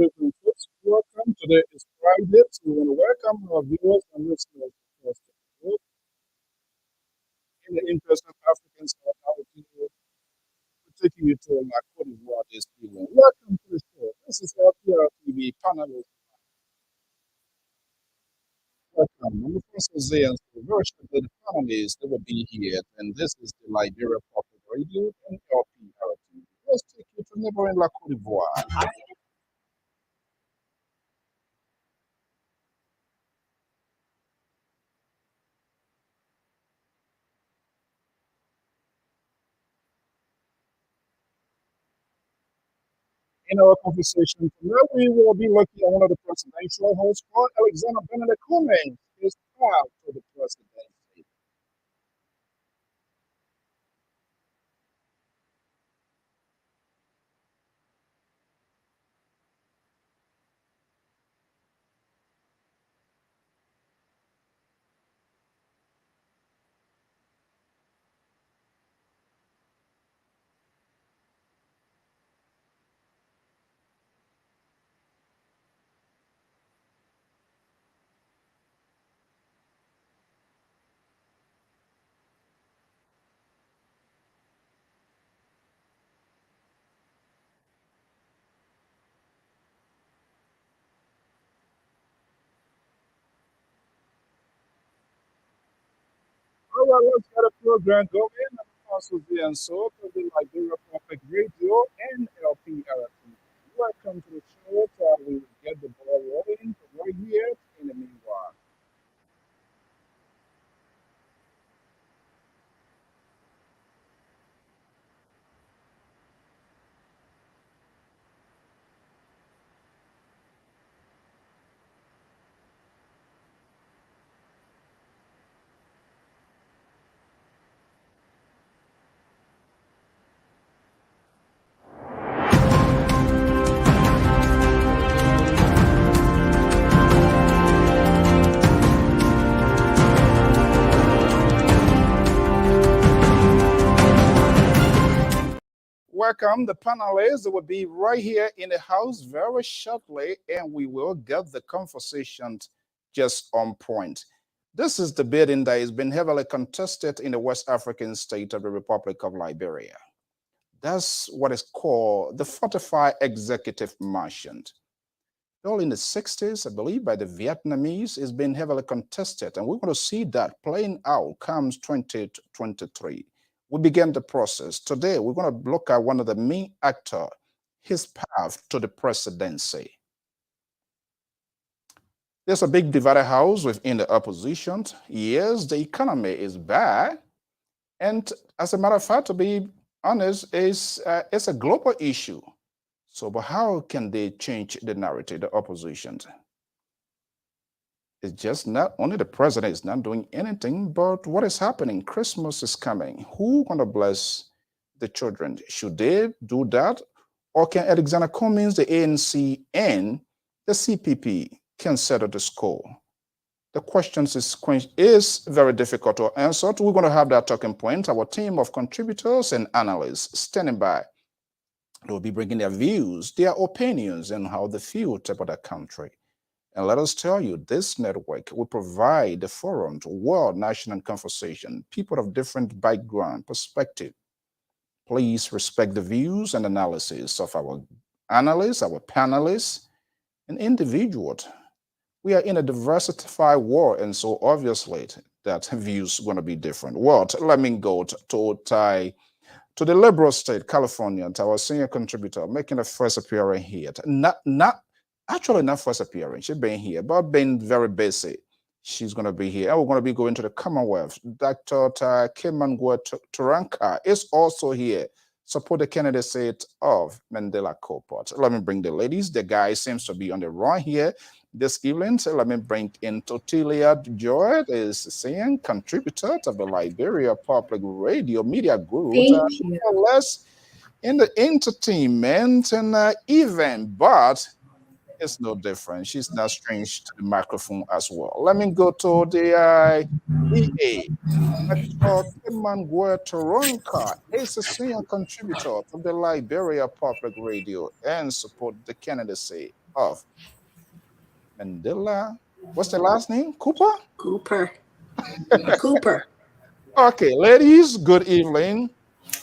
evening, folks. Welcome. Today is Friday, so we want to welcome our viewers and listeners across the world. In the interest of African solidarity, we're taking you to La Cote d'Ivoire this evening. Welcome to the show. This is Lpr-Tv Panelists. Welcome. I'm the first Jose, and so very shortly the panelists that will be here, and this is the Liberia Public Radio and Lpr-Tv. Let's take you to neighboring La Cote d'Ivoire. In our conversation tonight, we will be looking at one of the presidential hosts called Alexander Benedict Cummings is proud to the presidency. All right, let's get a program going. I'm Apostle Z and so to the Liberia Public Radio and LPRT. Welcome to the show. We will get the ball rolling right here in the meanwhile. Welcome. The panelists will be right here in the house very shortly, and we will get the conversation just on point. This is the bidding that has been heavily contested in the West African state of the Republic of Liberia. That's what is called the Fortified Executive Mansion. All in the 60s, I believe, by the Vietnamese, is being heavily contested, and we want to see that playing out comes 2023. We began the process. Today, we're going to look at one of the main actors, his path to the presidency. There's a big divided house within the opposition. Yes, the economy is bad. And as a matter of fact, to be honest, it's a global issue. So, but how can they change the narrative, the opposition? It's just not only the president is not doing anything, but what is happening? Christmas is coming. Who gonna bless the children? Should they do that? Or can Alexander Cummings, the ANC, and the CPP can settle the score? The question is very difficult to answer. We're going to have that talking point. Our team of contributors and analysts standing by. They'll be bringing their views, their opinions, and how they feel about the country. And let us tell you, this network will provide the forum to world, national conversation, people of different background, perspective. Please respect the views and analysis of our analysts, our panelists, and individuals. We are in a diversified world, and so obviously that views are going to be different. Well, let me go to the liberal state, California, to our senior contributor, making a first appearance here. Actually not first appearance, she's been here, but been very basic. She's going to be here. And we're going to be going to the Commonwealth. Dr. Kimangwa Turanka is also here. Support the candidacy of Mandela Cohort. Let me bring the ladies. The guy seems to be on the run here this evening. So let me bring in Totilia Joy, is senior contributor to the Liberia Public Radio Media Group. Less in the entertainment and event, but it's no different. She's not strange to the microphone as well. Let me go to the EA. Dr. Kimangwa Toronka is a senior contributor to the Liberia Public Radio and support the candidacy of Mandela. What's the last name? Cooper? Cooper. Cooper. Okay, ladies, good evening.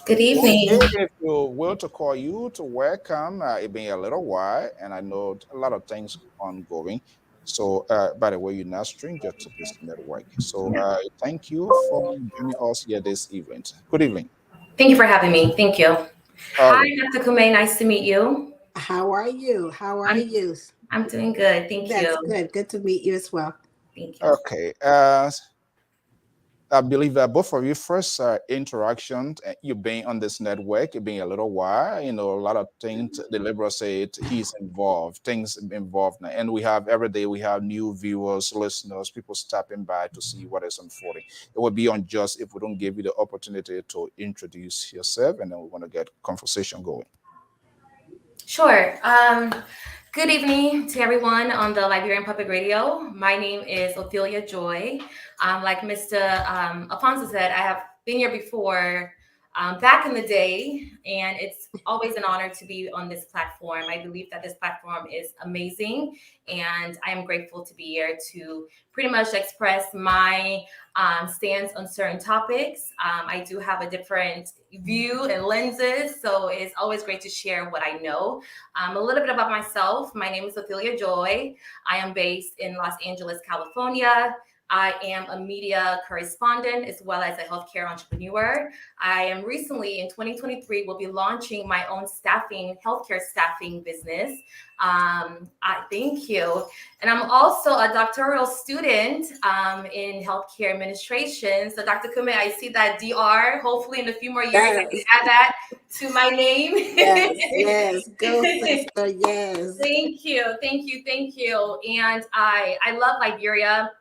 Good Okay, evening. if you will to call you to welcome, it been a little while, and I know a lot of things ongoing. So, by the way, you're not stranger to this network. So, thank you for joining us here this evening. Good evening. Thank you for having me. Thank you. All Hi, right. Dr. Kume. Nice to meet you. How are you? How are I'm you? I'm doing good. Thank That's you. good. Good to meet you as well. Thank you. Okay. I believe that both of you first interaction, you've been on this network, you've been a little while, you know, a lot of things the liberal said he's involved, things involved. And we have every day we have new viewers, listeners, people stopping by to see what is unfolding. It would be unjust if we don't give you the opportunity to introduce yourself, and then we want to get conversation going. Sure. Good evening to everyone on the Liberian Public Radio. My name is Ophelia Joy. Like Mr. Alfonso said, I have been here before back in the day, and it's always an honor to be on this platform. I believe that this platform is amazing, and I am grateful to be here to pretty much express my stance on certain topics. I do have a different view and lenses, so it's always great to share what I know. A little bit about myself. My name is Ophelia Joy. I am based in Los Angeles, California. I am a media correspondent as well as a healthcare entrepreneur. I am recently in 2023 will be launching my own healthcare staffing business. Thank you. And I'm also a doctoral student in healthcare administration. So Dr. Kume, I see that DR. Hopefully in a few more years, I can add that to my name. Yes. Go, sister. Yes. Thank you. And I love Liberia.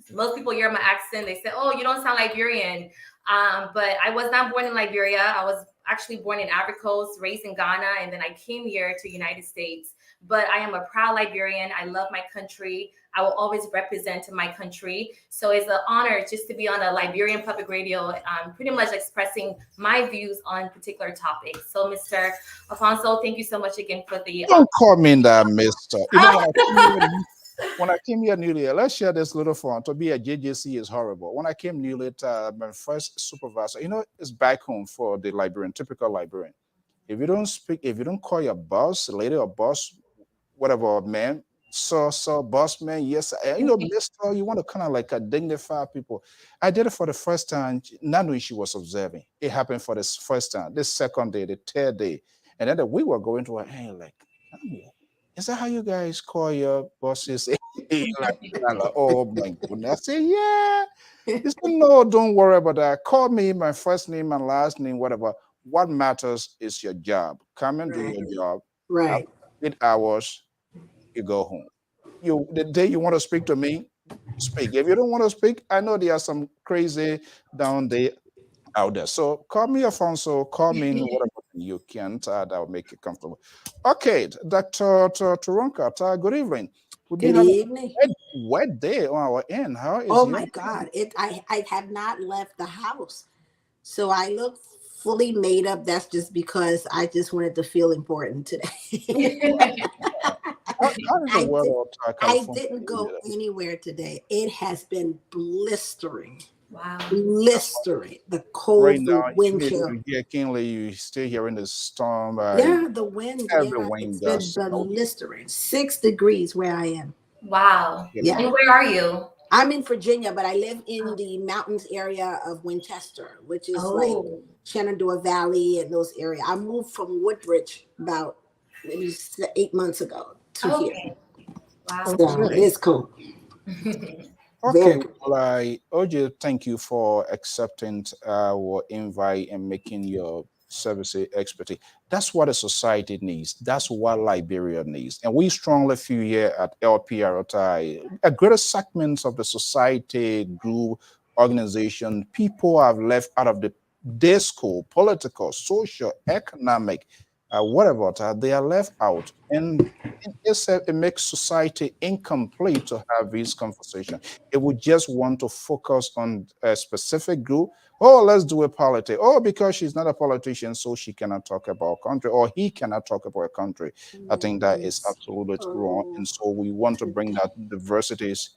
Most people hear my accent, they say, "Oh, you don't sound Liberian." But I was not born in Liberia. I was actually born in Ivory Coast, raised in Ghana, and then I came here to the United States. But I am a proud Liberian. I love my country. I will always represent my country. So it's an honor just to be on the Liberian Public Radio, pretty much expressing my views on particular topics. So, Mr. Alfonso, thank you so much again for the. Don't call me that, mister. You know, when I came here newly, let's share this little fun. To be a JJC is horrible. When I came newly, my first supervisor, you know, is back home for the Liberian, typical Liberian. If you don't speak, if you don't call your boss, lady or boss, whatever, man, so boss man, yes, you know, mister, you want to kind of like dignify people. I did it for the first time, not knowing she was observing. It happened for the first time, this second day, the third day. And then we were going to her, hey, like, is that how you guys call your bosses? Like, oh my goodness. I say, yeah. He said, no, don't worry about that. Call me my first name and last name, whatever. What matters is your job. Come and do your job. Right. 8 hours, you go home. The day you want to speak to me, speak. If you don't want to speak, I know there are some crazy down there out there. So call me Alfonso, call me whatever you can. That will make you comfortable. Okay, Dr. Turonka, good evening. We've been Good having evening. a wet day on our end. How is Oh you? my God. I have not left the house. So I look fully made up. That's just because I just wanted to feel important today. How is the weather outside I California? didn't go anywhere today. It has been blistering. Wow. Blistering. The cold, Right now, the wind even if chill. you hear Kinley, you still hearing the storm. Yeah, the wind. Every Yeah, wind it's been gust. blistering. 6 degrees where I am. Wow. Yeah. And where are you? I'm in Virginia, but I live in the mountains area of Winchester, which is like Shenandoah Valley and those areas. I moved from Woodbridge about maybe 8 months ago to here. Wow. So it is cool. Okay, well, OJ, thank you for accepting our invite and making your service expertise. That's what a society needs. That's what Liberia needs. And we strongly feel here at Lpr-Tv, a greater segments of the society, group, organization, people have left out of their school, political, social, economic. whatever, they are left out. And it makes society incomplete to have this conversation. It would just want to focus on a specific group. Oh, let's do a politics. Oh, because she's not a politician, so she cannot talk about country, or he cannot talk about a country. I think that is Yes. absolutely wrong. Oh, And so we want to bring that diversities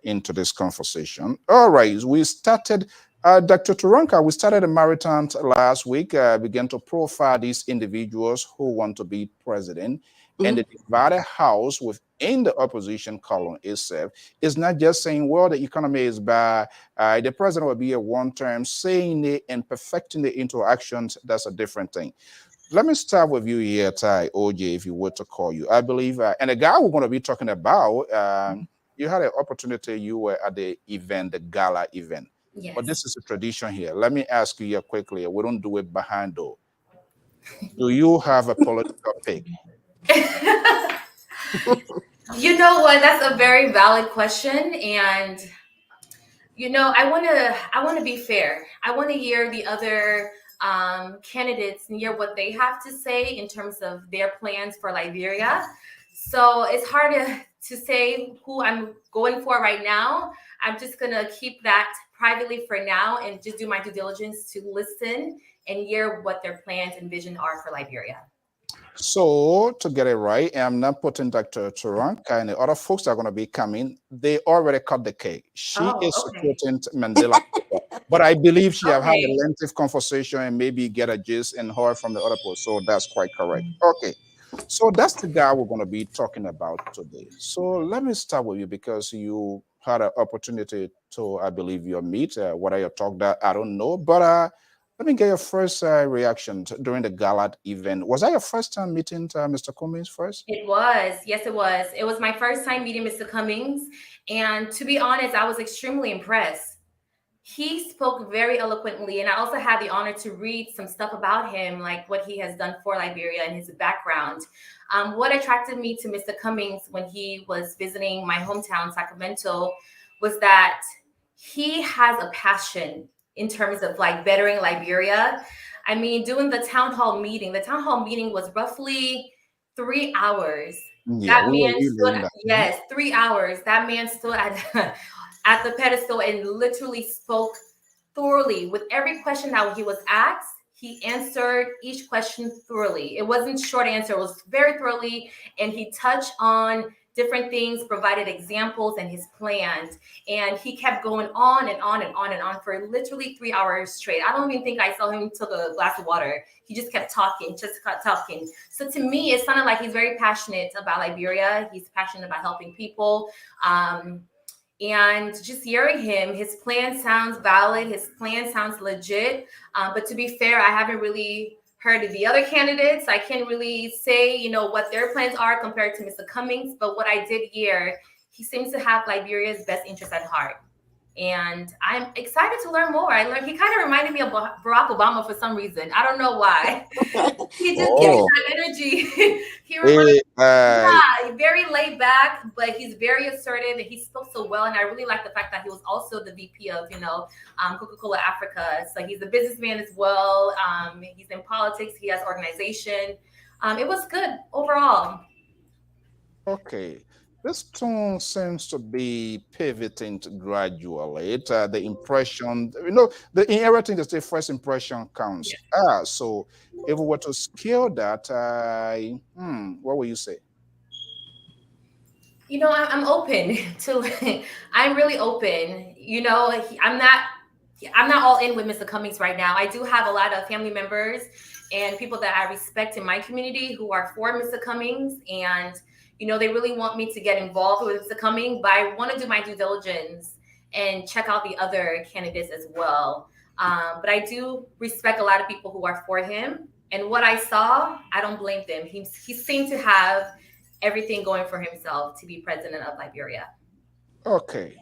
into this conversation. All right, we started, Dr. Turanka, we started a marathon last week, began to profile these individuals who want to be president. And the divided house within the opposition column itself is not just saying, well, the economy is bad, the president will be a one term, saying it and perfecting it into actions. That's a different thing. Let me start with you here, Ty OJ, if you were to call you. I believe, and the guy we're going to be talking about, you had an opportunity, you were at the event, the gala event. But Yes. this is a tradition here. Let me ask you here quickly. We don't do it behind door. Do you have a political pick? You know what? That's a very valid question, and I want to be fair. I want to hear the other candidates and hear what they have to say in terms of their plans for Liberia. So it's hard to say who I'm going for right now. I'm just gonna keep that privately for now and just do my due diligence to listen and hear what their plans and vision are for Liberia. So to get it right, I'm not putting Dr. Turanka and the other folks that are going to be coming. They already cut the cake. She Oh, is okay. supporting Mandela. But I believe she have had a Okay. lengthy conversation and maybe get a gist and her from the other post. So that's quite correct. Okay. So that's the guy we're going to be talking about today. So let me start with you because you had an opportunity to, I believe, your meet. Whether you talk that, I don't know. But let me get your first reaction during the gala event. Was that your first time meeting Mr. Cummings first? It was. Yes, it was. It was my first time meeting Mr. Cummings. And to be honest, I was extremely impressed. He spoke very eloquently, and I also had the honor to read some stuff about him, like what he has done for Liberia and his background. What attracted me to Mr. Cummings when he was visiting my hometown, Sacramento, was that he has a passion in terms of like bettering Liberia. I mean, doing the town hall meeting was roughly 3 hours. Yeah, That we were man really stood, in that. yes, 3 hours. That man stood at at the pedestal and literally spoke thoroughly with every question that he was asked. He answered each question thoroughly. It wasn't short answer, it was very thoroughly, and he touched on different things, provided examples and his plans. And he kept going on and on and on and on for literally 3 hours straight. I don't even think I saw him took a glass of water. He just kept talking, just kept talking. So to me, it sounded like he's very passionate about Liberia. He's passionate about helping people. And just hearing him, his plan sounds valid, his plan sounds legit. But to be fair, I haven't really heard of the other candidates. I can't really say, what their plans are compared to Mr. Cummings. But what I did hear, he seems to have Liberia's best interest at heart. And I'm excited to learn more. He kind of reminded me of Barack Obama for some reason. I don't know why. He just gives Oh, that energy. He reminds eh, uh, Yeah, very laid back, but he's very assertive and he spoke so well. And I really like the fact that he was also the VP of, Coca-Cola Africa. So he's a businessman as well. He's in politics. He has organization. It was good overall. okay. This tone seems to be pivoting gradually. The impression, the everything is the first impression counts. So if we were to scale that, what will you say? I'm open to. I'm really open. I'm not all in with Mr. Cummings right now. I do have a lot of family members and people that I respect in my community who are for Mr. Cummings, and they really want me to get involved with Mr. Cummings, but I want to do my due diligence and check out the other candidates as well. But I do respect a lot of people who are for him, and what I saw, I don't blame them. He seemed to have everything going for himself to be president of Liberia. Okay.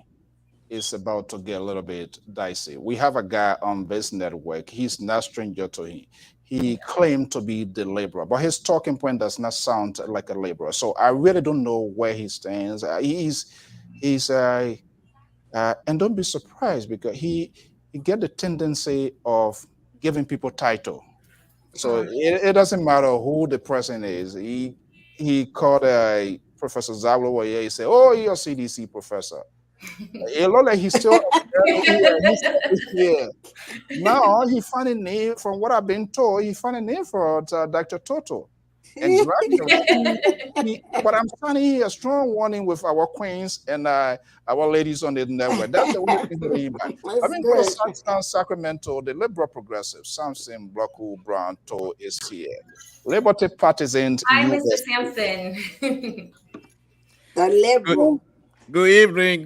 It's about to get a little bit dicey. We have a guy on this network. He's not stranger to him. He claimed to be the laborer, but his talking point does not sound like a laborer. So I really don't know where he stands. And don't be surprised because he get the tendency of giving people title. So it doesn't matter who the person is. He called Professor Zablo. He said, "Oh, you're a CDC professor." It looked like he's still, yeah, he's here. Now he found a name, from what I've been told, he found a name for Dr. Toto and dragged him. But I'm standing here, a strong warning with our queens and our ladies on the network. That's the only thing that he buy. I That's mean, go good. to Sacramento, the liberal progressive, Samson Blocko Brown To is here. Liberty Partisans Hi, Mr. US. Sampson. The liberal. Good evening,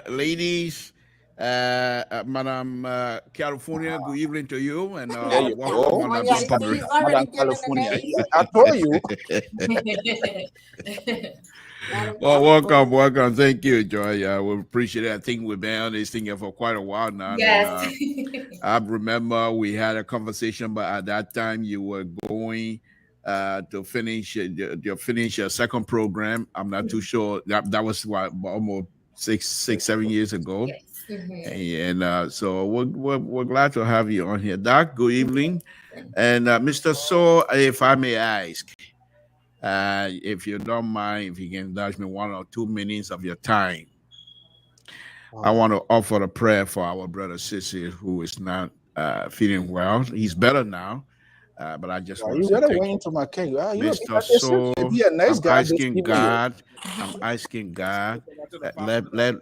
ladies, Madam California. Good evening to you, and There you Madam welcome go. on the California, I Big see Public. he's already Madam given the California. name. I told you. Madam Well, California. welcome. Thank you, Joy. We appreciate it. I think we've been on this thing here for quite a while now. Yes. And I remember we had a conversation, but at that time you were going to finish your second program. I'm not too sure. That was what, almost 7 years ago. Yes. And so we're glad to have you on here. Doc, good evening. And Mr. So, if I may ask, if you don't mind, if you can indulge me 1 or 2 minutes of your time, I want to offer a prayer for our brother Sissy, who is not feeling well. He's better now, but I just want You to say better thank went you. into my cake. Mr. So, Be a nice I'm guy this asking evening. God,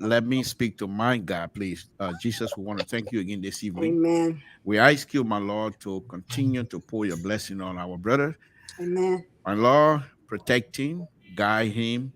let me speak to my God, please. Jesus, we want to thank you again this evening. Amen. We ask you, my Lord, to continue to pour your blessing on our brother. Amen. My Lord, protect him, guide him,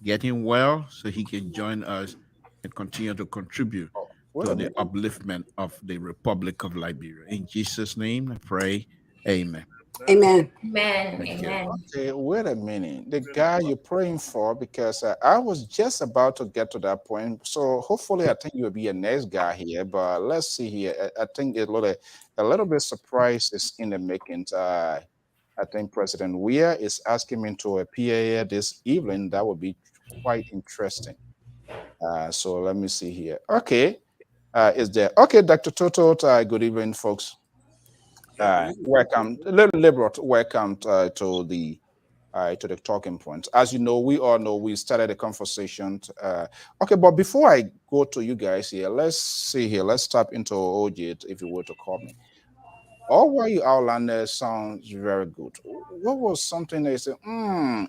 get him well so he can join us and continue to contribute Wait to a the minute. upliftment of the Republic of Liberia. In Jesus' name, I pray. Amen. Amen. Amen. Thank you. Amen. Okay, wait a minute. The guy you're praying for, because I was just about to get to that point. So hopefully, I think you'll be a nice guy here. But let's see here. I think a little bit surprise is in the making. I think President Weir is asking me to appear here this evening. That would be quite interesting. So let me see here. Okay, is there? Okay, Dr. Toto. Good evening, folks. Welcome, little liberal. Welcome to the talking point. As you know, we all know we started a conversation. Okay, but before I go to you guys here, let's see here. Let's tap into OJ, if you were to call me. All what you outlined there sounds very good. What was something that you said,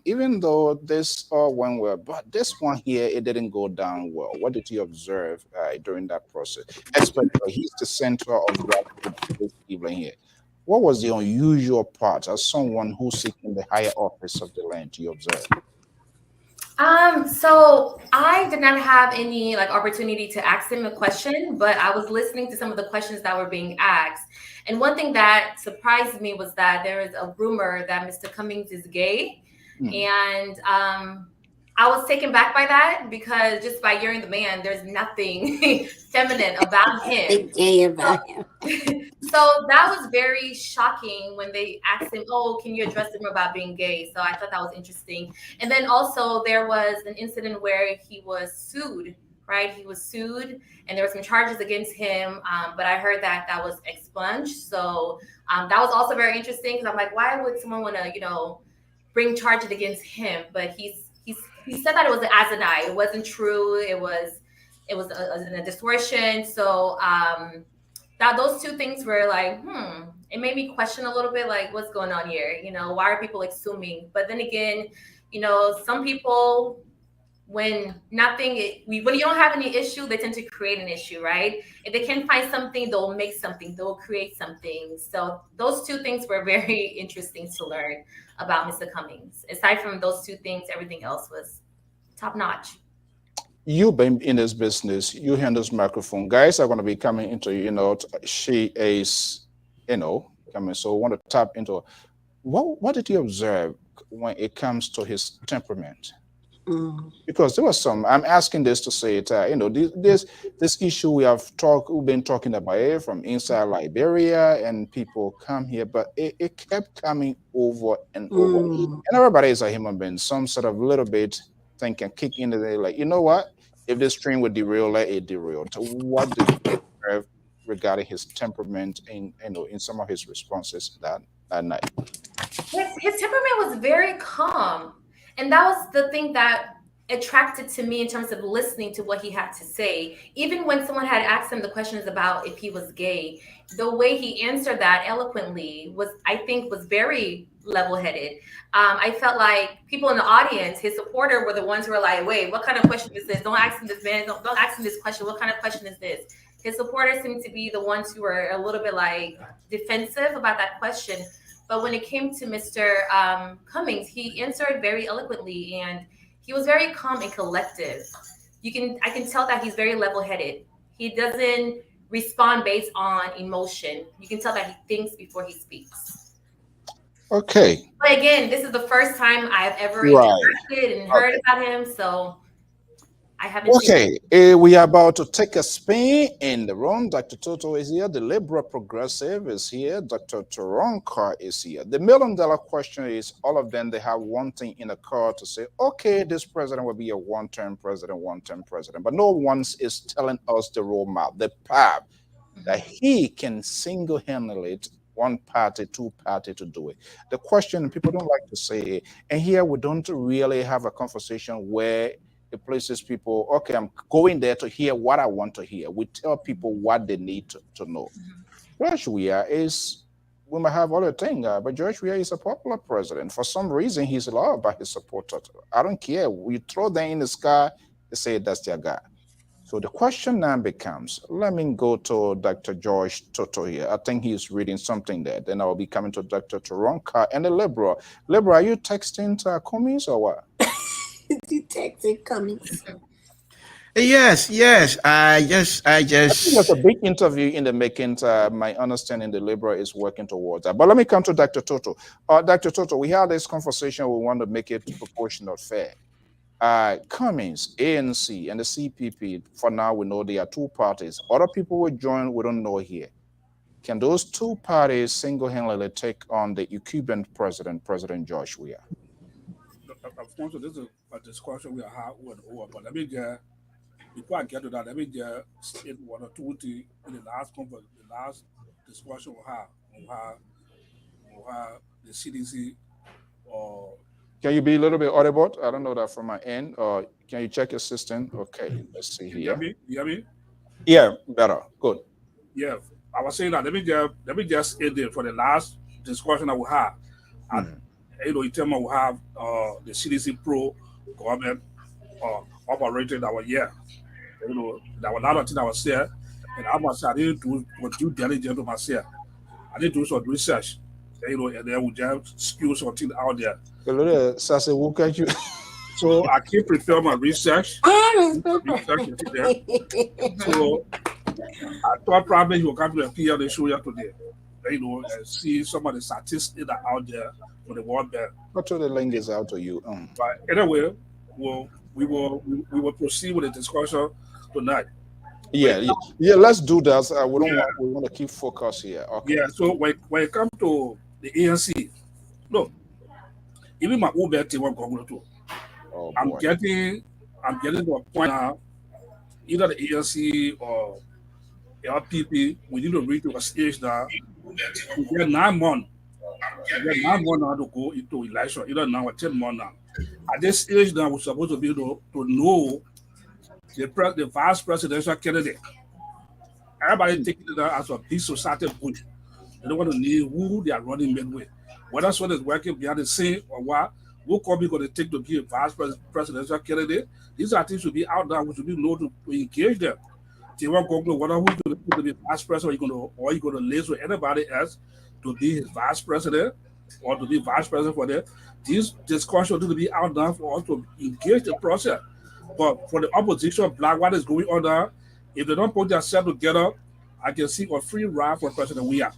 even though this all went well, but this one here, it didn't go down well. What did you observe during that process? Especially, he's the center of gratitude this evening here. What was the unusual part as someone who's seeking the higher office of the land you observe? So I did not have any opportunity to ask him a question, but I was listening to some of the questions that were being asked. And one thing that surprised me was that there is a rumor that Mr. Cummings is gay. And I was taken back by that because just by hearing the man, there's nothing feminine about him. So that was very shocking when they asked him, "Oh, can you address him about being gay?" So I thought that was interesting. And then also there was an incident where he was sued, right? He was sued and there were some charges against him. But I heard that that was expunged. So that was also very interesting because I'm like, why would someone want to, bring charges against him? But he said that it was an asinine. It wasn't true. It was a distortion. So that those two things were like, it made me question a little bit, like, what's going on here? Why are people assuming? But then again, some people, when you don't have any issue, they tend to create an issue, right? If they can find something, they'll make something, they'll create something. So those two things were very interesting to learn about Mr. Cummings. Aside from those two things, everything else was top notch. You've been in this business, you hand this microphone. Guys are going to be coming into, she is, coming. So I want to tap into what did you observe when it comes to his temperament? Because there was I'm asking this to say it, this issue we've been talking about it from inside Liberia, and people come here, but it kept coming over and over. And everybody is a human being, some sort of little bit thinking, kick into the, like, you know what? If this train would derail, let it derail. So what did you observe regarding his temperament in some of his responses that night? His temperament was very calm, and that was the thing that attracted to me in terms of listening to what he had to say. Even when someone had asked him the questions about if he was gay, the way he answered that eloquently was, I think, was very level-headed. I felt like people in the audience, his supporter, were the ones who were like, wait, what kind of question is this? Don't ask him this, man. Don't ask him this question. What kind of question is this? His supporters seemed to be the ones who were a little bit like defensive about that question. But when it came to Mr. Cummings, he answered very eloquently, and he was very calm and collective. I can tell that he's very level-headed. He doesn't respond based on emotion. You can tell that he thinks before he speaks. Okay. But again, this is the first time I've ever interacted and heard about him, so I haven't. Okay, we are about to take a spin in the room. Dr. Toto is here. The liberal progressive is here. Dr. Toronka is here. The million-dollar question is, all of them, they have one thing in the car to say, okay, this president will be a one-term president, but no one is telling us the roadmap, the path that he can single-handedly, one party, two party to do it. The question, people don't like to say it, and here we don't really have a conversation where it places people, okay, I'm going there to hear what I want to hear. We tell people what they need to know. George Weah is, we might have other things, but George Weah is a popular president. For some reason, he's loved by his supporters. I don't care. We throw them in the sky, they say that's their guy. So the question now becomes, let me go to Dr. George Toto here. I think he's reading something there. Then I'll be coming to Dr. Toronka and the liberal. Liberal, are you texting to Cummings or what? You texted Cummings. Yes. I just. I think there's a big interview in the making. My understanding, the Liberal is working towards that. But let me come to Dr. Toto. Dr. Toto, we had this conversation. We want to make it proportional, fair. Cummings, ANC, and the CPP. For now, we know there are two parties. Other people will join. We don't know here. Can those two parties single-handedly take on the incumbent president, President George Weah? Of course, this is a discussion we have over, but let me get, before I get to that, let me just state one or two things in the last conference, the last discussion we have the CDC or. Can you be a little bit audible? I don't know that from my end, or can you check your system? Okay, let's see here. You hear me? Yeah, better. Good. Yeah, I was saying that let me just end it for the last discussion that we have. And, in terms of we have the CDC Pro government operated our year. There were a lot of things I was there, and I didn't do due diligence to myself. I didn't do some research, and then we just spew something out there. So I keep preparing my research. So I thought probably you will come to the PLA show here today, and see some of the statistics that are out there. For the World Bank. What the link is out to you? But anyway, we will proceed with the discussion tonight. Yeah. Let's do that. We want to keep focus here. Okay. Yeah. So when it comes to the ANC, look, even my own team won't go to. I'm getting to a point now. Either the ANC or LPP, we need to reach to a stage that we get 9 months. We have 9 months now to go into election, either now or 10 months now. At this stage now, we're supposed to be able to know the vice presidential candidate. Everybody taking it as a big society good. They don't want to know who they are running men with. Whether someone is working behind the scene or what, who company going to take to be a vice presidential candidate. These are things to be out there, we should be know to engage them. They won't go whether who's going to be vice president or you're going to liaise with anybody else to be his vice president or to be vice president for them. These discussions need to be out there for us to engage the process. But for the opposition, black, what is going on there, if they don't put themselves together, I can see a free ride for President Weah.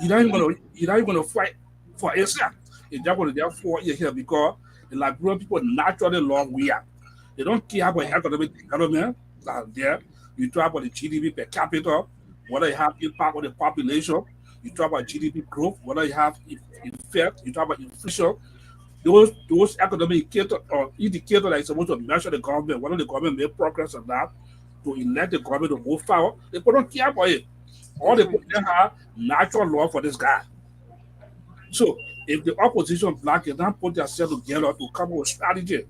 He's not even going to fight for himself. He's just going to get 4 years here because the Liberian people naturally love Weah. They don't care about economic development there. You talk about the GDP per capita, whether you have impact on the population. You talk about GDP growth, whether you have effect. You talk about inflation. Those economic indicators that is supposed to measure the government, whether the government made progress or not, to elect the government to move forward, they don't care about it. All they put there are natural law for this guy. So if the opposition black can not put themselves together to come up with strategy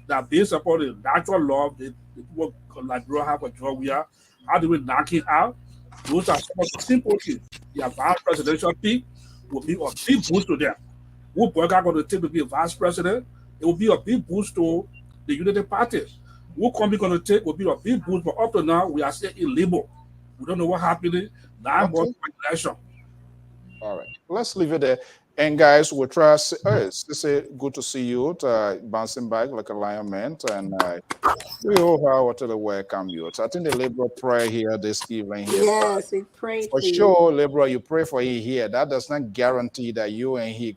that based upon the natural law the people like Liberia have a job we are, how do we knock it out? Those are some of the simple things. The vice presidential pick will be a big boost to them. Who Burger going to take to be a vice president? It will be a big boost to the Unity Party. Who Comey going to take will be a big boost, but up to now we are still in limbo. We don't know what happened. 9 months election. All right, let's leave it there. And guys, we'll try. It's good to see you bouncing back like a lion man. And we hope how to welcome you. I think the liberal prayer here this evening. Here, yes, we pray for sure, liberal. You pray for he here. That does not guarantee that you and he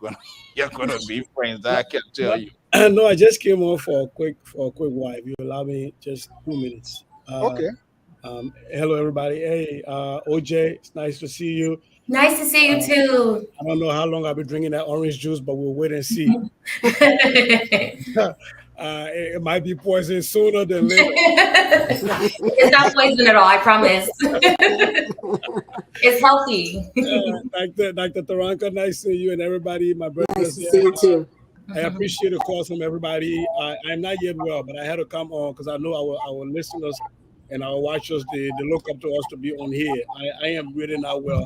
you're gonna be friends. That I can tell you. No, I just came on for a quick while. If you allow me just 2 minutes. Okay. Hello, everybody. Hey, OJ, it's nice to see you. Nice to see you too. I don't know how long I'll be drinking that orange juice, but we'll wait and see. It might be poison sooner than later. It's not poison at all, I promise. It's healthy. Dr. Taranka, nice to see you and everybody, my brothers. Nice to see you too. I appreciate the calls from everybody. I'm not yet well, but I had to come on because I know our listeners and our watchers, they look up to us to be on here. I am really not well.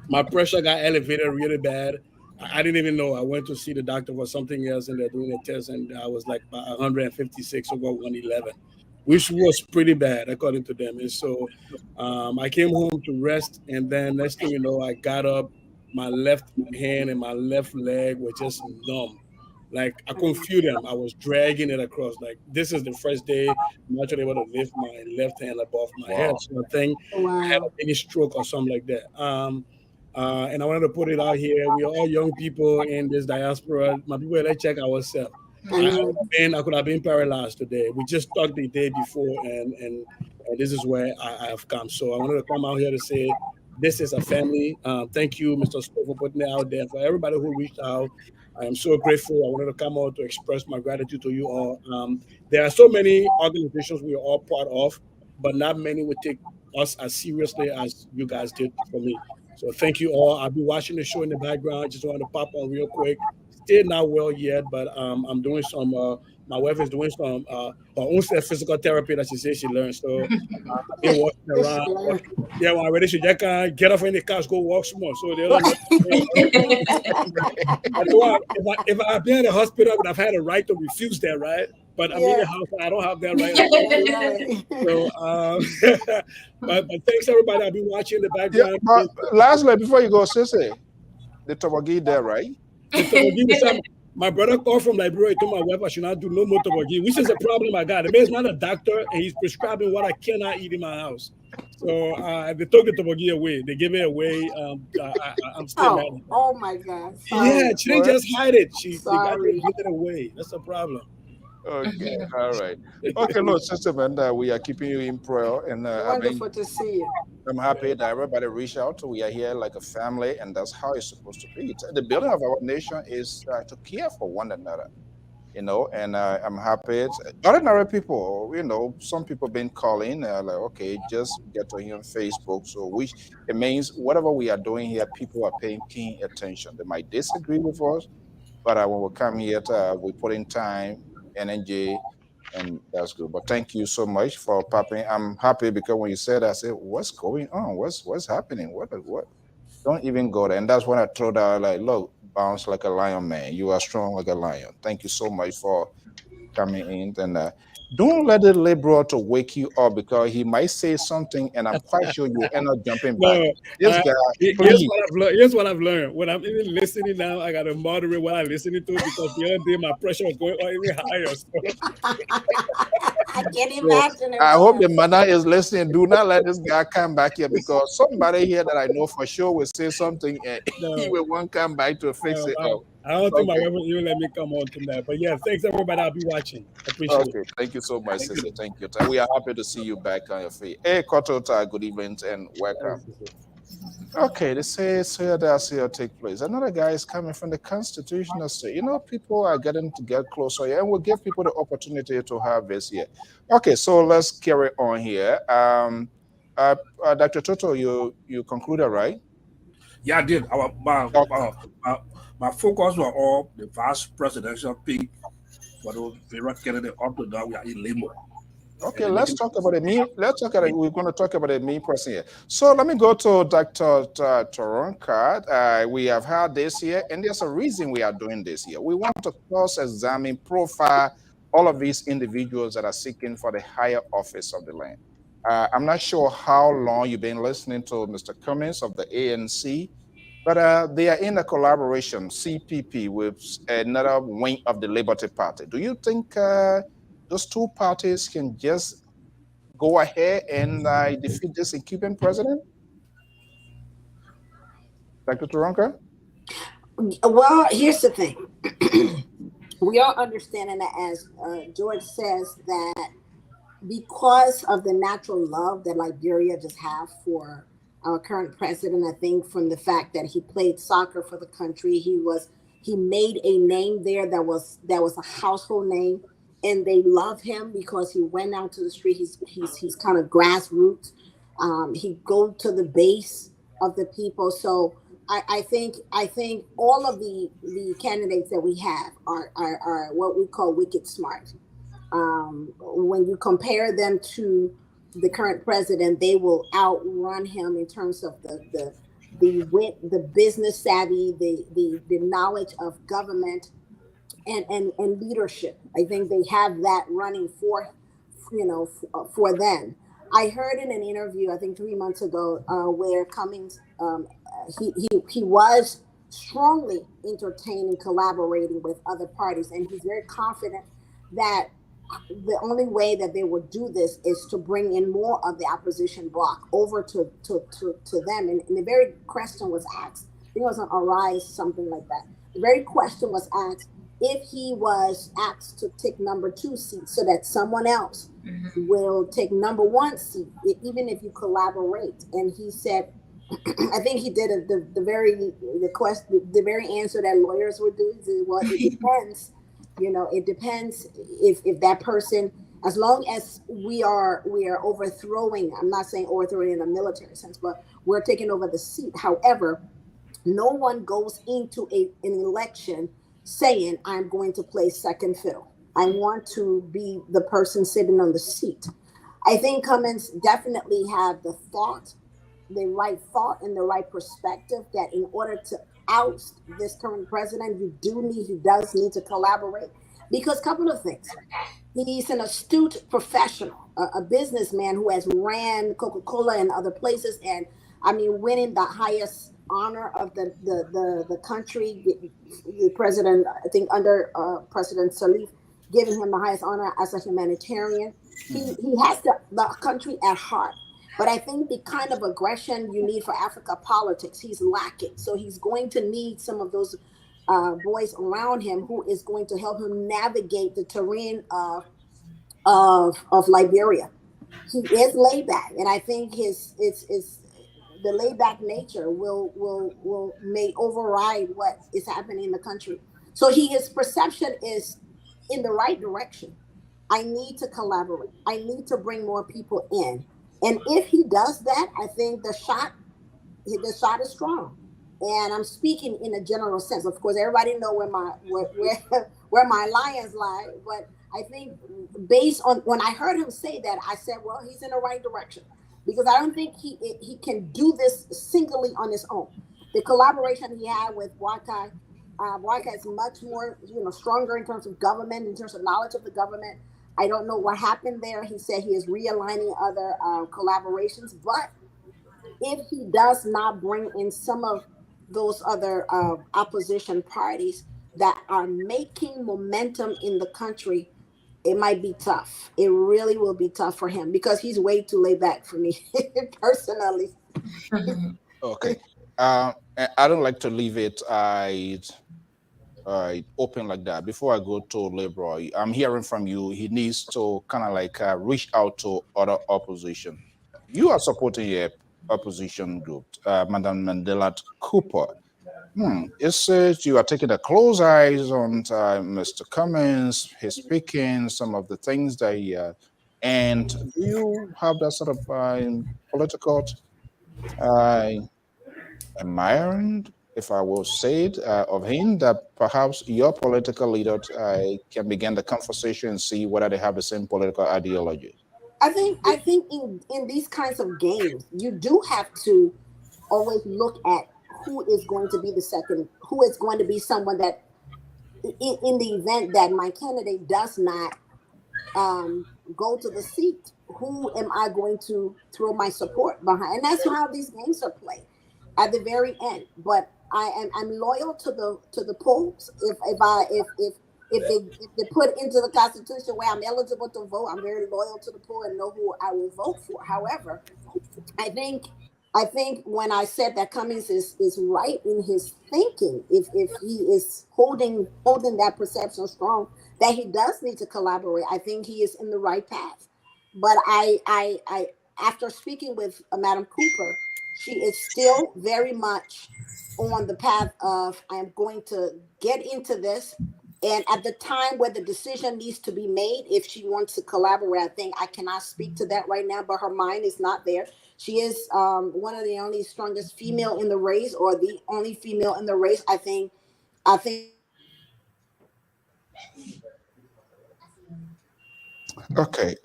My pressure got elevated really bad. I didn't even know. I went to see the doctor for something else, and they're doing a test, and I was like 156 over 111, which was pretty bad according to them. And so I came home to rest, and then next thing you know, I got up. My left hand and my left leg were just numb. Like I couldn't feel them. I was dragging it across. Like this is the first day I'm not able to lift my left hand above my head. So I think I had a mini stroke or something like that. And I wanted to put it out here. We are all young people in this diaspora. My people, let's check ourselves. I could have been paralyzed today. We just talked the day before, and this is where I have come. So I wanted to come out here to say this is a family. Thank you, Mr. Stowe, for putting it out there. For everybody who reached out, I am so grateful. I wanted to come out to express my gratitude to you all. There are so many organizations we are all part of, but not many would take us as seriously as you guys did for me. So thank you all. I'll be watching the show in the background. Just wanted to pop on real quick. Still not well yet, but I'm doing some. My wife is doing some her own physical therapy that she says she learned. So I've been walking around. Yeah, when I'm ready, she just can't get off in the couch, go walk some more. So the other if I've been in the hospital, I would have had a right to refuse that, right? But I'm in the house, I don't have that right. So, but thanks everybody. I've been watching the background. Yeah, but lastly, before you go, Sissy, the Toboggi there, right? The Toboggi, my brother called from Liberia. He told my wife I should not do no more Toboggi, which is a problem I got. The man's not a doctor, and he's prescribing what I cannot eat in my house. So they took the Toboggi away. They gave it away. I'm still mad. Oh my God! Sorry. Yeah, she didn't just hide it. They got to give it away. That's a problem. Okay, all right. Okay, look, Sister Vanda, we are keeping you in prayer, and wonderful to see you. I'm happy that everybody reached out. We are here like a family, and that's how it's supposed to be. The building of our nation is to care for one another, you know. And I'm happy. Ordinary people, you know, some people been calling, like, okay, just get to here on Facebook. So which it means whatever we are doing here, people are paying keen attention. They might disagree with us, but when we come here, we put in time, energy, and that's good. But thank you so much for popping. I'm happy because when you said, I said, what's going on? What's happening? What? Don't even go there. And that's when I told her, like, look, bounce like a lion, man. You are strong like a lion. Thank you so much for coming in. And don't let the liberal to wake you up because he might say something, and I'm quite sure you end up jumping back. This guy, here's what I've learned. When I'm even listening now, I got to moderate what I'm listening to because the other day my pressure was going even higher. So. I can't imagine it. I hope the manna is listening. Do not let this guy come back here because somebody here that I know for sure will say something and he will want to come back to fix it up. I don't think my wife will even let me come on tonight. But yeah, thanks everybody. I'll be watching. Appreciate it. Thank you so much, sister. Thank you. We are happy to see you back on your feet. Hey, Kotota, good evening and welcome. Okay, they say that take place. Another guy is coming from the constitutional state. You know, people are getting to get closer here, and we'll give people the opportunity to have this here. Okay, so let's carry on here. Dr. Toto, you concluded, right? Yeah, I did. My focus was all the vice presidential pick for the various candidates. Up to now, we are in limbo. Okay, let's talk about it. We're going to talk about the me person here. So let me go to Dr. Toronka. We have had this here, and there's a reason we are doing this here. We want to cross-examine, profile all of these individuals that are seeking for the higher office of the land. I'm not sure how long you've been listening to Mr. Cummings of the ANC, but they are in a collaboration, CPP, with another wing of the Liberty Party. Do you think those two parties can just go ahead and defeat this incumbent president? Dr. Toronka? Well, here's the thing. We are understanding that, as George says, that because of the natural love that Liberia just have for our current president, I think from the fact that he played soccer for the country, he made a name there that was a household name, and they love him because he went out to the street. He's kind of grassroots. He go to the base of the people. So I think all of the candidates that we have are what we call wicked smart. When you compare them to the current president, they will outrun him in terms of the wit, the business savvy, the knowledge of government and leadership. I think they have that running for them. I heard in an interview, I think 3 months ago, where Cummings, he was strongly entertaining collaborating with other parties, and he's very confident that the only way that they would do this is to bring in more of the opposition bloc over to them. And the very question was asked, I think it was on Arise, something like that. The very question was asked if he was asked to take number 2 seat so that someone else will take number 1 seat, even if you collaborate. And he said, I think he did the very answer that lawyers would do. Well, it depends. It depends if that person, as long as we are overthrowing, I'm not saying overthrowing in a military sense, but we're taking over the seat. However, no one goes into an election saying, I'm going to play second fiddle. I want to be the person sitting on the seat. I think Cummings definitely have the right thought and the right perspective that in order to oust this current president, he does need to collaborate, because a couple of things. He's an astute professional, a businessman who has ran Coca-Cola and other places, and winning the highest honor of the country. The president, I think under President Salif, giving him the highest honor as a humanitarian. He has the country at heart. But I think the kind of aggression you need for Africa politics, he's lacking. So he's going to need some of those boys around him who is going to help him navigate the terrain of Liberia. He is laid back, and I think the laid back nature may override what is happening in the country. So his perception is in the right direction. I need to collaborate. I need to bring more people in. And if he does that, I think the shot is strong. And I'm speaking in a general sense. Of course, everybody know where my lions lie. But I think based on when I heard him say that, I said, well, he's in the right direction, because I don't think he can do this singly on his own. The collaboration he had with Wakai is much more stronger in terms of government, in terms of knowledge of the government. I don't know what happened there. He said he is realigning other collaborations, but if he does not bring in some of those other opposition parties that are making momentum in the country, it might be tough. It really will be tough for him, because he's way too laid back for me personally. Okay. I don't like to leave it open like that. Before I go to Leroy, I'm hearing from you, he needs to kind of reach out to other opposition. You are supporting your opposition group, Madam Mandela Cooper. It says you are taking a close eyes on Mr. Cummings, his speaking, some of the things that he and do you have that sort of political admiring, if I will say it, of him, that perhaps your political leaders can begin the conversation and see whether they have the same political ideology? I think in these kinds of games, you do have to always look at who is going to be the second, who is going to be someone that in the event that my candidate does not um, go to the seat, who am I going to throw my support behind? And that's how these games are played at the very end. But I'm loyal to the polls. If they put into the Constitution where I'm eligible to vote, I'm very loyal to the poll and know who I will vote for. However, I think I think when I said that Cummings is right in his thinking, if he is holding that perception strong that he does need to collaborate, I think he is in the right path. But I after speaking with Madam Cooper, she is still very much on the path of I am going to get into this. And at the time where the decision needs to be made, if she wants to collaborate, I think I cannot speak to that right now, but her mind is not there. She is one of the only strongest female in the race, or the only female in the race. I think Okay,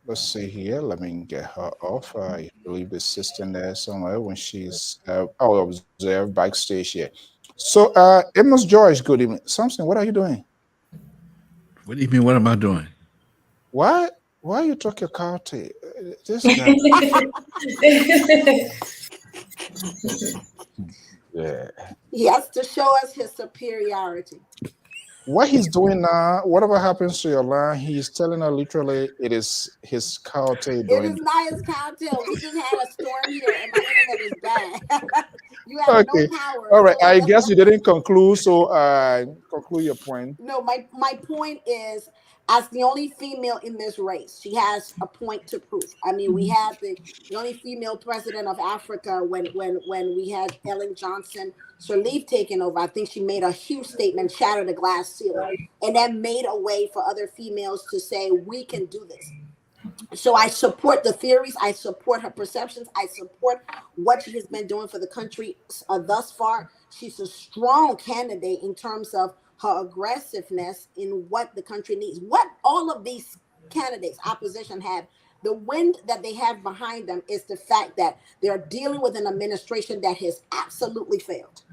let's see here. Let me get her off. I believe the system there somewhere when she's I'll observe backstage here. So, Amos George, good evening. Something, what are you doing? What do you mean? What am I doing? Why? Why you took your car to this guy? Yeah. he has to show us his superiority. What he's doing now, whatever happens to your line, he's telling her literally it is his car It doing. is not his cocktail. We just had a storm here, and my internet is bad. You have no Okay. power. All right. I So guess you didn't conclude. So, conclude your point. no, my point is, as the only female in this race, she has a point to prove. I mean, we had the only female president of Africa when we had Ellen Johnson Sirleaf taking over. I think she made a huge statement, shattered the glass ceiling, and that made a way for other females to say we can do this. So I support the theories. I support her perceptions. I support what she has been doing for the country thus far. She's a strong candidate in terms of her aggressiveness in what the country needs. What all of these candidates, opposition, have, the wind that they have behind them is the fact that they're dealing with an administration that has absolutely failed.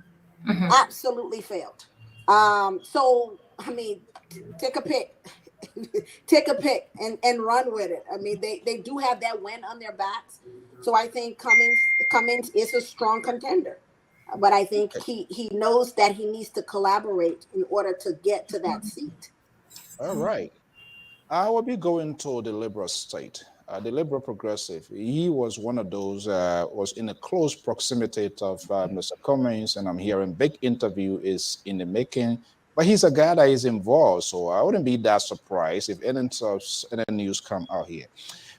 Absolutely failed. So I mean, take a pick. Take a pick and run with it. I mean, they do have that win on their backs. So I think Cummings is a strong contender. But I think he knows that he needs to collaborate in order to get to that seat. All right. I will be going to the liberal state, the liberal progressive. He was one of those, was in a close proximity of Mr. Cummings, and I'm hearing big interview is in the making. But he's a guy that is involved, so I wouldn't be that surprised if any news come out here.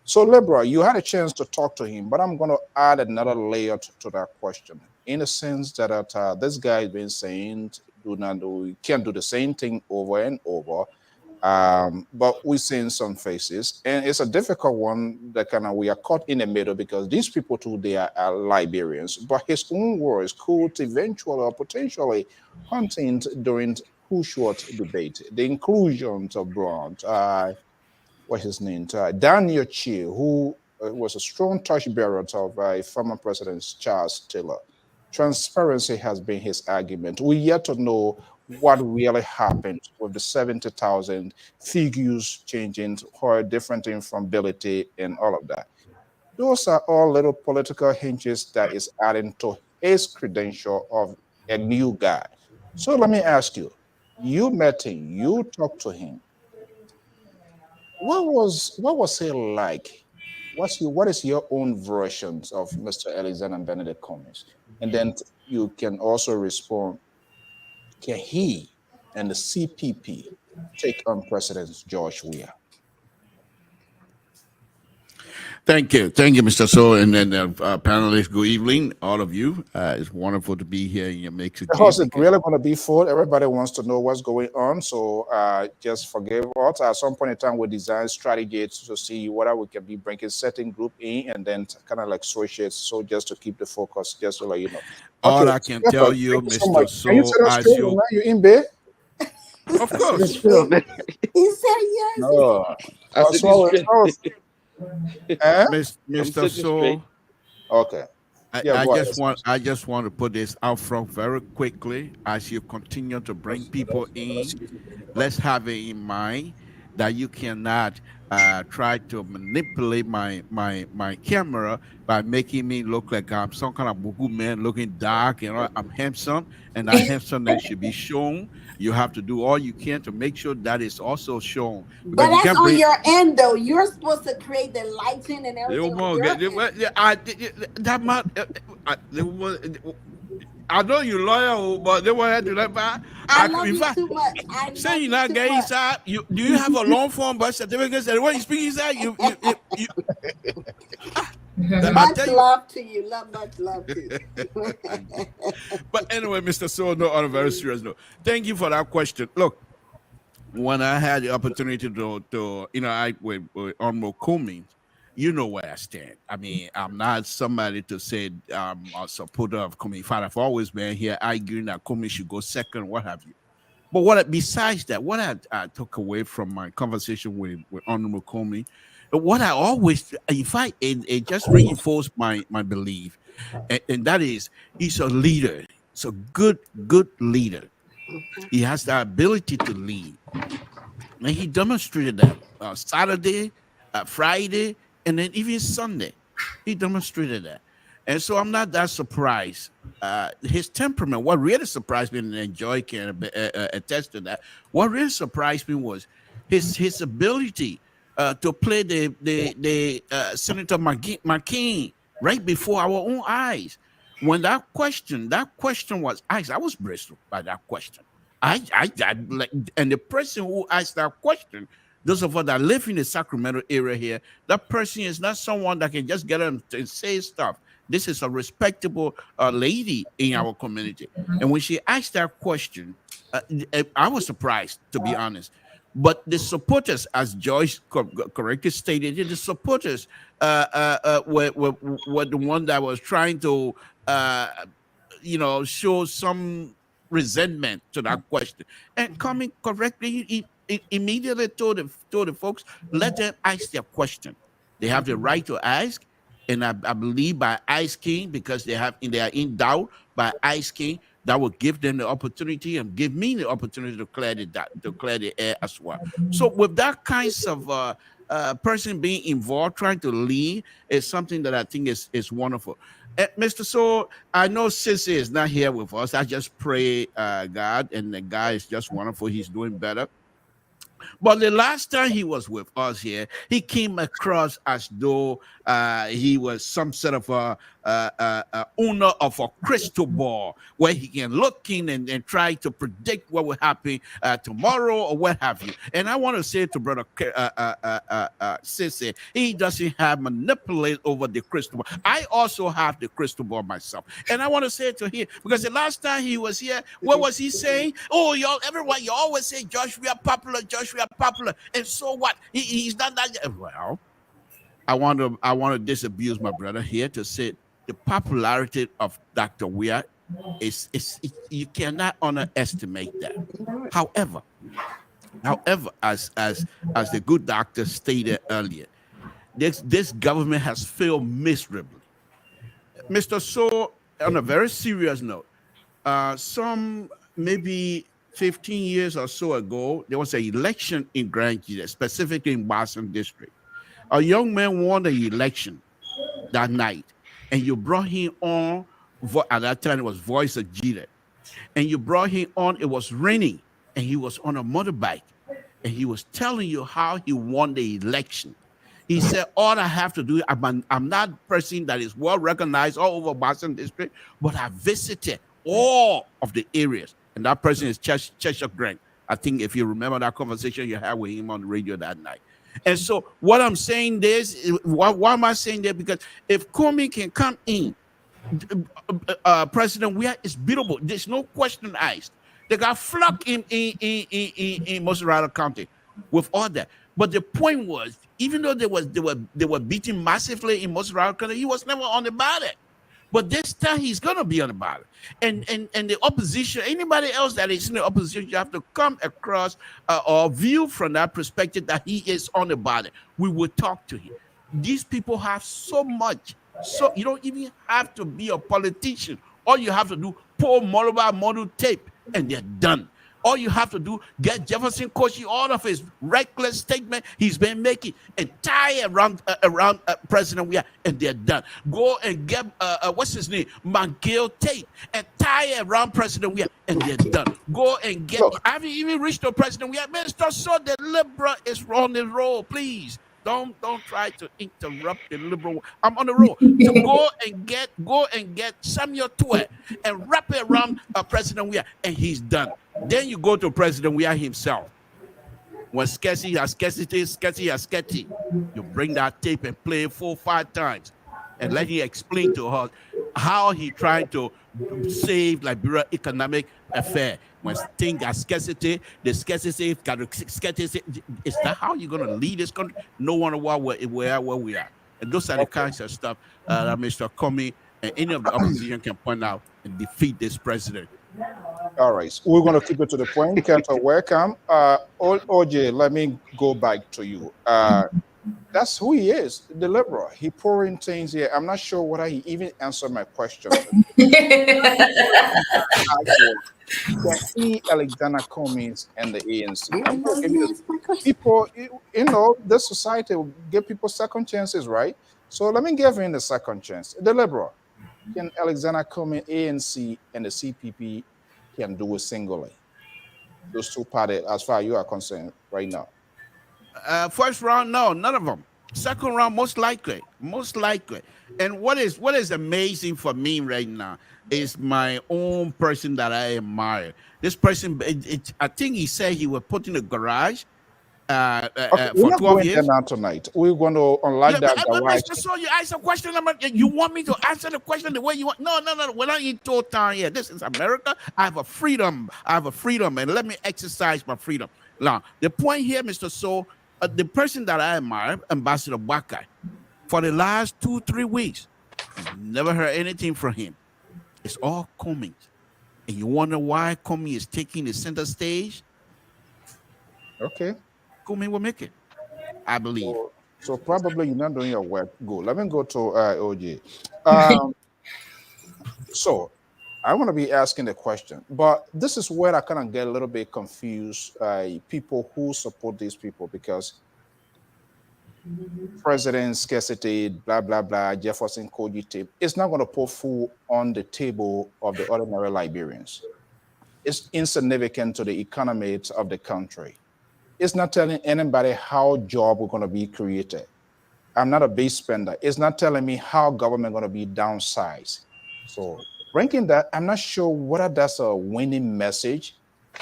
So, Liberal, you had a chance to talk to him, but I'm going to add another layer to that question, in the sense that this guy has been saying, can't do the same thing over and over. But we're seeing some faces, and it's a difficult one that we are caught in the middle, because these people too, they are Liberians, but his own words could eventually or potentially hunting during who short debate, the inclusion of Bront, what's his name, Daniel Chi, who was a strong torchbearer of former President Charles Taylor. Transparency has been his argument. We yet to know what really happened with the 70,000 figures changing, or different informability and all of that. Those are all little political hinges that is adding to his credential of a new guy. So let me ask you, you met him, you talked to him. What was he like? What is your own versions of Mr. Alexander Benedict Cummings? And then you can also respond, can he and the CPP take on President George Weah? Thank you, Mr. So, and then panelists. Good evening, all of you. It's wonderful to be here in your mix The again. house is really going to be full. Everybody wants to know what's going on, so just forgive us. At some point in time, we design strategies to see whether we can be bringing certain group in and then kind of like switch it. So just to keep the focus, just to let you know. All I can tell you, Mr. So, can you tell us as straight, you, man? You in bed? of course. He said yes. No. Mr. So, okay. I just want to put this out front very quickly. As you continue to bring people in, let's have it in mind that you cannot try to manipulate my camera by making me look like I'm some kind of bugu man, looking dark, I'm handsome, and that handsomeness should be shown. You have to do all you can to make sure that is also shown. But that's on your end, though. You're supposed to create the lighting and everything. I know you loyal, but they want to do that. I love you too much. Say you're not gay inside. Do you have a long form birth certificate? And when you speak inside, you much love to you. Much love to you. But anyway, Mr. So, no, on a very serious note, thank you for that question. Look, when I had the opportunity to with Honorable Cummings, you know where I stand. I mean, I'm not somebody to say I'm a supporter of Cummings. In fact, I've always been here arguing that Cummings should go second, what have you. But besides that, what I took away from my conversation with Honorable Cummings, what I always, in fact, it just reinforced my belief, and that is, he's a leader. He's a good leader. He has the ability to lead, and he demonstrated that Saturday, Friday, and then even Sunday. He demonstrated that, and so I'm not that surprised. His temperament. What really surprised me, and Joy can attest to that. What really surprised me was his ability to play the Senator McCain right before our own eyes. When that question was asked, I was bristled by that question. I like, and the person who asked that question, those of us that live in the Sacramento area here, that person is not someone that can just get up and say stuff. This is a respectable lady in our community. And when she asked that question, I was surprised, to be honest. But the supporters, as Joyce correctly stated, the supporters were the one that was trying to, show some resentment to that question. And coming correctly, he immediately told the folks, let them ask their question. They have the right to ask. And I believe by asking, because they are in doubt, by asking, that will give them the opportunity and give me the opportunity to clear the air as well. So with that kinds of person being involved, trying to lead, is something that I think is wonderful. Mr. So, I know Sissy is not here with us. I just pray God, and the guy is just wonderful. He's doing better. But the last time he was with us here, he came across as though he was some sort of a owner of a crystal ball where he can look in and try to predict what will happen tomorrow or what have you. And I want to say to Brother Sissy, he doesn't have manipulate over the crystal ball. I also have the crystal ball myself. And I want to say to him, because the last time he was here, what was he saying? Oh, everyone, you always say, Josh, we are popular, Josh, we are popular. And so what? He's not that. Well, I want to disabuse my brother here to say the popularity of Dr. Weir is you cannot underestimate that. However, as the good doctor stated earlier, this government has failed miserably. Mr. So, on a very serious note, some maybe 15 years or so ago, there was an election in Grand Gita, specifically in Boston District. A young man won the election that night, and you brought him on. At that time, it was Voice of Gita, and you brought him on. It was raining, and he was on a motorbike, and he was telling you how he won the election. He said, all I have to do, I'm not a person that is well recognized all over Boston District, but I visited all of the areas. And that person is Cheshire Grant. I think if you remember that conversation you had with him on the radio that night. And so what I'm saying is, why am I saying that? Because if Comey can come in, President Weah is beatable. There's no question asked. They got flock in Mosserado County with all that. But the point was, even though they were beating massively in Mosserado County, he was never on the ballot. But this time he's gonna be on the ballot. And the opposition, anybody else that is in the opposition, you have to come across or view from that perspective that he is on the ballot. We will talk to him. These people have so much. So you don't even have to be a politician. All you have to do, pull Moloba model tape, and they're done. All you have to do, get Jefferson Koshi all of his reckless statement he's been making and tie around President Weah, and they're done. Go and get what's his name, McGill tape, and tie around President Weah, and they're done. Go and get. I haven't even reached the President Weah. Minister, so the liberal is on the roll, please. Don't try to interrupt the liberal. I'm on the road to go and get Samuel Tuet and wrap it around President Weah, and he's done. Then you go to President Weah himself. When Sketchy has sketchy, you bring that tape and play it 4-5 times and let him explain to her how he trying to save Liberia economic affair. When things are scarcity, the scarcity got scarcity. Is that how you're gonna lead this country? No wonder why we're where we are. And those are the kinds of stuff that Mr. Comey and any of the opposition can point out and defeat this president. All right, so we're going to keep it to the point. Kento, welcome. OJ, let me go back to you. That's who he is, the liberal. He pouring things here. I'm not sure whether he even answered my question. Alexander Cummings and the ANC. People, you know, this society will give people second chances, right? So let me give him the second chance. The liberal. Can Alexander Cummings, ANC, and the CPP can do it singly? Those two parties, as far as you are concerned, right now. First round, no, none of them. Second round, most likely. And what is amazing for me right now is my own person that I admire. This person, I think he said he was put in a garage Okay, for 12 years. Now tonight, we're going to unlike that. So you ask a question. You want me to answer the question the way you want? No. We're not in total time here. This is America. I have a freedom, and let me exercise my freedom. Now, the point here, Mr. So, the person that I admire, Ambassador Bakai, for the last 2-3 weeks, never heard anything from him. It's all Cummings. And you wonder why Cummings is taking the center stage? Okay. Cummings will make it, I believe. So probably you're not doing your work. Go. Let me go to OJ. So I want to be asking the question, but this is where I kind of get a little bit confused. People who support these people, because president scarcity, blah blah blah, Jefferson Koji tape. It's not going to put food on the table of the ordinary Liberians. It's insignificant to the economy of the country. It's not telling anybody how jobs are going to be created. I'm not a big spender. It's not telling me how government going to be downsized. So ranking that, I'm not sure whether that's a winning message.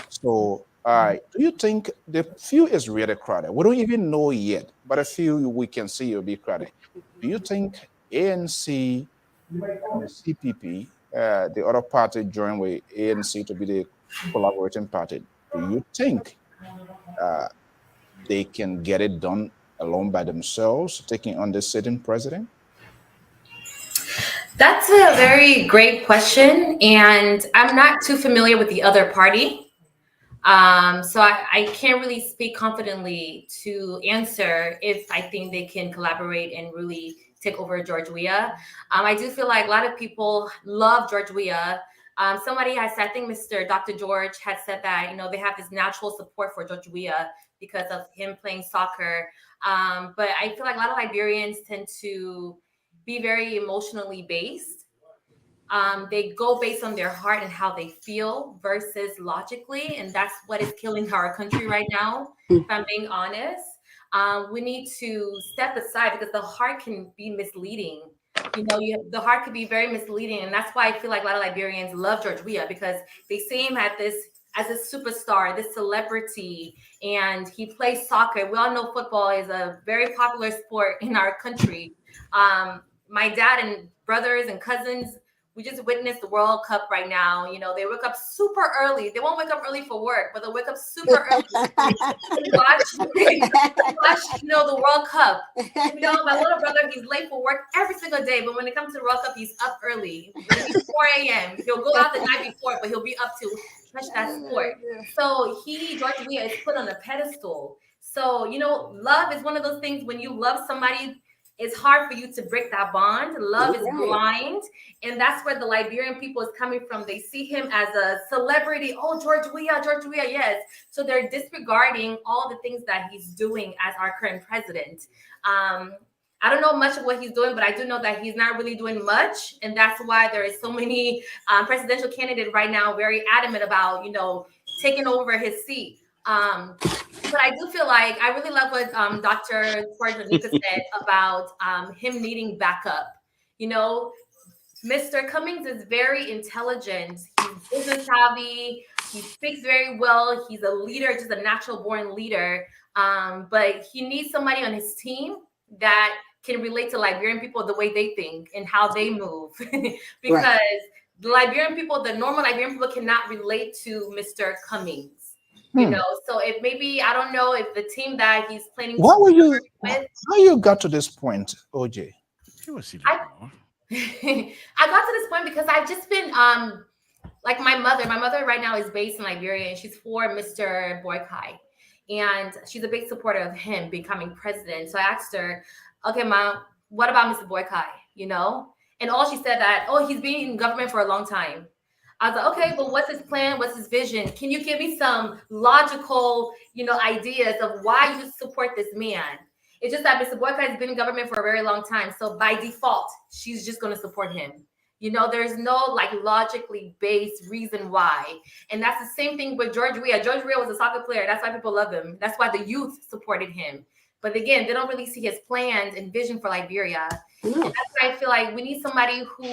So do you think the field is really crowded? We don't even know yet, but a few we can see will be crowded. Do you think ANC and the CPP, the other party joined with ANC to be the collaborating party, do you think they can get it done alone by themselves, taking on the sitting president? That's a very great question, and I'm not too familiar with the other party. So I can't really speak confidently to answer if I think they can collaborate and really take over George Weah. I do feel like a lot of people love George Weah. Somebody has, I think Dr. George had said that, you know, they have this natural support for George Weah because of him playing soccer. But I feel like a lot of Liberians tend to be very emotionally based. They go based on their heart and how they feel versus logically. And that's what is killing our country right now, if I'm being honest. We need to step aside because the heart can be misleading. You know, the heart could be very misleading. And that's why I feel like a lot of Liberians love George Weah, because they see him at this as a superstar, this celebrity, and he plays soccer. We all know football is a very popular sport in our country. My dad and brothers and cousins, we just witnessed the World Cup right now. You know, they wake up super early. They won't wake up early for work, but they'll wake up super early to watch, you know, the World Cup. You know, my little brother, he's late for work every single day, but when it comes to the World Cup, he's up early. Maybe 4 a.m. He'll go out the night before, but he'll be up to catch that sport. So George Weah is put on a pedestal. So, you know, love is one of those things when you love somebody, it's hard for you to break that bond. Love is blind. And that's where the Liberian people is coming from. They see him as a celebrity. Oh, George Weah, yes. So they're disregarding all the things that he's doing as our current president. I don't know much of what he's doing, but I do know that he's not really doing much. And that's why there is so many presidential candidates right now very adamant about, you know, taking over his seat. But I do feel like I really love what Dr. Nika said about him needing backup. You know, Mr. Cummings is very intelligent. He's business savvy. He speaks very well. He's a leader, just a natural born leader. But he needs somebody on his team that can relate to Liberian people the way they think and how they move. Because the Liberian people, the normal Liberian people cannot relate to Mr. Cummings. You know, so if maybe, I don't know if the team that he's planning How you got to this point, OJ? I got to this point because I've just been like my mother right now is based in Liberia, and she's for Mr. Boykai, and she's a big supporter of him becoming president. So I asked her, okay, Mom, what about Mr. Boykai? You know, and all she said that, oh, he's been in government for a long time. I was like, okay, but what's his plan? What's his vision? Can you give me some logical, you know, ideas of why you support this man? It's just that Mr. Boykai has been in government for a very long time. So by default, she's just going to support him. You know, there's no like logically based reason why. And that's the same thing with George Weah. George Weah was a soccer player. That's why people love him. That's why the youth supported him. But again, they don't really see his plans and vision for Liberia. And that's why I feel like we need somebody who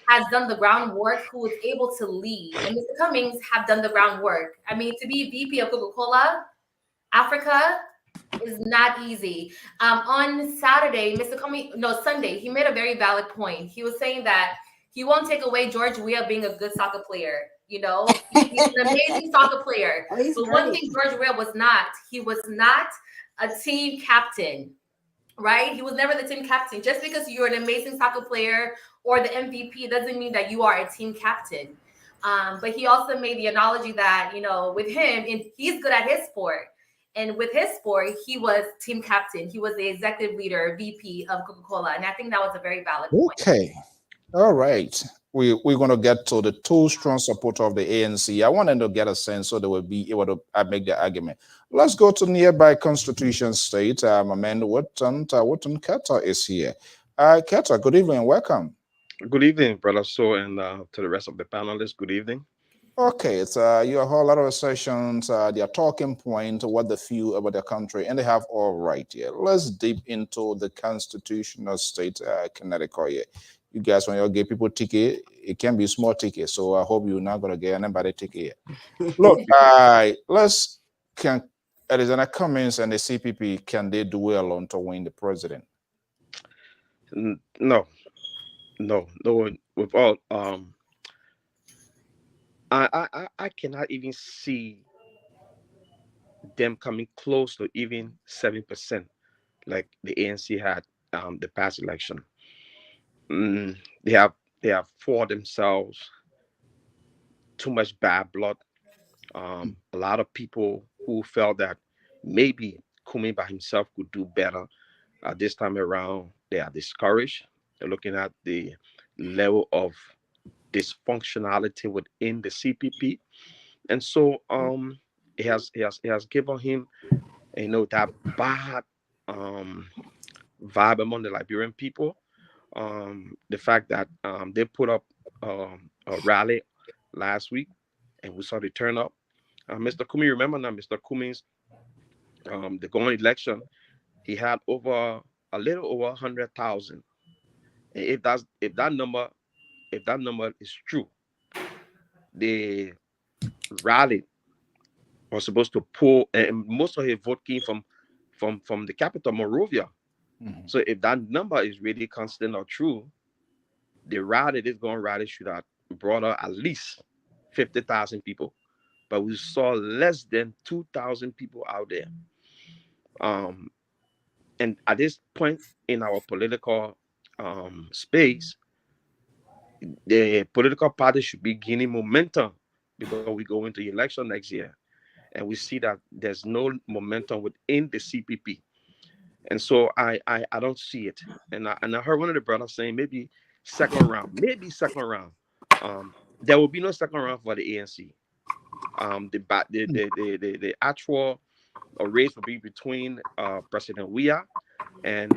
has done the groundwork, who is able to lead. And Mr. Cummings have done the groundwork. I mean, to be VP of Coca-Cola, Africa, is not easy. On Saturday, Sunday, he made a very valid point. He was saying that he won't take away George Weah being a good soccer player. You know, he's an amazing soccer player. But one thing George Weah was not, he was not a team captain, right? He was never the team captain. Just because you're an amazing soccer player or the MVP doesn't mean that you are a team captain. But he also made the analogy that, you know, with him, and he's good at his sport. And with his sport, he was team captain. He was the executive leader, VP of Coca-Cola. And I think that was a very valid point. Okay. All right. We're going to get to the two strong supporter of the ANC. I wanted to get a sense so they will be able to make the argument. Let's go to nearby Constitution State. My man, Wotton Keta is here. Keta, good evening. Welcome. Good evening, Brother So, and to the rest of the panelists, good evening. Okay, it's you have a whole lot of sessions, their talking point, what they feel about the country, and they have all right here. Let's deep into the constitutional state, Connecticut here. You guys, when you give people ticket, it can be a small ticket, so I hope you're not going to get anybody ticket here. Look, can Arizona Cummings and the CPP, can they do well on to win the president? No. With all, I cannot even see them coming close to even 7%, like the ANC had the past election. They have for themselves too much bad blood. A lot of people who felt that maybe Cummings by himself could do better this time around, they are discouraged. They're looking at the level of dysfunctionality within the CPP, and so it has given him, you know, that bad vibe among the Liberian people. The fact that they put up a rally last week, and we saw the turn up. Mr. Cummings, remember now, Mr. Cummings, the going election, he had a little over 100,000. If that number is true, the rally was supposed to pull, and most of his vote came from the capital, Monrovia. So if that number is really constant or true, the rally, this going rally should have brought out at least 50,000 people. But we saw less than 2,000 people out there. And at this point in our political space, the political parties should be gaining momentum because we go into the election next year. And we see that there's no momentum within the CPP. And so I don't see it. And I heard one of the brothers saying maybe second round. There will be no second round for the ANC. The actual race will be between President Weah and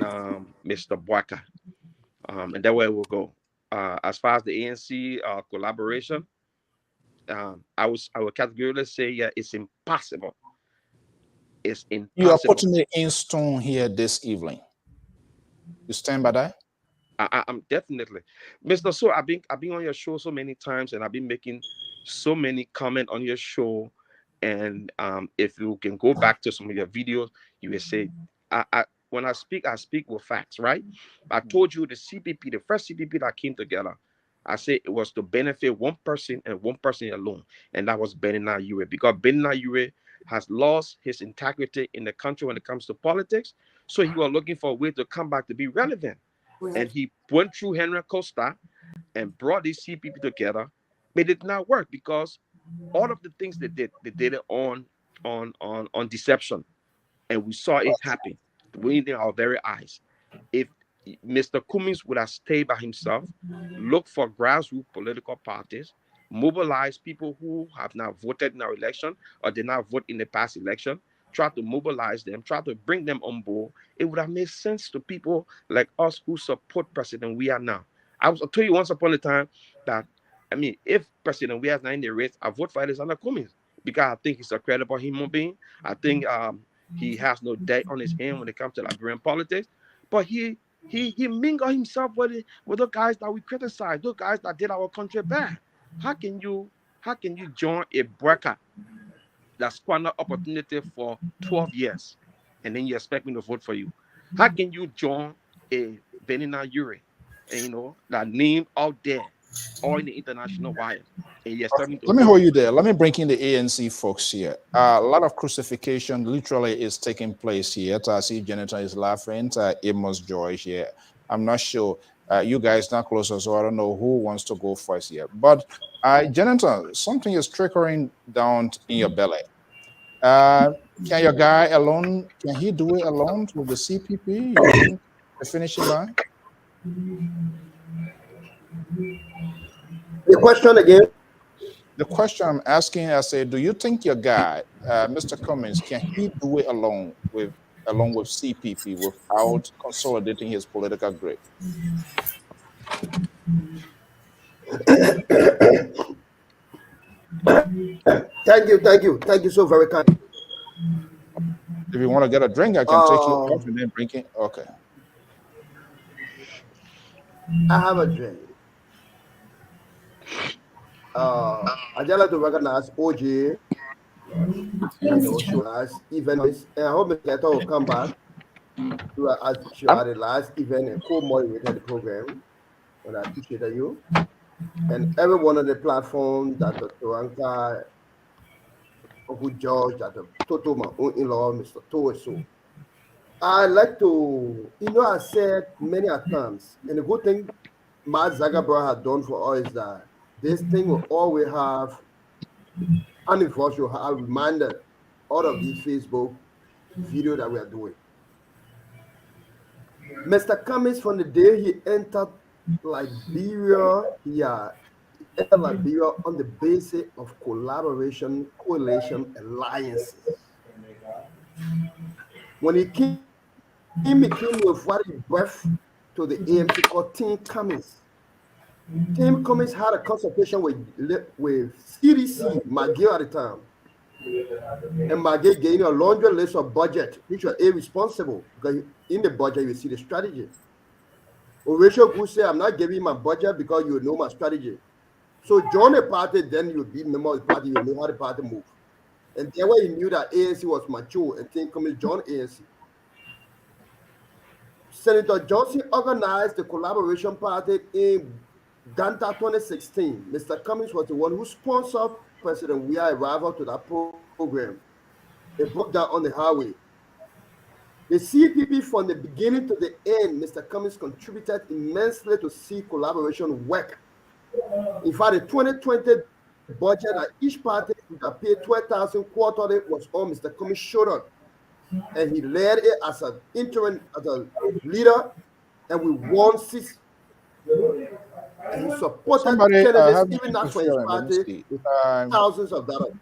Mr. Boyka. And that way it will go. As far as the ANC collaboration, I would categorically say, yeah, it's impossible. It's impossible. You are putting it in stone here this evening. You stand by that? I'm definitely, Mr. So I've been on your show so many times, and I've been making so many comments on your show. And if you can go back to some of your videos, you will say, when I speak with facts, right? I told you the CPP, the first CPP that came together, I said it was to benefit one person and one person alone, and that was Benedict Ure, because Benedict Ure has lost his integrity in the country when it comes to politics. So he was looking for a way to come back to be relevant. Right. And he went through Henry Costa and brought this CPP together, but it did not work because all of the things they did it on deception, and we saw it happen within our very eyes. If Mr. Cummings would have stayed by himself, look for grassroots political parties, mobilize people who have not voted in our election or did not vote in the past election, try to mobilize them, try to bring them on board, it would have made sense to people like us who support President Weah now. I told you once upon a time that, I mean, if President Weah is not in the race, I vote for Alexander Cummings because I think he's a credible human being. I think he has no debt on his hand when it comes to Liberian politics. But he mingled himself with the guys that we criticize, those guys that did our country bad. How can you join a breaker that squandered opportunity for 12 years and then you expect me to vote for you? How can you join a Benedict Ure, and that name out there, all in the international wire? And you expect me to Let me hold you there. Let me bring in the ANC folks here. A lot of crucifixion literally is taking place here. I see Jennifer is laughing. Amos Joy here. I'm not sure. You guys not closer, so I don't know who wants to go first here. But Jennifer, something is trickling down in your belly. Can your guy alone, can he do it alone with the CPP? You think the finishing line? The question again? The question I'm asking, I say, do you think your guy, Mr. Cummings, can he do it along with CPP without consolidating his political grip? Thank you so very kind. If you want to get a drink, I can take you off and then drink it. Okay. I have a drink. I just like to recognize OJ and also last event. And I hope Mr. will come back to as she had the last event and co-moderated the program. And I appreciate you. And everyone on the platform, Dr. Toranka, Uncle George, Dr. Toto, my own in-law, Mr. Toweso. I like to, I said many times, and the good thing Matt Zagabra had done for us is that this thing will always have anniversary, will have reminder out of this Facebook video that we are doing. Mr. Cummings, from the day he entered Liberia, entered Liberia on the basis of collaboration, coalition, alliances. When he came with what he birthed to the AMC called Team Cummings. Team Cummings had a consultation with CDC, McGill at the time. And McGill gave a laundry list of budget, which were irresponsible, because in the budget you see the strategy. Horatio Goose said, I'm not giving my budget because you know my strategy. So join the party, then you'll be member of the party, you know how the party moves. And there where he knew that ANC was mature and things coming join ANC. Senator Johnson organized the collaboration party in Ganta 2016. Mr. Cummings was the one who sponsored President Weah's arrival to that program. It broke down on the highway. The CPP from the beginning to the end, Mr. Cummings contributed immensely to see collaboration work. In fact, the 2020 budget that each party would have paid 12,000 quarterly was on Mr. Cummings' shoulder. And he led it as an interim, as a leader, and we won 6. And he supported candidates, even not for his party, with thousands of dollars.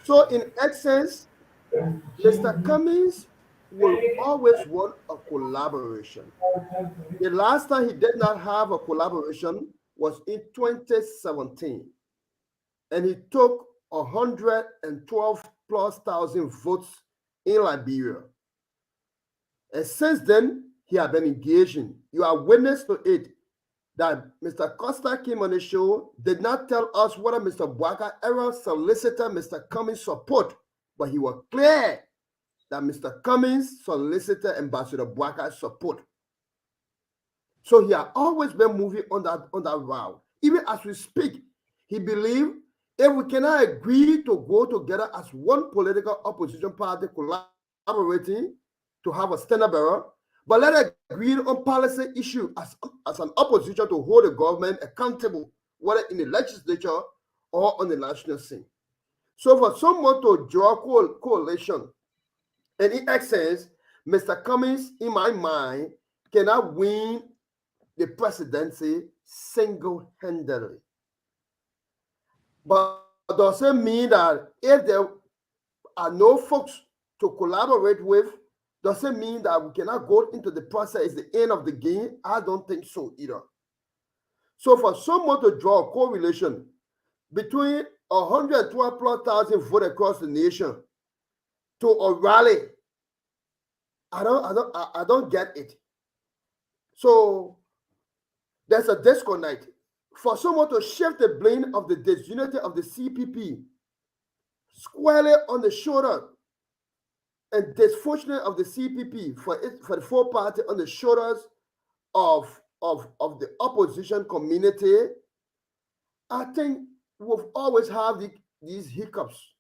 So in essence, Mr. Cummings will always want a collaboration. The last time he did not have a collaboration was in 2017. And he took 112,000+ votes in Liberia. And since then, he has been engaging. You are witness to it that Mr. Costa came on the show, did not tell us whether Mr. Bwaka ever solicited Mr. Cummings' support, but he was clear that Mr. Cummings solicited Ambassador Bwaka's support. So he has always been moving on that route. Even as we speak, he believed if we cannot agree to go together as one political opposition party collaborating to have a standard bearer, but let us agree on policy issue as an opposition to hold the government accountable, whether in the legislature or on the national scene. So for someone to draw coalition, and in essence, Mr. Cummings, in my mind, cannot win the presidency single-handedly. But does it mean that if there are no folks to collaborate with, does it mean that we cannot go into the process, the end of the game? I don't think so either. So for someone to draw a correlation between 112,000+ votes across the nation to a rally, I don't get it. So there's a disconnect. For someone to shift the blame of the disunity of the CPP squarely on the shoulder and dysfunction of the CPP for the four party on the shoulders of the opposition community, I think we've always had these hiccups.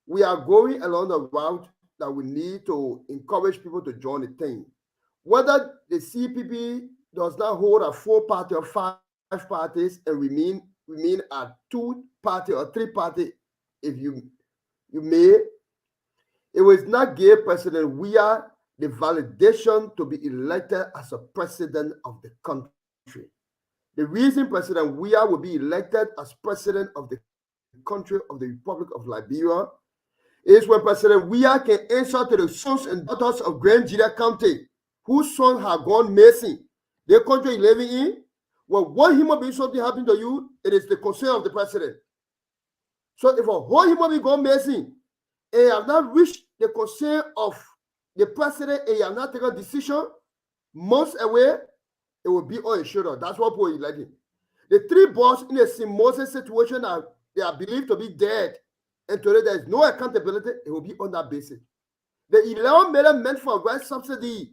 We are going along the route that we need to encourage people to join the thing. Whether the CPP does not hold a 4-party or 5 parties and remain a 2-party or 3-party, if you may, it was not give President Weah the validation to be elected as a president of the country. The reason President Weah will be elected as president of the country of the Republic of Liberia is when President Weah can answer to the sons and daughters of Grand Jira County, whose sons have gone missing. The country you're living in, well, one human being something happened to you, it is the concern of the president. So if a whole human being gone missing, and you have not reached the concern of the president, and you have not taken a decision months away, it will be on his shoulder. That's what people are electing. The 3 boys in a similar situation that they are believed to be dead, and today there is no accountability, it will be on that basis. The 11 million meant for rice subsidy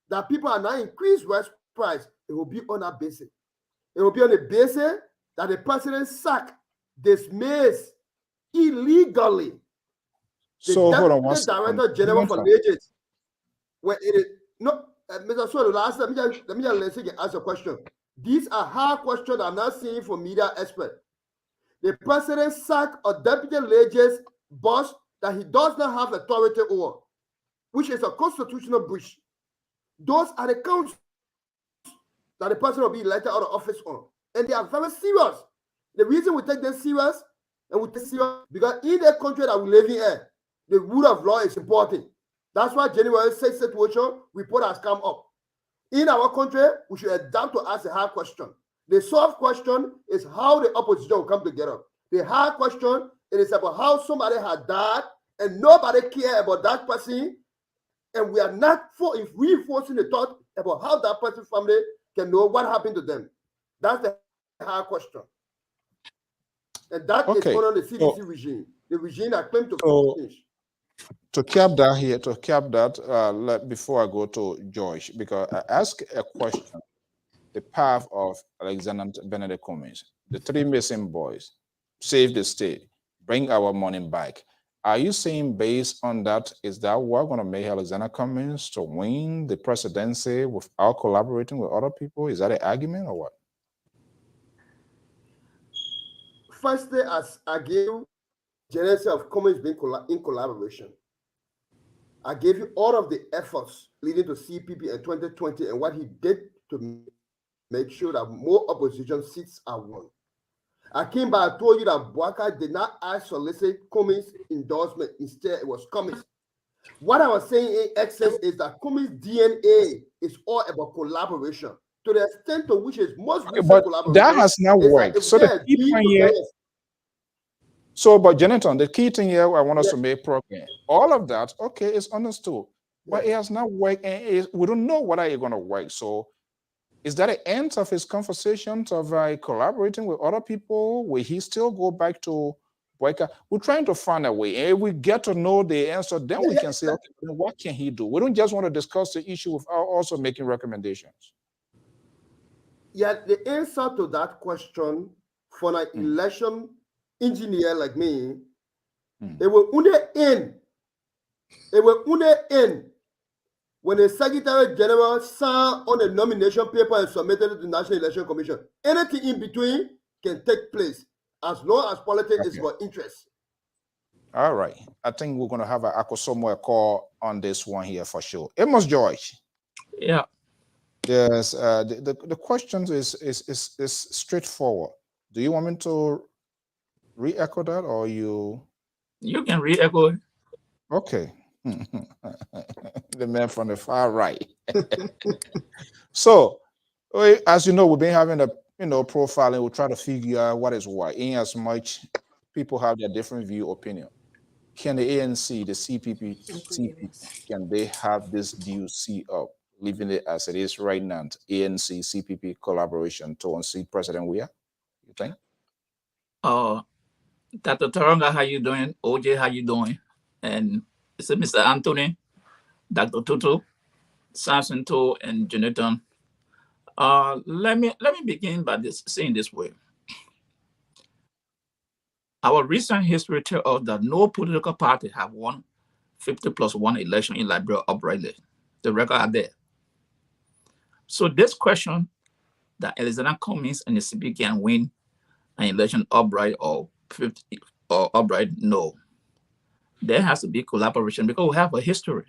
that people are now increased rice price, it will be on that basis. It will be on the basis that the president sacked, dismissed illegally the Deputy Director General for Legends. When it is no, Mr. Solo, last let me just listen and ask a question. These are hard questions I'm not seeing from media experts. The president sacked a Deputy Legends boss that he does not have authority over, which is a constitutional breach. Those are the counts that the person will be elected out of office on. And they are very serious. The reason we take them serious, and we take serious, because in the country that we live in, the rule of law is important. That's why January 6th situation report has come up. In our country, we should adapt to ask a hard question. The soft question is how the opposition will come together. The hard question, it is about how somebody had died and nobody cares about that person, and we are not reinforcing the thought about how that person's family can know what happened to them. That's the hard question. And that is under the CDC regime, the regime that claimed to change. To cap that here, before I go to George, because I asked a question, the path of Alexander Benedict Cummings, the 3 missing boys, save the state, bring our money back. Are you saying based on that, is that what going to make Alexander Cummings to win the presidency without collaborating with other people? Is that an argument or what? Firstly, as I gave genesis of Cummings being in collaboration, I gave you all of the efforts leading to CPP in 2020 and what he did to make sure that more opposition seats are won. I came by, I told you that Bouaka did not solicit Cummings' endorsement. Instead, it was Cummings. What I was saying in excess is that Cummings' DNA is all about collaboration. To the extent to which is most recent collaboration. That has not worked. So the key point here. But Jonathan, the key thing here, I want us to make progress. All of that, okay, is understood. But it has not worked, and we don't know whether it's going to work. So is that the end of his conversations of collaborating with other people? Will he still go back to Bouaka? We're trying to find a way. And if we get to know the answer, then we can say, okay, what can he do? We don't just want to discuss the issue without also making recommendations. Yeah, the answer to that question for an election engineer like me, it will only end. It will only end when the Secretary General signed on the nomination paper and submitted it to the National Election Commission. Anything in between can take place as long as politics is for interest. All right. I think we're going to have an Akosomwe call on this one here for sure. Amos George. Yeah. Yes. The question is straightforward. Do you want me to re-echo that or you? You can re-echo it. Okay. The man from the far right. So, as you know, we've been having a profiling. We'll try to figure out what is what. In as much people have their different opinion. Can the ANC, the CPP, can they have this deal see up, leaving it as it is right now? ANC, CPP collaboration to unseat President Weah? You think? Dr. Taronga, how you doing? OJ, how you doing? And it's Mr. Anthony, Dr. Tutu, Samson Toe, and Jonathan. Let me begin by saying this way. Our recent history tells us that no political party have won 50+1 election in Liberia uprightly. The record are there. So this question that Alexander Cummings and the CPP can win an election upright or 50 or upright, no. There has to be collaboration because we have a history.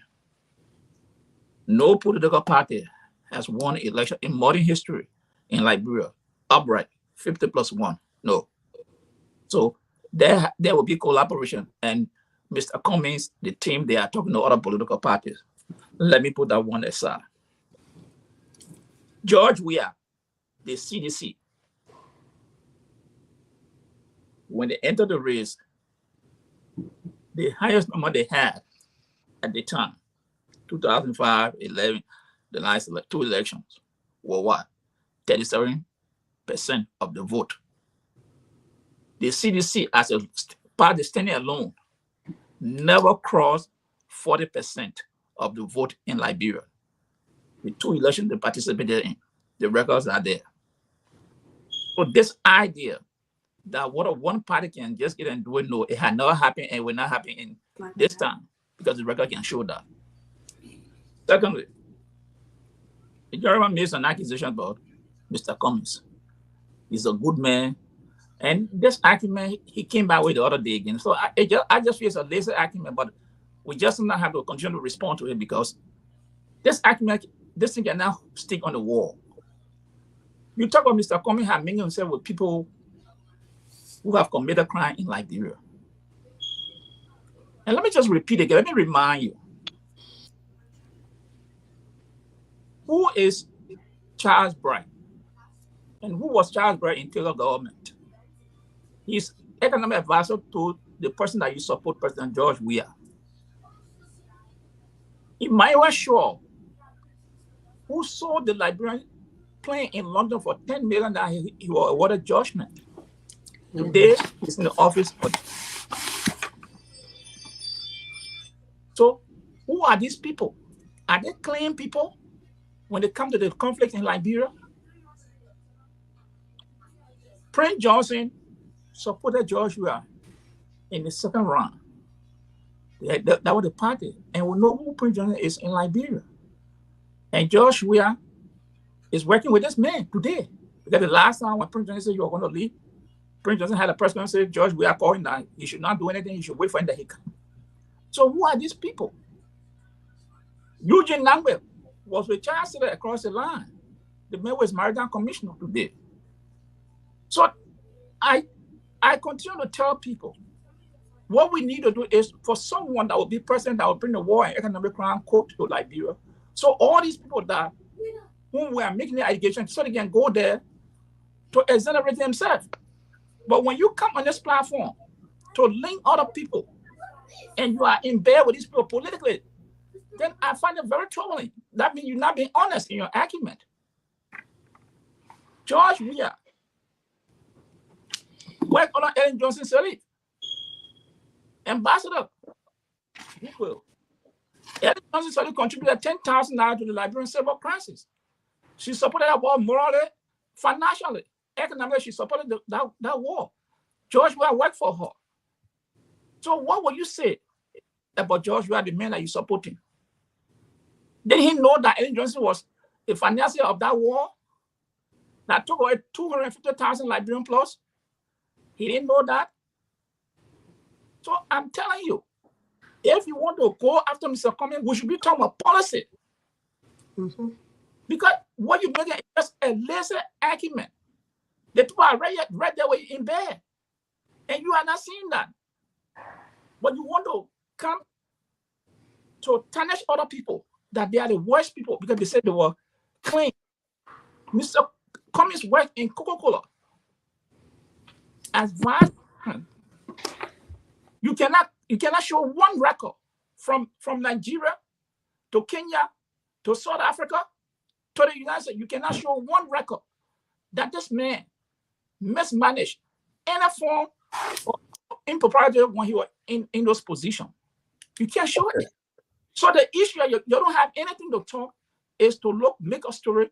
No political party has won election in modern history in Liberia upright 50+1. No. So there will be collaboration. And Mr. Cummings, the team, they are talking to other political parties. Let me put that one aside. George Weah, the CDC, when they entered the race, the highest number they had at the time, 2005, 11, the last 2 elections, were what? 37% of the vote. The CDC, as a party standing alone, never crossed 40% of the vote in Liberia. The 2 elections they participated in, the records are there. So this idea that what one party can just get and do it, no, it had never happened and will not happen in this time because the record can show that. Secondly, the government made an accusation about Mr. Cummings. He's a good man. And this argument, he came back with the other day again. So I just feel it's a lazy argument, but we just not have to continue to respond to it because this argument, this thing can now stick on the wall. You talk about Mr. Cummings have mingled himself with people who have committed crime in Liberia. And let me just repeat again. Let me remind you. Who is Charles Bright? And who was Charles Bright in Taylor government? He's economic advisor to the person that you support, President George Weah. In my way, sure, who sold the Liberian plane in London for $10 million that he was awarded judgment? Today is in the office. So who are these people? Are they clean people when they come to the conflict in Liberia? Prince Johnson supported George Weah in the second round. That was the party. And we know who Prince Johnson is in Liberia. And George Weah is working with this man today. Because the last time when Prince Johnson said you were going to leave, Prince Johnson had a press conference and said, George Weah called him that he should not do anything, he should wait for him that he come. So who are these people? Eugene Nangwe was with Chancellor across the line. The man was Maritime Commissioner today. So I continue to tell people what we need to do is for someone that will be president that will bring the war and economic crime court to Liberia. So all these people that whom we are making the allegation so they can go there to exonerate themselves. But when you come on this platform to link other people and you are in bed with these people politically, then I find it very troubling. That means you're not being honest in your argument. George Weah worked on Ellen Johnson Sirleaf. Ambassador Goodwill. Ellen Johnson Sirleaf contributed $10,000 to the Liberian civil crisis. She supported that war morally, financially, economically. She supported that war. George Weah worked for her. So what will you say about George Weah, the man that you supporting? Did he know that Ellen Johnson was the financier of that war that took away 250,000 Liberian plus? He didn't know that. So I'm telling you, if you want to go after Mr. Cummings, we should be talking about policy. Because what you're making is just a lazy argument. The people are right there in bed. And you are not seeing that. But you want to come to tarnish other people, that they are the worst people because they said they were clean. Mr. Cummings worked in Coca-Cola as vice president. You cannot show one record from Nigeria to Kenya to South Africa to the United States. You cannot show one record that this man mismanaged any form of impropriety when he was in those positions. You can't show it. So the issue you don't have anything to talk is to make a story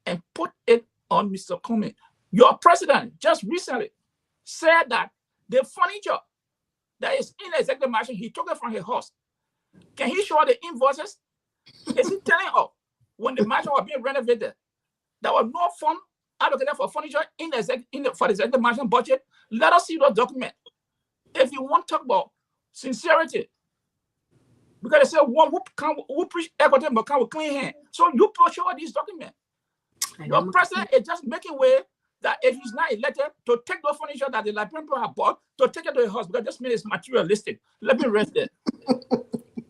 and put it on Mr. Cummings. Your president just recently said that the furniture that is in the executive mansion, he took it from his house. Can he show the invoices? Is he telling us when the mansion was being renovated, there was no fund allocated for furniture for the executive mansion budget? Let us see those documents. If you want to talk about sincerity, because they say one who preach equity but come with clean hand. So you show these documents. Your president is just making way that if he's not elected, to take the furniture that the Liberian people have bought, to take it to the house, because this man is materialistic. Let me rest there.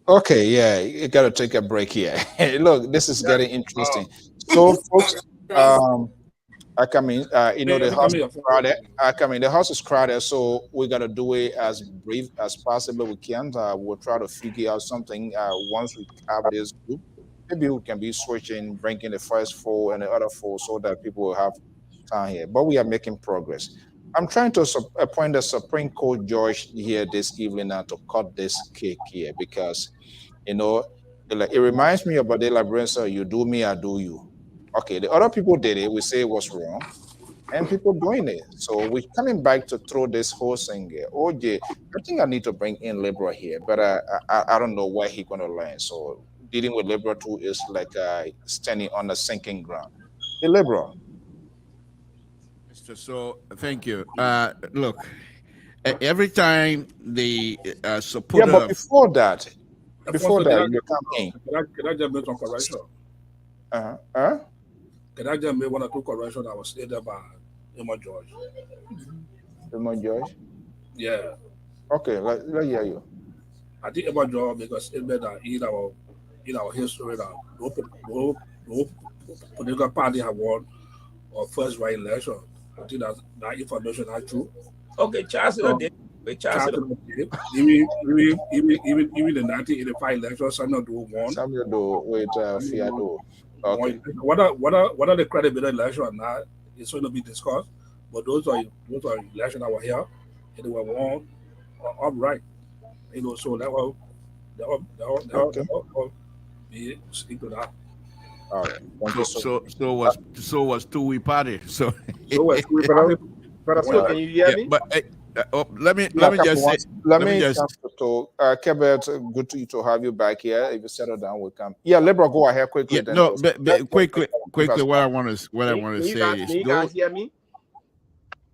Okay, yeah, you got to take a break here. Look, this is getting interesting. So, folks, I come in, the house is crowded. The house is crowded, so we got to do it as brief as possible we can. We'll try to figure out something once we have this group. Maybe we can be switching, bringing the first four and the other four so that people will have time here. But we are making progress. I'm trying to appoint the Supreme Court judge here this evening now to cut this cake here because, it reminds me about the Liberian saying, you do me, I do you. Okay, the other people did it, we say it was wrong, and people doing it. So we're coming back to throw this whole thing here. OJ, I think I need to bring in Liberia here, but I don't know where he's going to land. So dealing with Liberia too is like standing on a sinking ground. Hey, Liberia. So thank you. Look, every time the supporter. Yeah, but before that, you come in. Can I just make some correction? Can I just make one or two corrections that was stated by Emma George? Emma George? Yeah. Okay, let hear you. I think Emma George make a statement that in our history that no political party have won or first right election. I think that information is true. Okay, Charles did. Even the 1985 election, Samuel Doe won. Samuel Doe with Fiado. Okay. Whether the credibility election or not is going to be discussed. But those are elections that were here, and they were won upright. So Okay. we stick to that. All right. Thank you so much. So was two-way party. So So we're Brother point So, out. can you hear yeah, me? but let me Yeah, just say, let let me me just come to Kebet, good to have you back here. If you settle down, we'll come. Yeah, Liberal, go ahead quickly. yeah, Then no, let's quickly, keep us what I back. want to say is Can you guys those. hear me?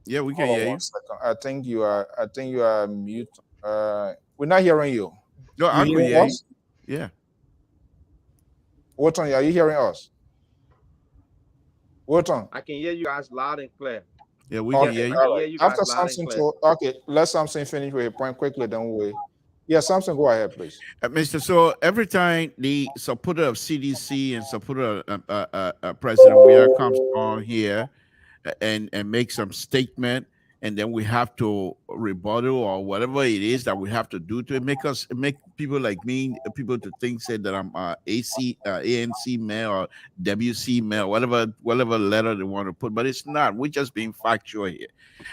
Yeah, we can Hold on hear one you. second. I think you are mute. We're not hearing you. No, You I could hearing hear you. us? Yeah. Wotan, are you hearing us? Wotan. I can hear you guys loud and clear. Yeah, we Okay, can hear you. I all can right. hear you guys After loud and Samson, clear. okay, let Samson finish with a point quickly, then we. Yeah, Samson, go ahead, please. Mr. So every time the supporter of CDC and supporter of President Weah comes on here and make some statement, and then we have to rebuttal or whatever it is that we have to do to make people like me, people to think say that I'm ANC mayor or WC mayor, whatever letter they want to put, but it's not. We're just being factual here.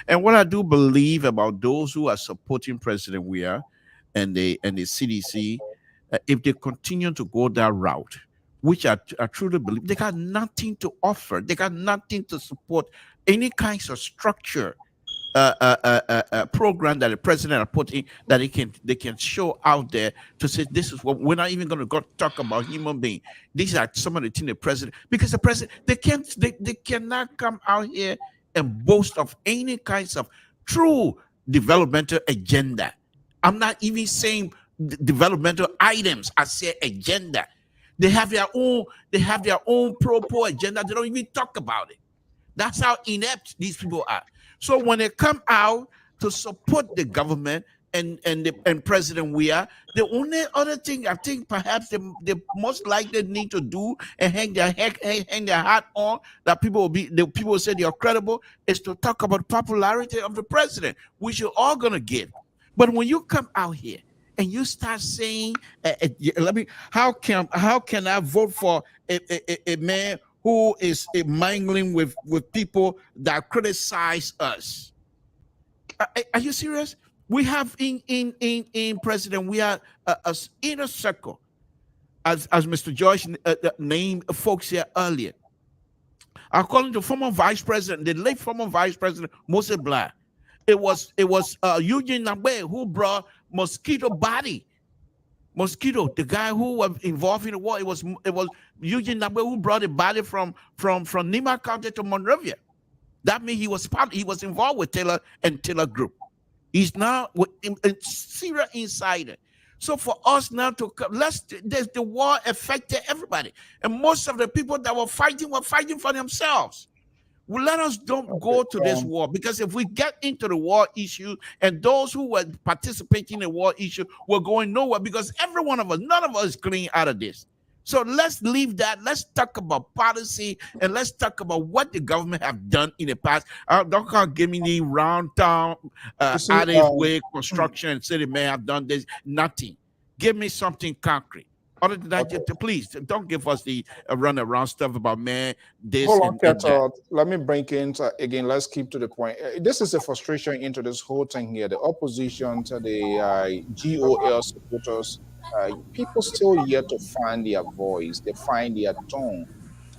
And what I do believe about those who are supporting President Weah and the CDC, if they continue to go that route, which I truly believe they got nothing to offer, they got nothing to support any kinds of structure program that the president are putting that they can show out there to say this is what we're not even going to go talk about human being. These are some of the things the president, because the president they cannot come out here and boast of any kinds of true developmental agenda. I'm not even saying developmental items. I say agenda. They have their own pro agenda. They don't even talk about it. That's how inept these people are. So when they come out to support the government and President Weah, the only other thing I think perhaps they most likely need to do and hang their hat on, that people will say they are credible, is to talk about popularity of the president, which you're all gonna get. But when you come out here and you start saying, how can I vote for a man who is mingling with people that criticize us? Are you serious? We have in President, we are a inner circle, as Mr. George named folks here earlier. According to former Vice President, the late former Vice President Moses Blair, it was Eugene Nabwe who brought Mosquito, the guy who was involved in the war. It was Eugene Nabwe who brought the body from Nima County to Monrovia. That means he was involved with Taylor and Taylor Group. He's now a serious insider. So for us now to the war affected everybody, and most of the people that were fighting for themselves. Well, let us don't go to this war, because if we get into the war issue and those who were participating in the war issue were going nowhere, because every one of us, none of us is clean out of this. So let's leave that. Let's talk about policy and let's talk about what the government have done in the past. Don't give me the round town, out of way construction and say they may have done this. Nothing. Give me something concrete. Other than that, please don't give us the run around stuff about man this. Hold on, Keto. Let me bring in again. Let's keep to the point. This is a frustration into this whole thing here. The opposition to the GOL supporters, people still yet to find their voice. They find their tone.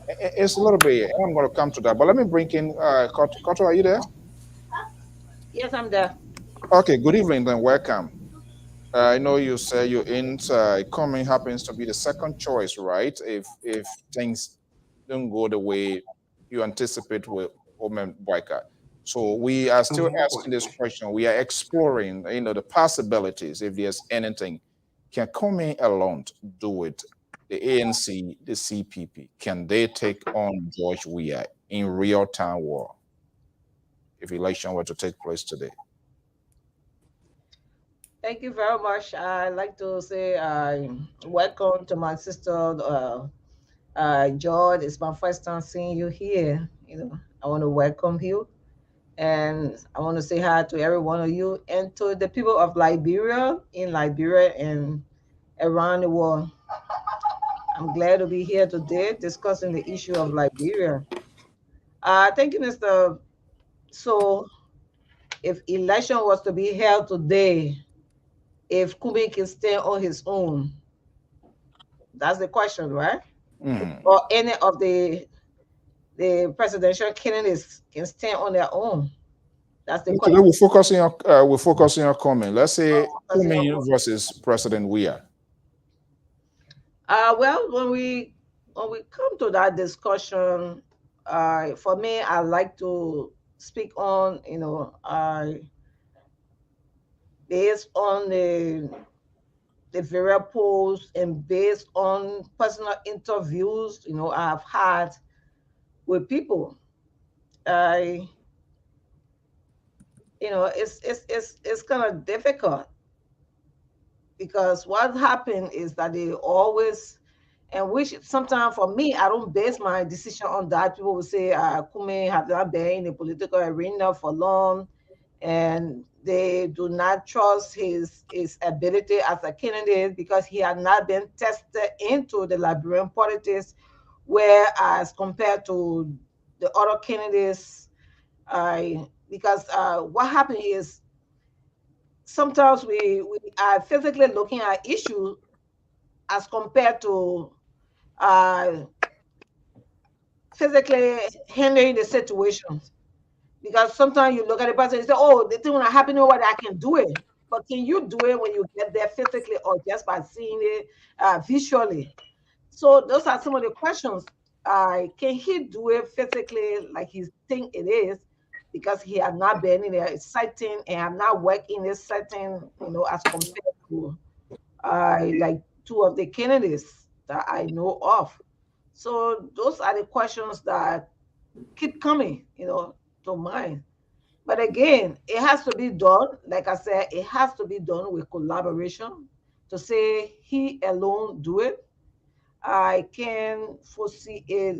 It's a little bit. I'm going to come to that, but let me bring in Koto. Are you there? Yes, I'm there. Okay. Good evening. Then welcome. I know you say you're in. Cumming happens to be the second choice, right? If things don't go the way you anticipate with Omen Boyka. So we are still asking this question. We are exploring, the possibilities. If there's anything, can Cumming alone do it? The ANC, the CPP, can they take on George Weah in real-time war if election were to take place today? Thank you very much. I'd like to say welcome to my sister, George. It's my first time seeing you here. I want to welcome you. And I want to say hi to every one of you and to the people of Liberia, in Liberia and around the world. I'm glad to be here today discussing the issue of Liberia. Thank you, Mr. So if election was to be held today, if Kumi can stand on his own, that's the question, right? Or any of the presidential candidates can stand on their own. That's the Today question. we're focusing on comment. Let's say Cummings versus President Weah. Well, when we come to that discussion, for me, I like to speak on, based on the various polls and based on personal interviews, I've had with people. I, it's kind of difficult because what happened is that they always, and which sometimes for me, I don't base my decision on that. People will say, Kume have not been in the political arena for long, and they do not trust his ability as a candidate because he had not been tested into the Liberian politics, whereas compared to the other candidates, because what happened is sometimes we are physically looking at issues as compared to uh, physically handling the situations. Because sometimes you look at the person and say, oh, the thing when I happen, what I can do it. But can you do it when you get there physically or just by seeing it visually? So those are some of the questions. Can he do it physically like he think it is? Because he had not been in a setting and have not worked in a setting, as compared to like two of the candidates that I know of. So those are the questions that keep coming, to mind. But again, it has to be done. Like I said, it has to be done with collaboration. To say he alone do it, I can foresee it,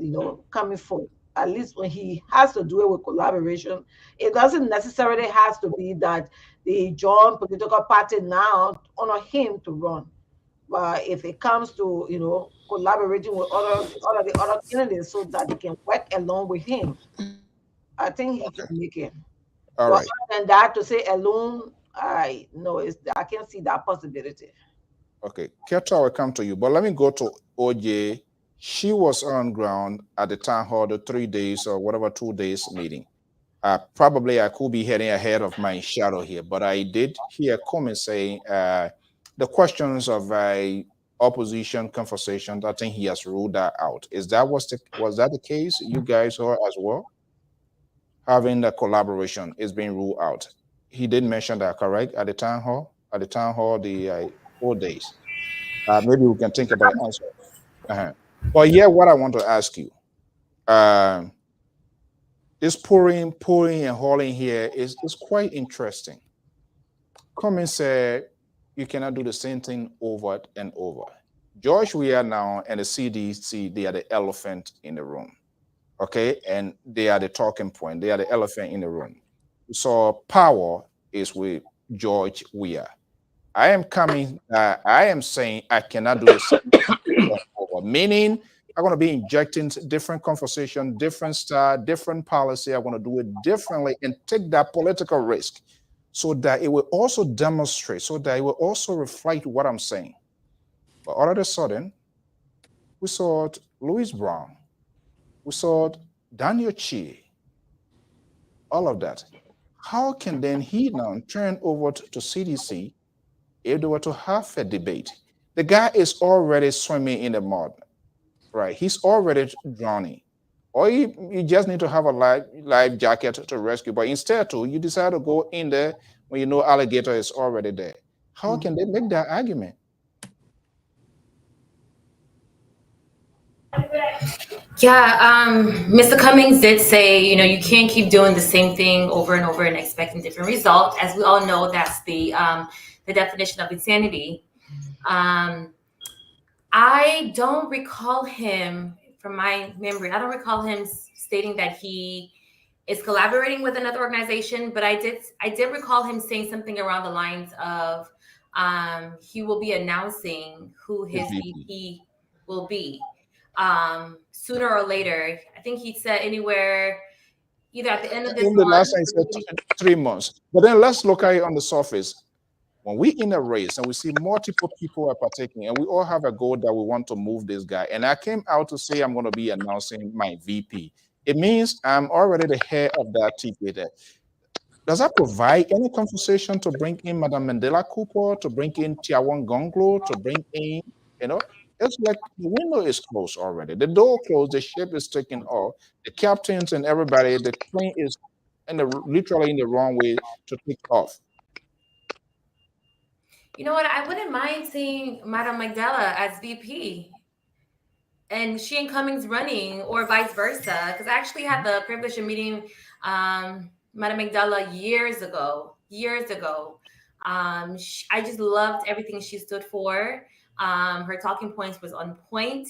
coming forward. At least when he has to do it with collaboration, it doesn't necessarily has to be that the joint political party now honor him to run. But if it comes to collaborating with the other candidates so that they can work along with him, I think he can make it. All But right. other than that, to say alone, I can't see that possibility. Okay. Keto, I will come to you, but let me go to OJ. She was on ground at the town hall, the 3 days or whatever 2 days meeting. Probably I could be heading ahead of my shadow here, but I did hear comments saying the questions of opposition conversations. I think he has ruled that out. Was that the case? You guys are as well having the collaboration is being ruled out. He did mention that, correct? At the town hall, the 4 days. Maybe we can think about the answer. But yeah, what I want to ask you. Um, this pouring, and hauling here is quite interesting. Cummings said you cannot do the same thing over and over. George, we are now, and the CDC, they are the elephant in the room. Okay, and they are the talking point. They are the elephant in the room. So power is with George Weah. I am saying I cannot do the same thing over. Meaning, I'm going to be injecting different conversation, different style, different policy. I'm going to do it differently and take that political risk so that it will also demonstrate, so that it will also reflect what I'm saying. But all of a sudden, we saw Louis Brown, we saw Daniel Chi, all of that. How can then he now turn over to CDC if they were to have a debate? The guy is already swimming in the mud, right? He's already drowning. Or you just need to have a life jacket to rescue. But instead, you decide to go in there when you know alligator is already there. How can they make that argument? Yeah, Mr. Cummings did say, you can't keep doing the same thing over and over and expecting different results. As we all know, that's the definition of insanity. I don't recall him, from my memory, I don't recall him stating that he is collaborating with another organization, but I did recall him saying something around the lines of he will be announcing who his VP will be sooner or later. I think he said anywhere either at the end of this In the last month. time, you said 3 months. But then let's look at it on the surface. When we in a race and we see multiple people are partaking and we all have a goal that we want to move this guy, and I came out to say I'm going to be announcing my VP, it means I'm already the head of that ticket. Does that provide any conversation to bring in Madam Mandela Cooper, to bring in Tiawan Gonglo, to bring in, it's like the window is closed already. The door closed, the ship is taking off, the captains and everybody, the plane is literally in the wrong way to take off. You know what? I wouldn't mind seeing Madam Magdala as VP and she and Cummings running, or vice versa. Because I actually had the privilege of meeting Madam Magdala years ago. I just loved everything she stood for. Her talking points was on point.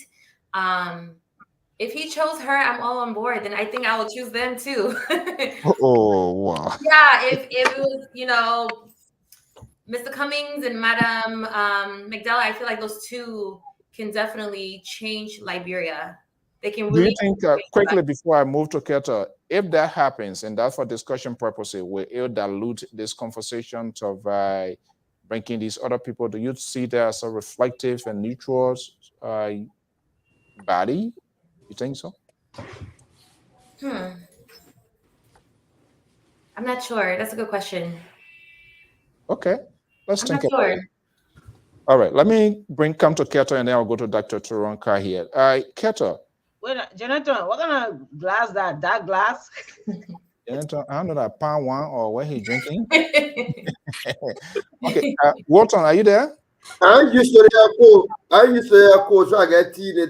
If he chose her, I'm all on board. Then I think I will choose them too. Oh, wow. Yeah, if it was, Mr. Cummings and Madam Magdala, I feel like those two can definitely change Liberia. They can really. Do you think, quickly before I move to Keto, if that happens, and that's for discussion purposes, will it dilute this conversation of bringing these other people? Do you see that as a reflective and neutral body? You think so? I'm not sure. That's a good question. Okay, let's think about sure. it. All right, let me come to Keto, and then I'll go to Dr. Turonka here. Keto. Wait, Jonathan, what kind of glass that? That glass? Jonathan, I don't know that palm one or what he's drinking. Okay, Walton, are you there? I used to coach, so I get tea.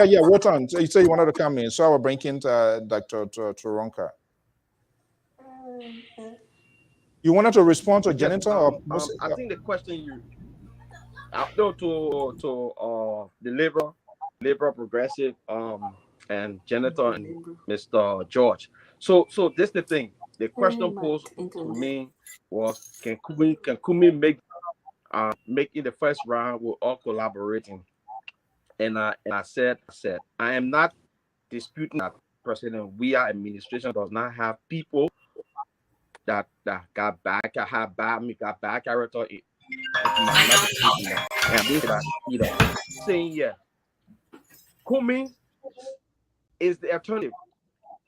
Yeah, Walton. So you say you wanted to come in, so I will bring in Dr. Turonka. You wanted to respond to Jonathan? I think the question to the Liberal Progressive and Jonathan and Mr. George. So this is the thing. The question posed to me was, can Kumi make in the first round? We're all collaborating, and I said I am not disputing that President Weah administration does not have people that got bad character. Saying Cummings is the alternative,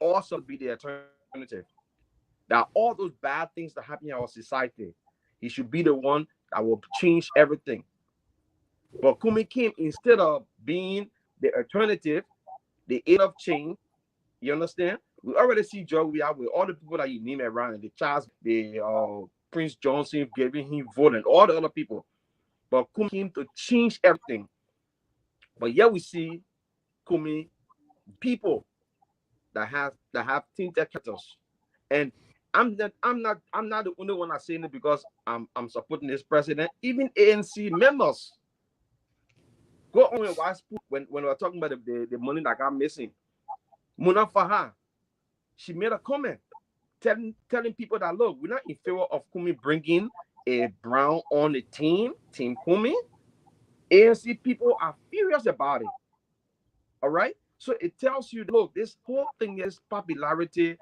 also be the alternative. That all those bad things that happen in our society, he should be the one that will change everything. But Cummings came instead of being the alternative, the aid of change. You understand? We already see Joe. We have with all the people that you name around, the Charles, the Prince Johnson giving him vote, and all the other people. But Cummings came to change everything. But yet we see Cummings people that have tinted characters, and I'm not the only one that's saying it because I'm supporting this president. Even ANC members go on and watch when we're talking about the money that got missing. Muna Faha, she made a comment telling people that, look, we're not in favor of Cummings bringing a brown on the team Cummings. ANC people are furious about it. All right, so it tells you, look, this whole thing is popularity,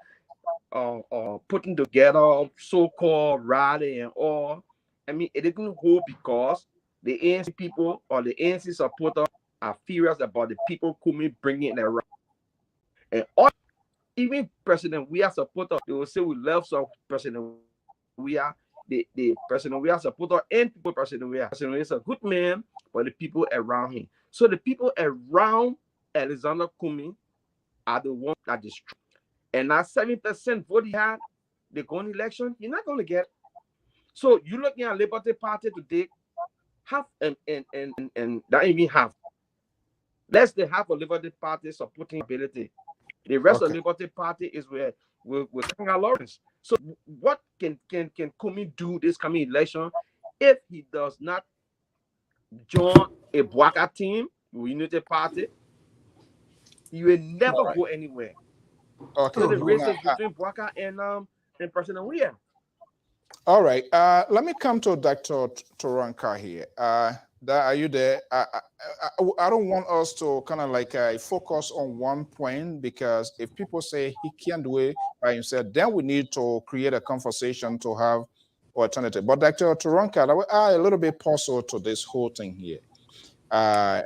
putting together so-called rally and all. I mean, it didn't hold because the ANC people or the ANC supporters are furious about the people Cummings bringing around. And all, even President Weah supporter, they will say we love some President Weah, the President Weah supporter and people President Weah. President Weah is a good man, but the people around him. So the people around Alexander Cummings are the ones that destroy. And that 7% vote he had, the going election, you're not going to get. So you're looking at Liberty Party today, half and not even half. Less than half of Liberty Party supporting ability. The rest of Liberty Party is with Kanga Lawrence. So what can Cummings do this coming election if he does not join a Bwaka team, Unity Party? He will never go anywhere. Okay. So the race is between Bwaka and President Weah. All right. Let me come to Dr. Turonka here. Are you there? I don't want us to kind of like focus on one point, because if people say he can't do it by himself, then we need to create a conversation to have alternative. But Dr. Turanka, I a little bit puzzled to this whole thing here. I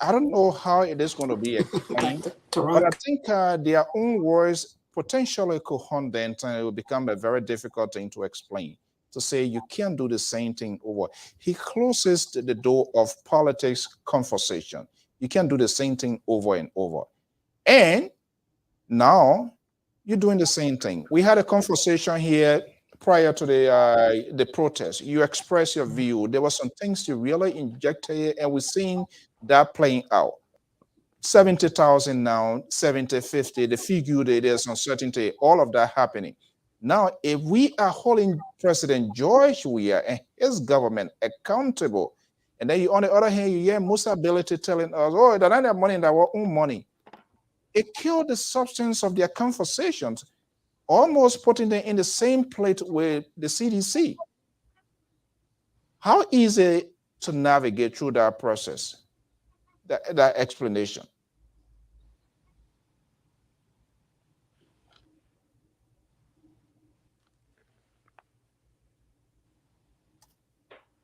don't know how it is going to be explained, but I think their own words potentially could haunt them, and it will become a very difficult thing to explain. To say you can't do the same thing over. He closes the door of politics conversation. You can't do the same thing over and over. And now you're doing the same thing. We had a conversation here prior to the protest. You express your view. There were some things you really injected, and we're seeing that playing out. 70,000 now, 70, 50, the figure, there's uncertainty, all of that happening. Now, if we are holding President George Weah and his government accountable, and then on the other hand, you hear Musa Ability telling us, oh, that ain't that money, that our own money. It killed the substance of their conversations, almost putting them in the same plate with the CDC. How easy to navigate through that process, that explanation?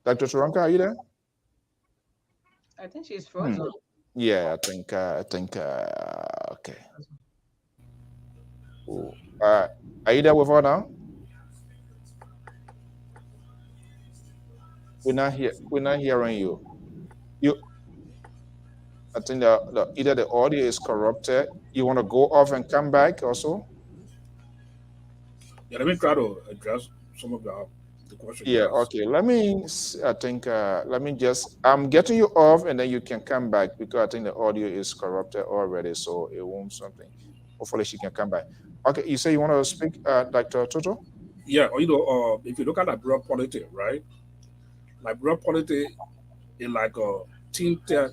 Dr. Turanka, are you there? I think she's frozen. Yeah, I think, okay. Are you there with her now? We're not hearing you. I think either the audio is corrupted. You want to go off and come back also? Yeah, let me try to address some of the questions. Yeah, okay. Let me just, I'm getting you off, and then you can come back, because I think the audio is corrupted already, so it won't something. Hopefully she can come back. Okay, you say you want to speak, Dr. Toto? Yeah, if you look at Liberia politics, right? Liberia politics is like a team-tech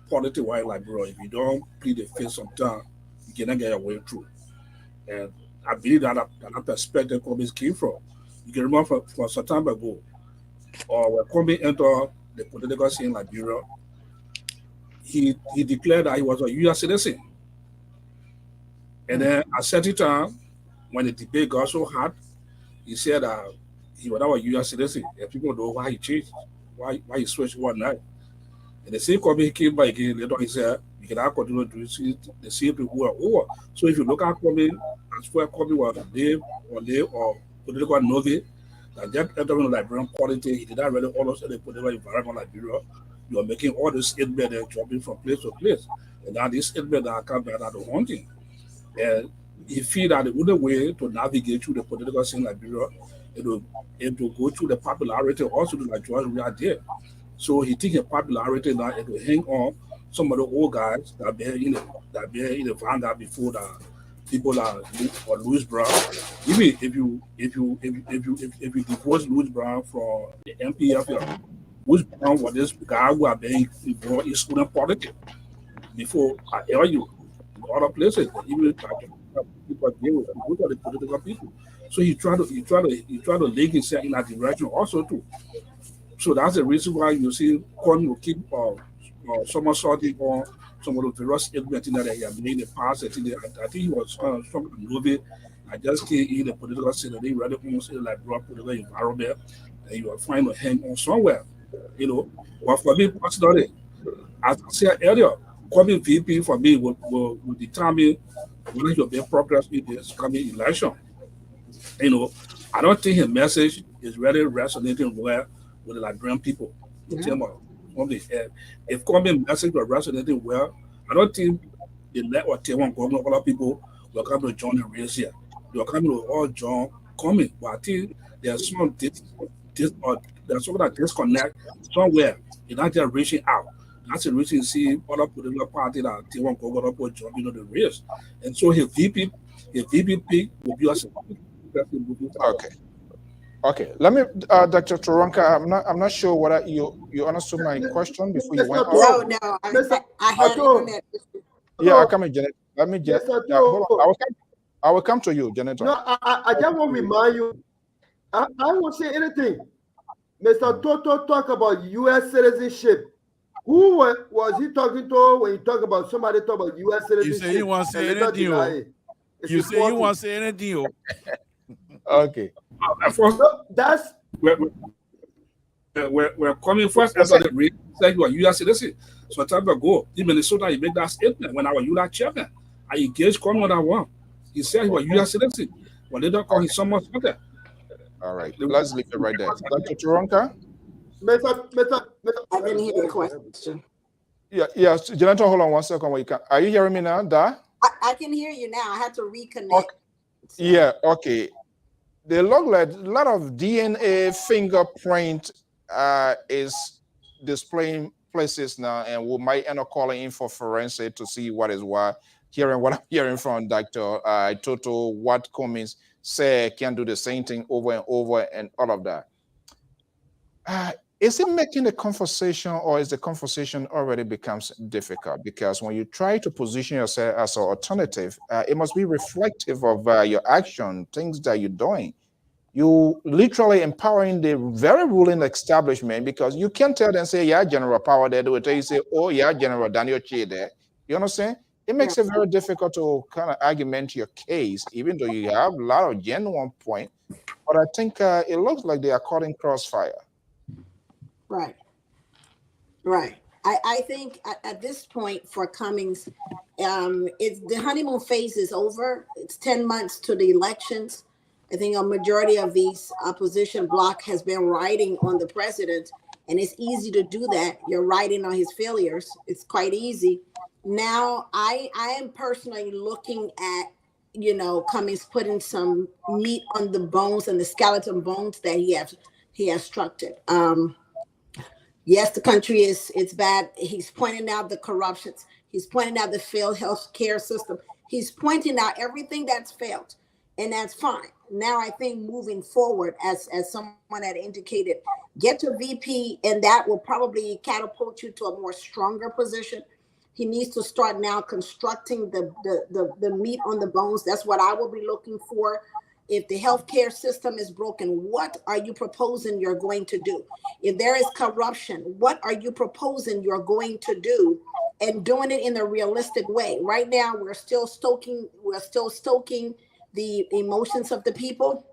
politics, right? Liberia, if you don't plead the fifth sometime, you cannot get your way through. And I believe that perspective Kobe came from. You can remember from some time ago, when Kobe entered the political scene in Liberia, he declared that he was a U.S. citizen. And then at a certain time, when the debate got so hot, he said that he was not a U.S. citizen, and people know why he changed, why he switched one night. And the same Kobe came back again. Later he said, you cannot continue to see the same people who are over. So if you look at Kobe, as where Kobe was a Dave or political novice, that just entering Liberian politics, he did not really understand the political environment like Liberia. You are making all these statements and jumping from place to place. And now these statements that come back at the hunting. And he feel that the only way to navigate through the political scene like Liberia is to go through the popularity also to like George we are there. So he think his popularity now it will hang on some of the old guys that been in the vanguard before the people like Louis Brown. Even if you divorce Louis Brown from the MPF, Louis Brown was this guy who had been involved in student politics before I tell you in other places, even people deal with the political people. So he tried to link himself in that direction also too. So that's the reason why you see Con will keep somersaulting on some of the various elements that he had made in the past. I think he was some movie. I just came in the political scene, they rather almost like broad political environment, and you are trying to hang on somewhere, But for me personally, as I said earlier, coming VP for me will determine whether you'll make progress in this coming election. I don't think his message is really resonating well with the Liberian people. If Kwame message was resonating well, I don't think the network Taiwan government, other people will come to join the race here. They will come to all join Kwame. But I think there's some there's some that disconnect somewhere. It's not just reaching out. That's the reason you see other political party that Taiwan government will join the race. And so his VP pick will be us. Okay. Let me, Dr. Turanka. I'm not sure whether you understood my question before you went off. No. I had internet. Yeah, I'll come in, Janet. Let me just hold on. I will come to you, Janet. No, I just want to remind you. I won't say anything. Mr. Toto talk about U.S. citizenship. Who was he talking to when you talk about somebody talk about U.S. citizenship? You say you want to say anything, you say you want to say anything, Okay. No, that's we're coming first after the break. Said you are U.S. citizen. So time ago in Minnesota, he made that statement when I was U.S. chairman. I engaged coming on that one. He said he was U.S. citizen. But they don't call him someone else. All right. Let's leave it right there. Dr. Turonka? I didn't hear the question. Yeah, Jonathan, hold on 1 second. Are you hearing me now, Da? I can hear you now. I had to reconnect. Okay. So. Yeah, okay. They look like a lot of DNA fingerprint is displaying places now, and we might end up calling in for forensic to see what is what. Hearing what I'm hearing from Dr. Toto, what Cummings say can do the same thing over and over and all of that. Is it making the conversation, or is the conversation already becomes difficult? Because when you try to position yourself as an alternative, it must be reflective of your action, things that you're doing. You literally empowering the very ruling establishment, because you can't tell them, say, yeah, General Power there, do it. You say, oh, yeah, General Daniel Che there. You understand? It makes it very difficult to kind of argument your case, even though you have a lot of genuine point. But I think it looks like they are caught in crossfire. Right. Right. I think at this point for Cummings, it's the honeymoon phase is over. It's 10 months to the elections. I think a majority of these opposition bloc has been riding on the president, and it's easy to do that. You're riding on his failures. It's quite easy. Now, I am personally looking at, Cummings putting some meat on the bones and the skeleton bones that he has structured. Yes, the country it's bad. He's pointing out the corruptions. He's pointing out the failed health care system. He's pointing out everything that's failed, and that's fine. Now, I think moving forward, as someone had indicated, get to VP, and that will probably catapult you to a more stronger position. He needs to start now constructing the meat on the bones. That's what I will be looking for. If the healthcare system is broken, what are you proposing you're going to do? If there is corruption, what are you proposing you're going to do? And doing it in a realistic way. Right now, we're still stoking the emotions of the people.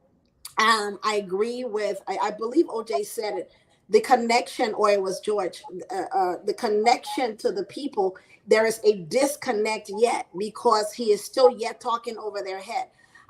I agree with, I believe OJ said it, the connection, or it was George, the connection to the people, there is a disconnect yet, because he is still yet talking over their head.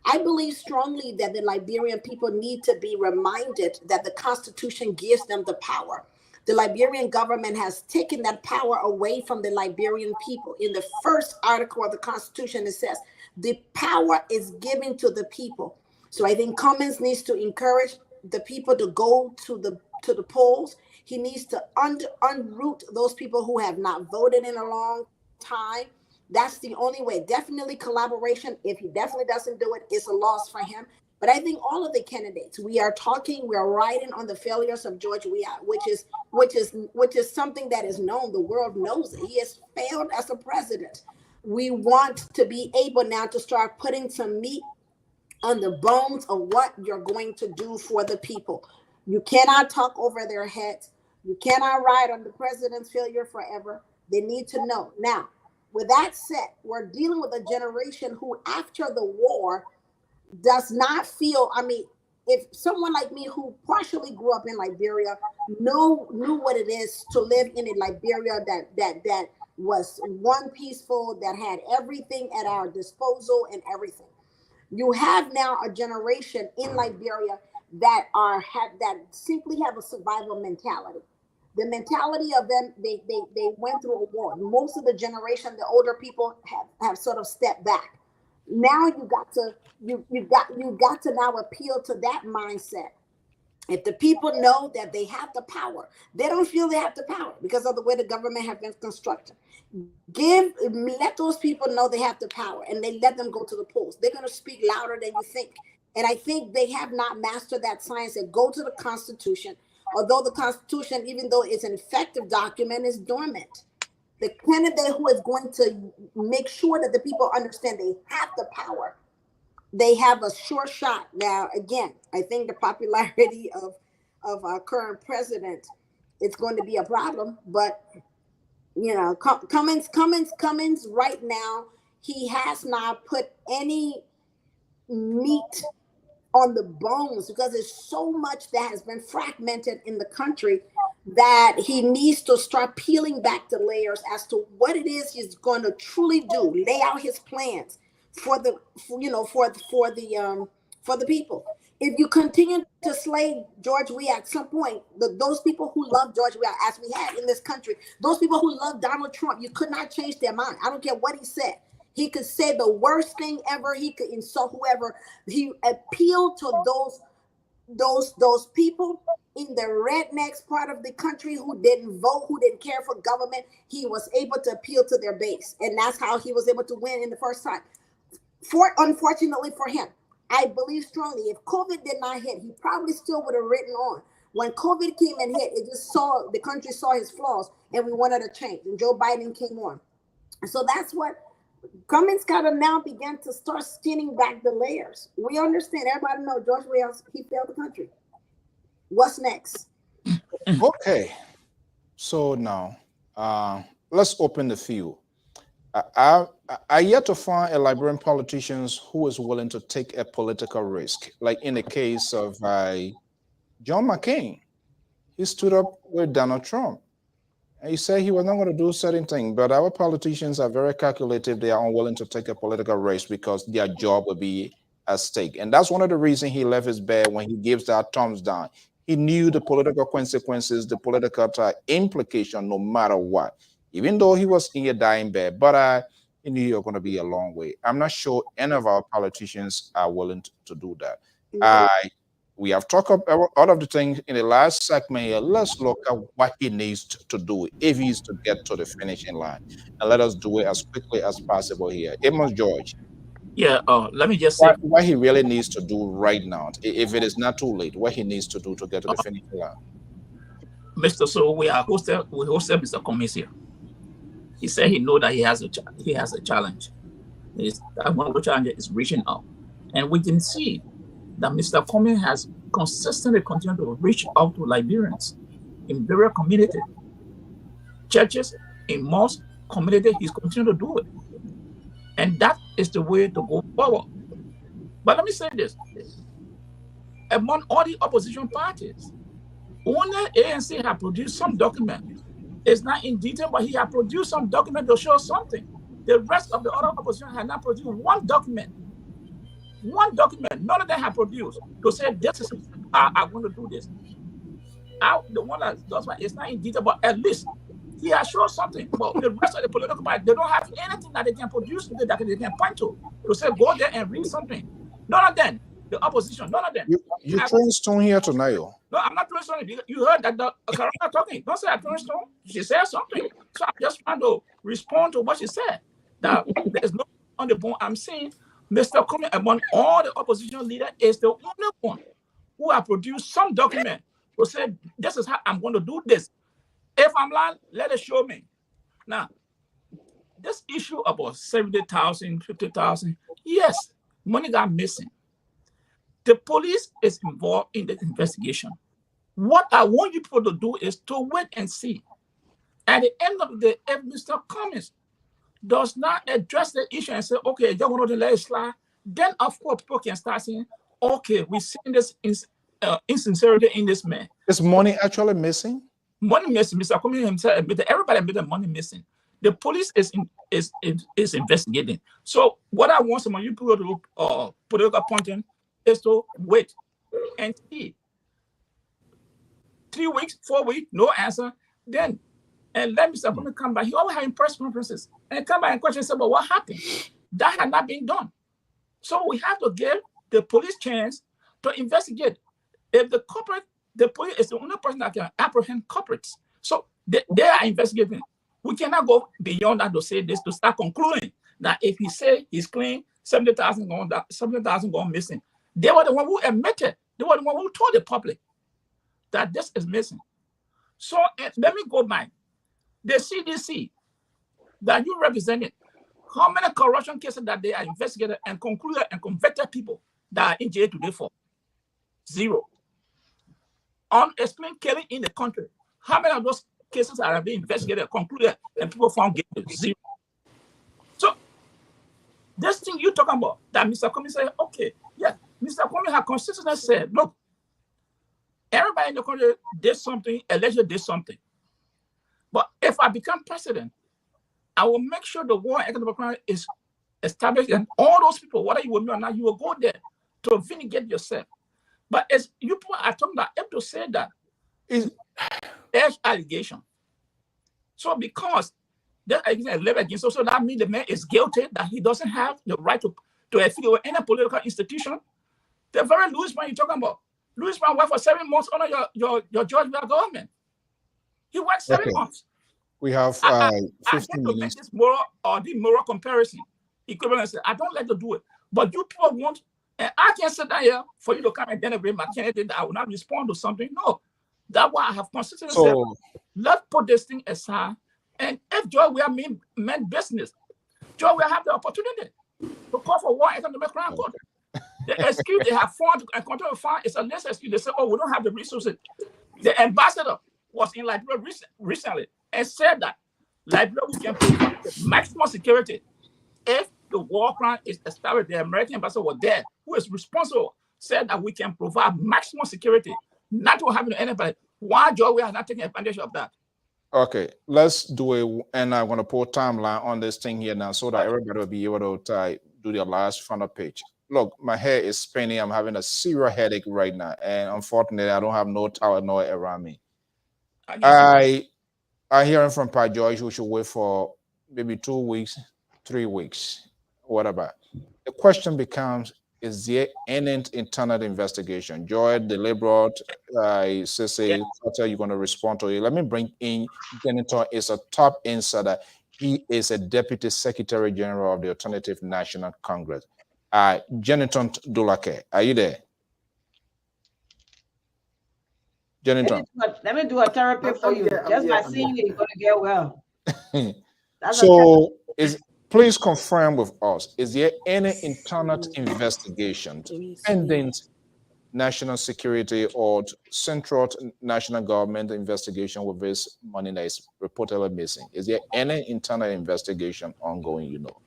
I believe strongly that the Liberian people need to be reminded that the Constitution gives them the power. The Liberian government has taken that power away from the Liberian people. In the first article of the Constitution, it says, the power is given to the people. So I think Cummings needs to encourage the people to go to the polls. He needs to unroot those people who have not voted in a long time. That's the only way. Definitely collaboration. If he definitely doesn't do it, it's a loss for him. But I think all of the candidates, we are riding on the failures of George Weah, which is something that is known. The world knows it. He has failed as a president. We want to be able now to start putting some meat on the bones of what you're going to do for the people. You cannot talk over their heads. You cannot ride on the president's failure forever. They need to know. Now, with that said, we're dealing with a generation who, after the war, does not feel, if someone like me who partially grew up in Liberia knew what it is to live in a Liberia that was one peaceful, that had everything at our disposal and everything. You have now a generation in Liberia that simply have a survival mentality. The mentality of them, they went through a war. Most of the generation, the older people have sort of stepped back. Now you got to now appeal to that mindset. If the people know that they have the power, they don't feel they have the power because of the way the government has been constructed. Let those people know they have the power, and they let them go to the polls. They're going to speak louder than you think. And I think they have not mastered that science. And go to the Constitution. Although the Constitution, even though it's an effective document, is dormant. The candidate who is going to make sure that the people understand they have the power, they have a sure shot. Now, again, I think the popularity of of our current president, it's going to be a problem. But you know, Cummings right now, he has not put any meat on the bones because there's so much that has been fragmented in the country that he needs to start peeling back the layers as to what it is he's going to truly do, lay out his plans for the people. If you continue to slay George Weah, at some point, those people who love George Weah, as we had in this country, those people who love Donald Trump, you could not change their mind. I don't care what he said. He could say the worst thing ever. He could insult whoever. He appealed to those people in the rednecks part of the country who didn't vote, who didn't care for government. He was able to appeal to their base, and that's how he was able to win in the first time. Unfortunately for him, I believe strongly if COVID did not hit, he probably still would have written on. When COVID came and hit, the country saw his flaws, and we wanted a change. And Joe Biden came on, and so that's what Cummings got to now begin to start skinning back the layers. We understand. Everybody know George Weah, he failed the country. What's next? Okay, so now let's open the field. I yet to find a Liberian politician who is willing to take a political risk, like in the case of John McCain. He stood up with Donald Trump. And he said he was not going to do certain things, but our politicians are very calculative. They are unwilling to take a political risk because their job will be at stake. And that's one of the reasons he left his bed when he gives that thumbs down. He knew the political consequences, the political implication, no matter what, even though he was in a dying bed. But he knew he was going to be a long way. I'm not sure any of our politicians are willing to do that. We have talked about all of the things in the last segment here. Let's look at what he needs to do if he's to get to the finishing line. And let us do it as quickly as possible here. Amos George. Yeah, let me just say what he really needs to do right now, if it is not too late, what he needs to do to get to the finishing line. Mr. So we hosted Mr. Cummings here. He said he know that he has a challenge. One of the challenges is reaching out. And we can see that Mr. Cummings has consistently continued to reach out to Liberians in various communities, churches, in most communities. He's continued to do it. And that is the way to go forward. But let me say this. Among all the opposition parties, only ANC have produced some document. It's not in detail, but he has produced some document to show something. The rest of the other opposition have not produced one document. One document, none of them have produced to say this is I want to do this. The one that does it's not in detail, but at least he has shown something. But the rest of the political party, they don't have anything that they can produce that they can point to say go there and read something. None of them, the opposition, none of them. You're throwing stone here tonight. No, I'm not throwing stone. You heard that Karana talking. Don't say I'm throwing stone. She said something. So I'm just trying to respond to what she said. That there's no on the bone. I'm saying Mr. Cummings, among all the opposition leaders, is the only one who have produced some document to say, this is how I'm going to do this. If I'm lying, let it show me. Now, this issue about 70,000, 50,000, yes, money got missing. The police is involved in the investigation. What I want you people to do is to wait and see. At the end of the day, if Mr. Cummings does not address the issue and say, okay, you want to let it slide, then of course people can start saying, okay, we've seen this insincerity in this man. Is money actually missing? Money missing. Mr. Cummings himself admitted, everybody admitted money missing. The police is investigating. So what I want some of you people to political appointing is to wait and see. 3 weeks, 4 weeks, no answer. Then and let Mr. Cummings come back. He always having press conferences and come back and question about what happened. That had not been done. So we have to give the police chance to investigate. If the police is the only person that can apprehend culprits. So they are investigating. We cannot go beyond that to say this, to start concluding that if he say he's clean, 70,000 gone missing. They were the one who admitted. They were the one who told the public that this is missing. So let me go back. The CDC that you represented, how many corruption cases that they are investigated and concluded and convicted people that are in jail today for? 0. unexplained killing in the country. How many of those cases are being investigated, concluded, and people found guilty? Zero. So this thing you talking about, that Mr. Cummings said, okay, yeah, Mr. Cummings has consistently said, look, everybody in the country did something, allegedly did something. But if I become president, I will make sure the war on economic crime is established, and all those people, whether you will know or not, you will go there to vindicate yourself. But as you people are talking about, I have to say that is edge allegation. So because that allegation is leveled against him, so that means the man is guilty, that he doesn't have the right to affiliate with any political institution. The very Louis Brown you're talking about. Louis Brown worked for 7 months under your Georgia government. He worked 7 months. We have I 15 get to make minutes. this moral or the moral comparison equivalence. I don't like to do it, but you people want, and I can't sit down here for you to come and denigrate my candidate that I will not respond to something. No, that's why I have consistently said, let's put this thing aside. And if Joy will meant business, Joy will have the opportunity to call for war economic crime court. The excuse they have found and continue to find is a less excuse. They say, oh, we don't have the resources. The ambassador was in Liberia recently and said that Liberia we can provide maximum security if the war crime is established. The American ambassador was there, who is responsible, said that we can provide maximum security, not to happen to anybody. Why Joy we are not taking advantage of that? Okay, let's do it, and I'm going to put timeline on this thing here now so that everybody will be able to do their last final page. Look, my hair is spinning. I'm having a serious headache right now, and unfortunately, I don't have no towel nor around me. I hearing from Pat George who should wait for maybe 2 weeks, 3 weeks, whatever. The question becomes: is there any internal investigation? Joy, deliberate, Sissy, you're going to respond to it. Let me bring in Jeniton. Is a top insider. He is a deputy secretary general of the Alternative National Congress. Jeniton Dulake, are you there? Jeniton. Let me do a therapy for you. Just by seeing you, you're going to get well. So please confirm with us, is there any internal investigation pending national security or central national government investigation with this money that is reportedly missing? Is there any internal investigation ongoing, you know?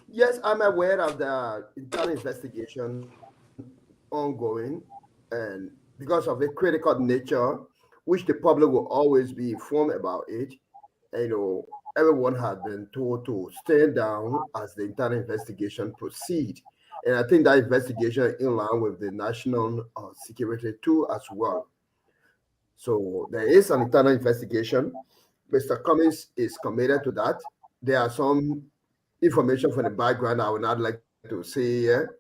Yes, I'm aware of the internal investigation ongoing, and because of the critical nature, which the public will always be informed about it, and, everyone had been told to stand down as the internal investigation proceed. And I think that investigation is in line with the national security too as well. So there is an internal investigation. Mr. Cummings is committed to that. There are some information from the background I would not like to say here.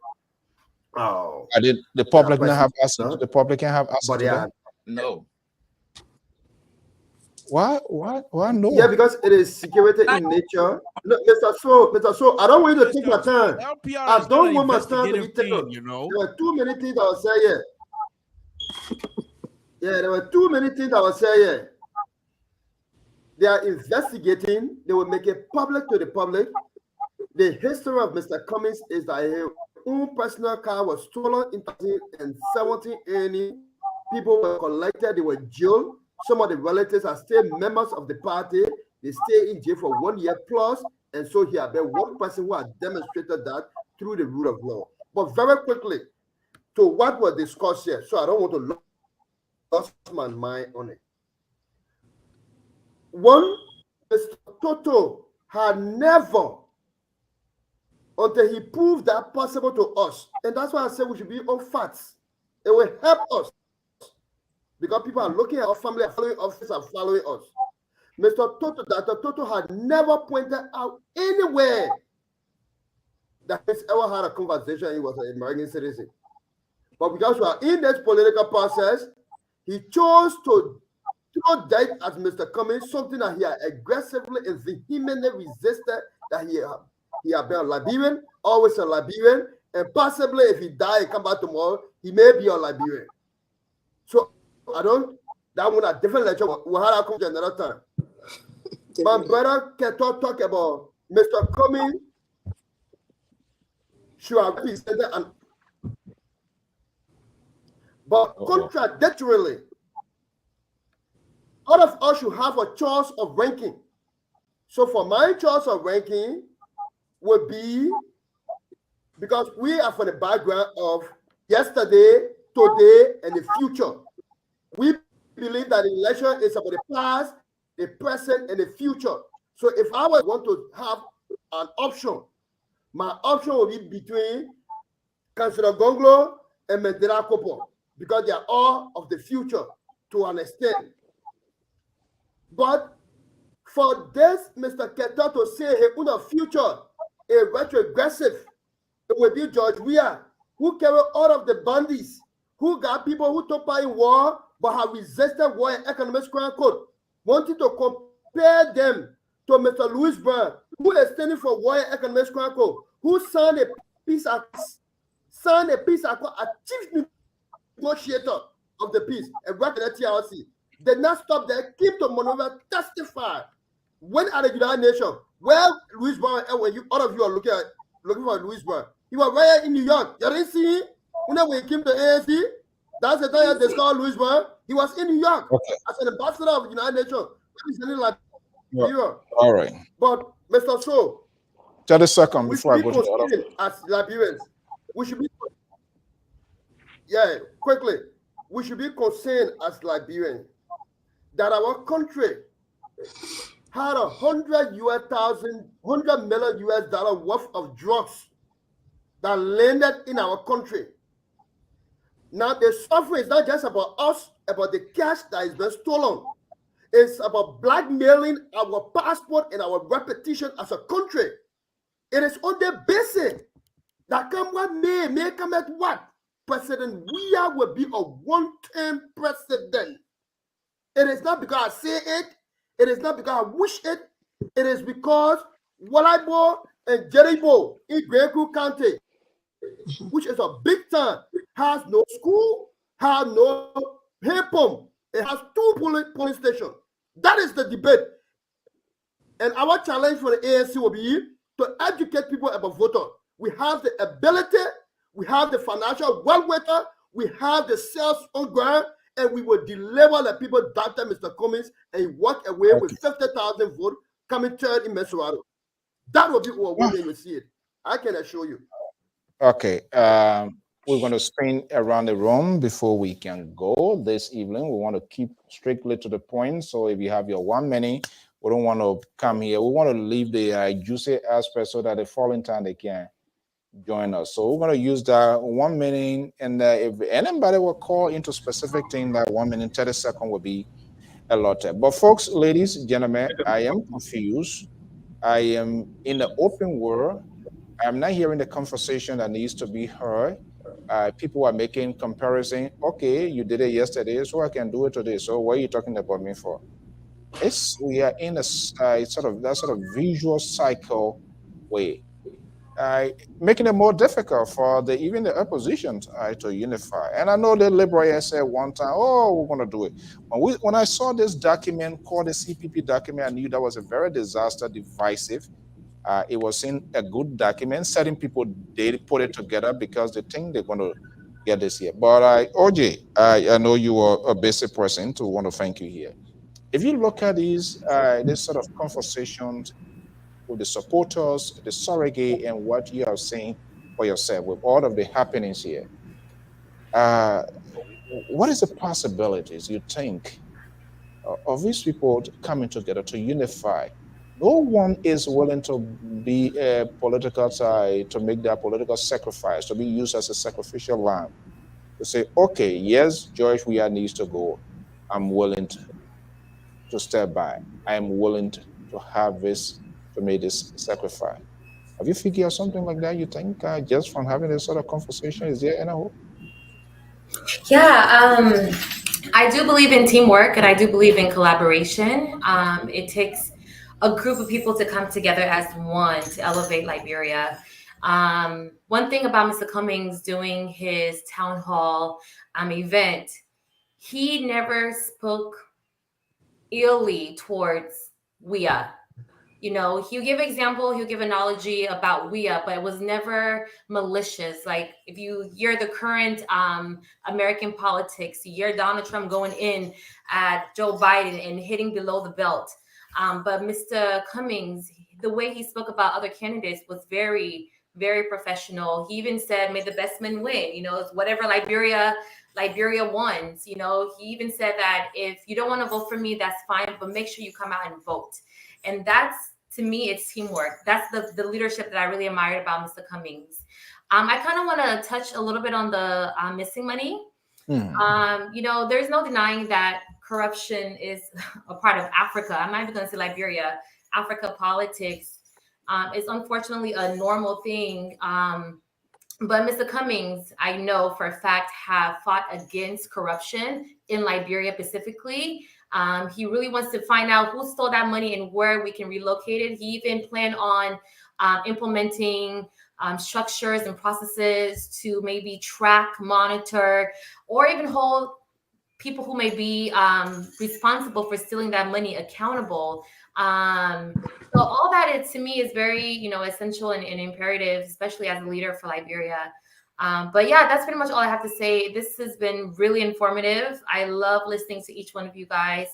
The public not have access. The public can have access to that? No. Why no? Yeah, because it is security in nature. No, Mr. So, I don't want you to take my time. I don't want my time to be taken. There were too many things I was saying. Yeah, there were too many things I was saying. They are investigating. They will make it public to the public. The history of Mr. Cummings is that his own personal car was stolen in 2017. People were collected. They were jailed. Some of the relatives are still members of the party. They stay in jail for 1 year plus. And so he had been one person who had demonstrated that through the rule of law. But very quickly, to what was discussed here, so I don't want to lose my mind on it. One, Mr. Toto had never, until he proved that possible to us, and that's why I said we should be on facts. It will help us. Because people are looking at our family, following office, and following us. Mr. Dr. Toto had never pointed out anywhere that he's ever had a conversation he was an American citizen. But because we are in this political process, he chose to throw that at Mr. Cummings, something that he had aggressively and vehemently resisted, that he had been a Liberian, always a Liberian, and possibly if he died and come back tomorrow, he may be a Liberian. So that one a different lecture. We'll have that come to another time. My brother can talk about Mr. Cummings should have represented But contradictorily, all of us should have a choice of ranking. So for my choice of ranking would be, because we are from the background of yesterday, today, and the future. We believe that election is about the past, the present, and the future. So if I want to have an option, my option will be between Councillor Gonglo and Medera Kopo, because they are all of the future to an extent. But for this, Mr. Keta to say he put a future, a retrogressive, it will be George Weah, who carry all of the bandits, who got people who took part in war but have resisted war and economic crime code, wanting to compare them to Mr. Louis Brown, who is standing for war and economic crime code, who signed a peace accord, a chief negotiator of the peace, and worked at the TRC. Did not stop there, keep to Monrovia, testify. When at the United Nations, where Louis Brown, and when all of you are looking for Louis Brown, he was right in New York. You didn't see him? When he came to ANC, that's the time they discovered Louis Brown. He was in New York as an ambassador of the United Nations. All right. But Mr. So, 30 seconds before I go to the other. As Liberians, we should be, quickly, we should be concerned as Liberians that our country had $100 million worth of drugs that landed in our country. Now the suffering is not just about us, about the cash that is being stolen. It's about blackmailing our passport and our reputation as a country. It is on the basis that come what may come at what. President Weah will be a one-term president. It is not because I say it. It is not because I wish it. It is because Walaibo and Jeribo in Greco County, which is a big town, has no school, has no hair pump. It has 2 police stations. That is the debate. And our challenge for the ANC will be to educate people about voter. We have the ability, we have the financial well-worker, we have the sales on ground, and we will deliver the people Dr. Mr. Cummings and walk away with 50,000 votes coming third in Mesurado. That will be what we will see it. I can assure you. Okay. We're going to spin around the room before we can go this evening. We want to keep strictly to the point. So if you have your 1 minute, we don't want to come here. We want to leave the juicy aspect so that the following time they can join us. So we're going to use that 1 minute. And if anybody will call into specific thing, that 1 minute, 30 seconds will be allotted. But folks, ladies, gentlemen, I am confused. I am in the open world. I'm not hearing the conversation that needs to be heard. People are making comparison. Okay, you did it yesterday, so I can do it today. So what are you talking about me for? We are in a sort of visual cycle way, making it more difficult for even the opposition to unify. And I know the Liberia said one time, "Oh, we're going to do it." When I saw this document called the CPP document, I knew that was a very divisive. It was in a good document. Certain people, they put it together because they think they're going to get this here. But OJ, I know you are a basic person to want to thank you here. If you look at these sort of conversations with the supporters, the surrogate, and what you are saying for yourself with all of the happenings here, what is the possibilities you think of these people coming together to unify? No one is willing to be a political side, to make that political sacrifice, to be used as a sacrificial lamb. To say, okay, yes, George Weah needs to go. I'm willing to step by. I'm willing to have this, to make this sacrifice. Have you figured out something like that, you think, just from having this sort of conversation? Is there any hope? Yeah, I do believe in teamwork and I do believe in collaboration. It takes a group of people to come together as one to elevate Liberia. One thing about Mr. Cummings doing his town hall event, he never spoke illy towards Weah. You know, he'll give example, he'll give analogy about WIA, but it was never malicious. Like if you hear the current American politics, you hear Donald Trump going in at Joe Biden and hitting below the belt. But Mr. Cummings, the way he spoke about other candidates was very, very professional. He even said, "May the best men win." You know, it's whatever Liberia wants. You know, he even said that if you don't want to vote for me, that's fine, but make sure you come out and vote. And that's, to me, it's teamwork. That's the leadership that I really admired about Mr. Cummings. I kind of want to touch a little bit on the missing money. You know, there's no denying that corruption is a part of Africa. I'm not even going to say Liberia. Africa politics is unfortunately a normal thing. But Mr. Cummings, I know for a fact, have fought against corruption in Liberia specifically. He really wants to find out who stole that money and where we can relocate it. He even planned on implementing structures and processes to maybe track, monitor, or even hold people who may be responsible for stealing that money accountable. So all that is, to me, is very, you know, essential and imperative, especially as a leader for Liberia. But yeah, that's pretty much all I have to say. This has been really informative. I love listening to each one of you guys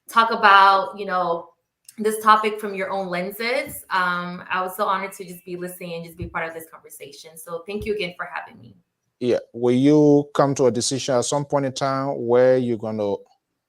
talk about, you know, this topic from your own lenses. I was so honored to just be listening and just be part of this conversation. So thank you again for having me. Yeah. Will you come to a decision at some point in time where you're going to,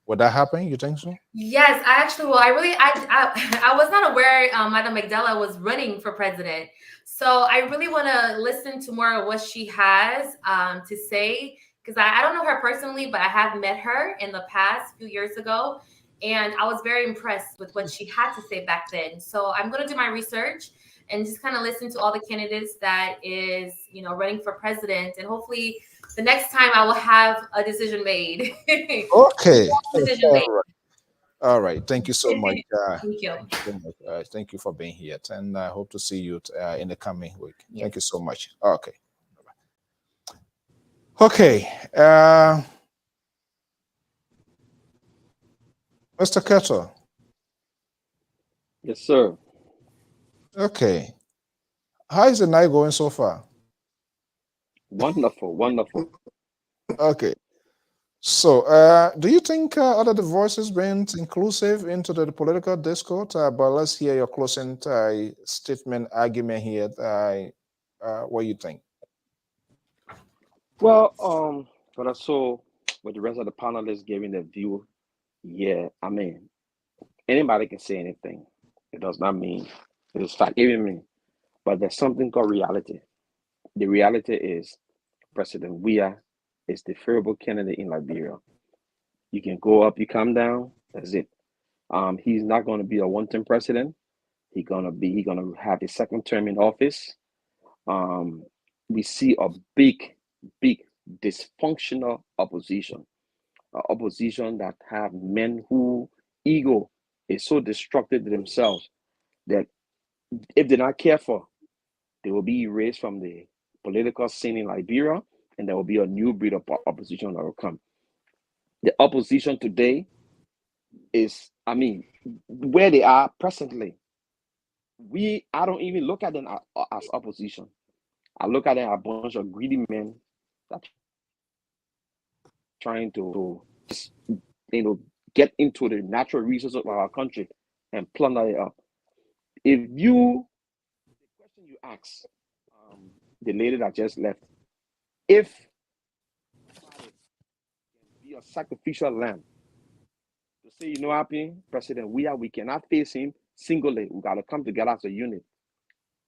would that happen? You think so? Yes, I actually will. I was not aware Madam Magdala was running for president. So I really want to listen to more of what she has to say, because I don't know her personally, but I have met her in the past few years ago. And I was very impressed with what she had to say back then. So I'm going to do my research and just kind of listen to all the candidates that is, you know, running for president. And hopefully the next time I will have a decision made. Okay. Decision made. All right. Thank you so much. Thank you. Thank you for being here. And I hope to see you in the coming week. Yes. Thank you so much. Okay. Okay. Mr. Kettle. Yes, sir. Okay. How is the night going so far? Wonderful, wonderful. Okay. So, do you think other voices being inclusive into the political discourse? But let's hear your closing statement, argument here. What do you think? Well, but I saw with the rest of the panelists giving their view. Yeah, I mean, anybody can say anything. It does not mean it is fact, even me. But there's something called reality. The reality is President Weah is the favorable candidate in Liberia. You can go up, you come down. That's it. He's not going to be a one-term president. He's gonna have his second term in office. We see a big dysfunctional opposition, opposition that have men who ego is so destructive to themselves that if they're not careful, they will be erased from the political scene in Liberia, and there will be a new breed of opposition that will come. The opposition today is, I mean, where they are presently. I don't even look at them as opposition. I look at them as a bunch of greedy men that trying to just, get into the natural resources of our country and plunder it up. The question you ask the lady that just left, if be a sacrificial lamb to say, you know what, President, we cannot face him singly. We got to come together as a unit.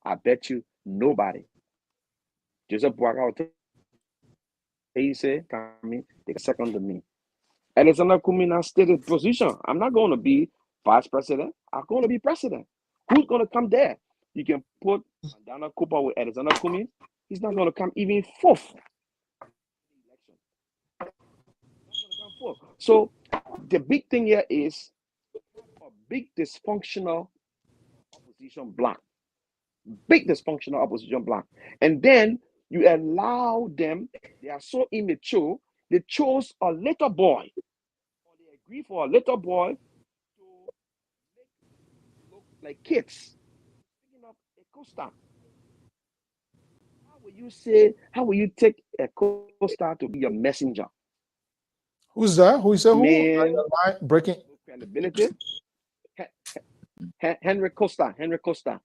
I bet you nobody. Joseph Boakai, he said, take a second to me. Alexander Kumina stated position. I'm not going to be vice president. I'm going to be president. Who's going to come there? You can put Dana Cooper with Alexander Kumin. He's not going to come even fourth. So the big thing here is a big dysfunctional opposition bloc. Big dysfunctional opposition bloc. And then you allow them, they are so immature, they chose a little boy. Or they agree for a little boy to look like kids picking up a co-star. How will you take a co-star to be your messenger? Who's that? Who is that? Who? Man, Breaking. Credibility. Henry Costa.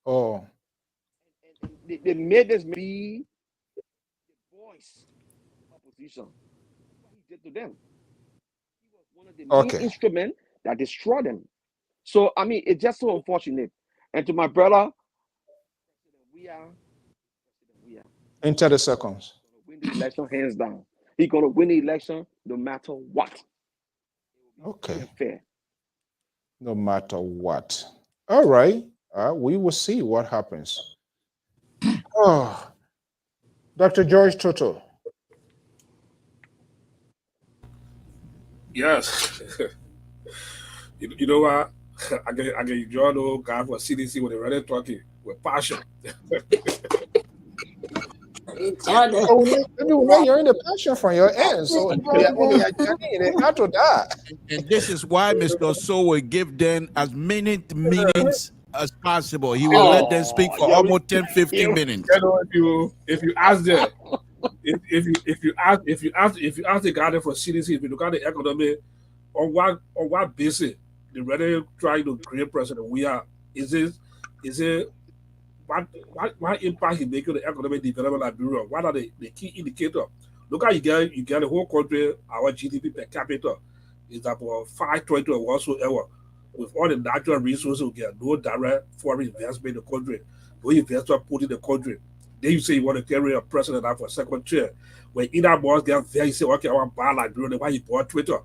Oh. They made this be the voice of opposition. What he did to them. He was one of the main instruments that destroyed them. So, I mean, it's just so unfortunate. And to my brother, we are in 30 seconds. Win the election hands down. He's going to win the election no matter what. Okay. Fair. No matter what. All right. We will see what happens. Oh, Dr. George Toto. Yes. You know what? I get enjoy the guy for CDC when they're ready talking with passion. Maybe we're hearing the passion from your end, so not to that. And this is why Mr. So will give them as many meetings as possible. He will let them speak for almost 10-15 minutes. You know, if you ask them, if you ask the guy there for CDC, if you look at the economy, on what basis they really trying to create president, is it what impact he make on the economic development of Liberia? What are the key indicators? Look how you get the whole country, our GDP per capita is about 520 or whatsoever. With all the natural resources we get, no direct foreign investment in the country, no investor put in the country. Then you say you want to carry a president out for a second chair. When either boss get there, you say, okay, I want to buy Liberia, why you bought Twitter?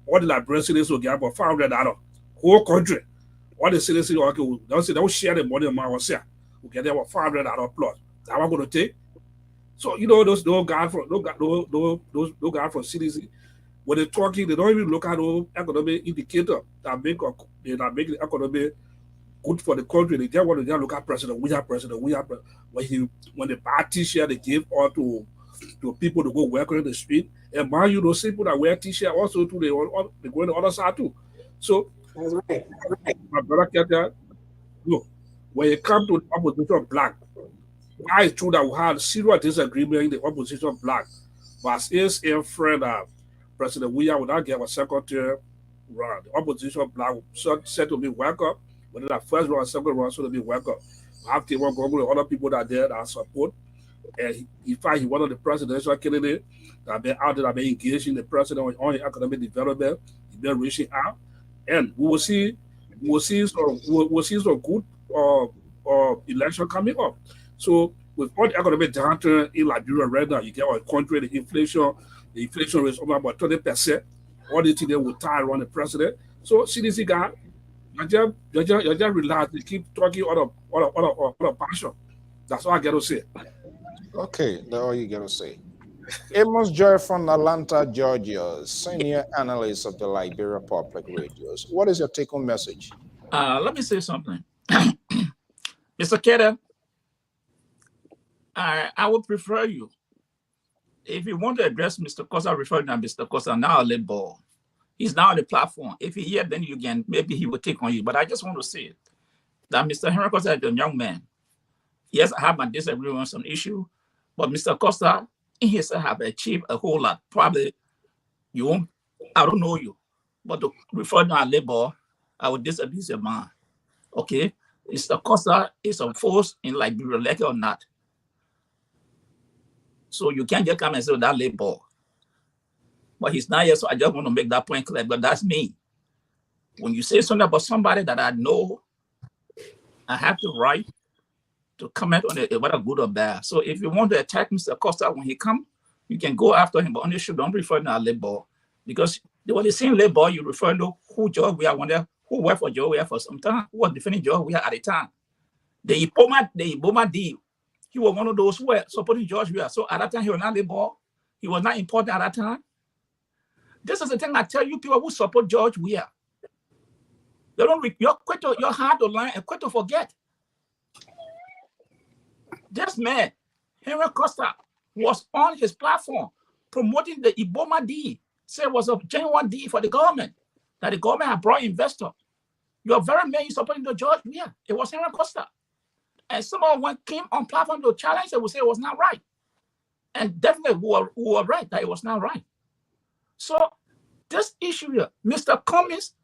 All the Liberian citizens will get about $500. Whole country. All the citizens, okay, don't share the money among ourselves. We get about $500 plus. That I'm going to take. So you know those guys from CDC, when they're talking, they don't even look at those economic indicators that make the economy good for the country. They just want to look at president. We have president. When the bad t-shirt they give all to people to go work on the street, and mind you, those people that wear t-shirt also too, they go on the other side too. So that's right. My brother Keta, look, when it comes to the opposition black, why it's true that we had serious disagreement in the opposition black, but his friend President William would not get a second term run. The opposition black said to be welcome, whether that first round or second round, so to be welcome. I have to work with other people that there that support. And in fact, he one of the presidential candidates that been out there, that been engaged in the president on economic development. He's been reaching out, and we'll see some good election coming up. So with all the economic downturn in Liberia right now, you get our country, the inflation rate is about 20%. All the things that will tie around the president. So CDC guy, you just relax. You keep talking other passion. That's all I got to say. Okay, that's all you got to say. Amos Joy from Atlanta, Georgia, senior analyst of the Liberia Public Radios. What is your take-home message? Let me say something. Mr. Keta, I would prefer you. If you want to address Mr. Costa, refer to Mr. Costa, now Lpr. He's now on the platform. If he here, then you can, maybe he will take on you. But I just want to say that Mr. Henry Costa is a young man. Yes, I have my disagreement on some issue, but Mr. Costa, in himself, have achieved a whole lot. Probably you won't, I don't know you, but to refer to Lpr, I would disabuse your mind. Okay? Mr. Costa is a force in Liberia, like it or not. So you can't just come and say that Lpr. But he's not here, so I just want to make that point clear. But that's me. When you say something about somebody that I know, I have the right to comment on it, whether good or bad. So if you want to attack Mr. Costa when he comes, you can go after him. But on the issue, don't refer to Lpr. Because when you say Lpr, you refer to who George we are wonder who worked for George we are for some time, who was defending George we are at the time. The Iboma deal. He was one of those who were supporting George Weah. So at that time, he was not Lpr. He was not important at that time. This is the thing I tell you, people who support George Weah. You're hard to learn and quick to forget. This man, Henry Costa, was on his platform promoting the Iboma deal. Say it was a genuine deal for the government, that the government had brought investors. Your very man you supporting the George Weah. It was Henry Costa. And someone came on platform to challenge it, would say it was not right. And definitely who were right that it was not right. So this issue here, Mr. Cummings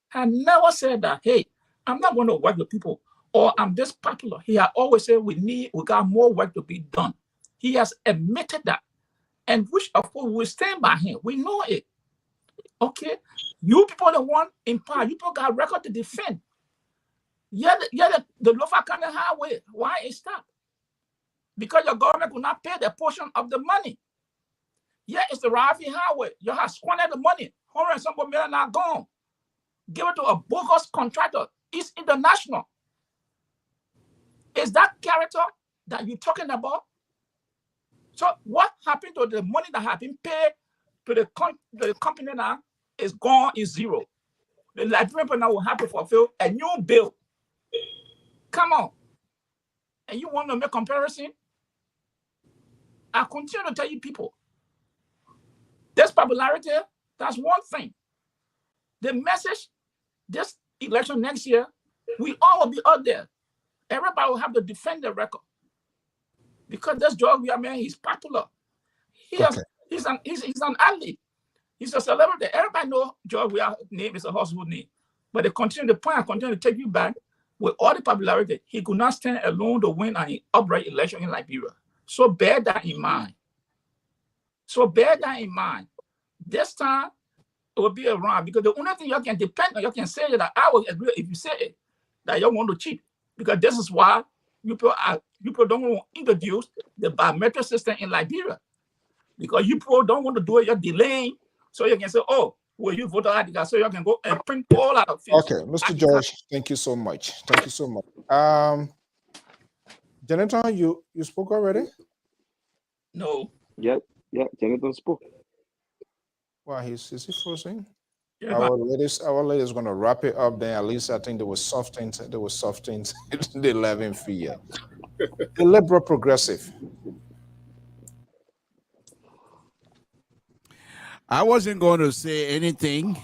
had never said that, hey, I'm not going to work with people or I'm this popular. He had always said we got more work to be done. He has admitted that. And which of course we stand by him. We know it. Okay. You people the one in power, you people got a record to defend. Yeah, the Lofa County Highway, why it stopped? Because your government could not pay their portion of the money. Yeah, it's the Rafi Highway. You have squandered the money. 100 and some million are gone. Give it to a bogus contractor. It's international. Is that character that you're talking about? So what happened to the money that has been paid to the company now is gone, is zero. The Liberian people now will have to fulfill a new bill. Come on. And you want to make comparison? I continue to tell you people, this popularity, that's one thing. The message, this election next year, we all will be out there. Everybody will have to defend the record. Because this George Weah man, he's popular. He's an athlete. He's a celebrity. Everybody knows George Weah's name is a household name. But they continue to take you back with all the popularity. He could not stand alone to win an upright election in Liberia. So bear that in mind. This time, it will be around because the only thing you can depend on, you can say that I will agree if you say it, that you want to cheat. Because this is why you people don't want to introduce the biometric system in Liberia. Because you people don't want to do it, you're delaying. So you can say, oh, well, you vote ID card, so you can go and print all out of it. Okay, Mr. George, thank you so much. Thank you so much. Jonathan, you spoke already? No. Yeah, Jonathan spoke. Well, is he frozen? Yeah, our ladies going to wrap it up then. At least I think there was something the 11th year. The liberal progressive. I wasn't going to say anything,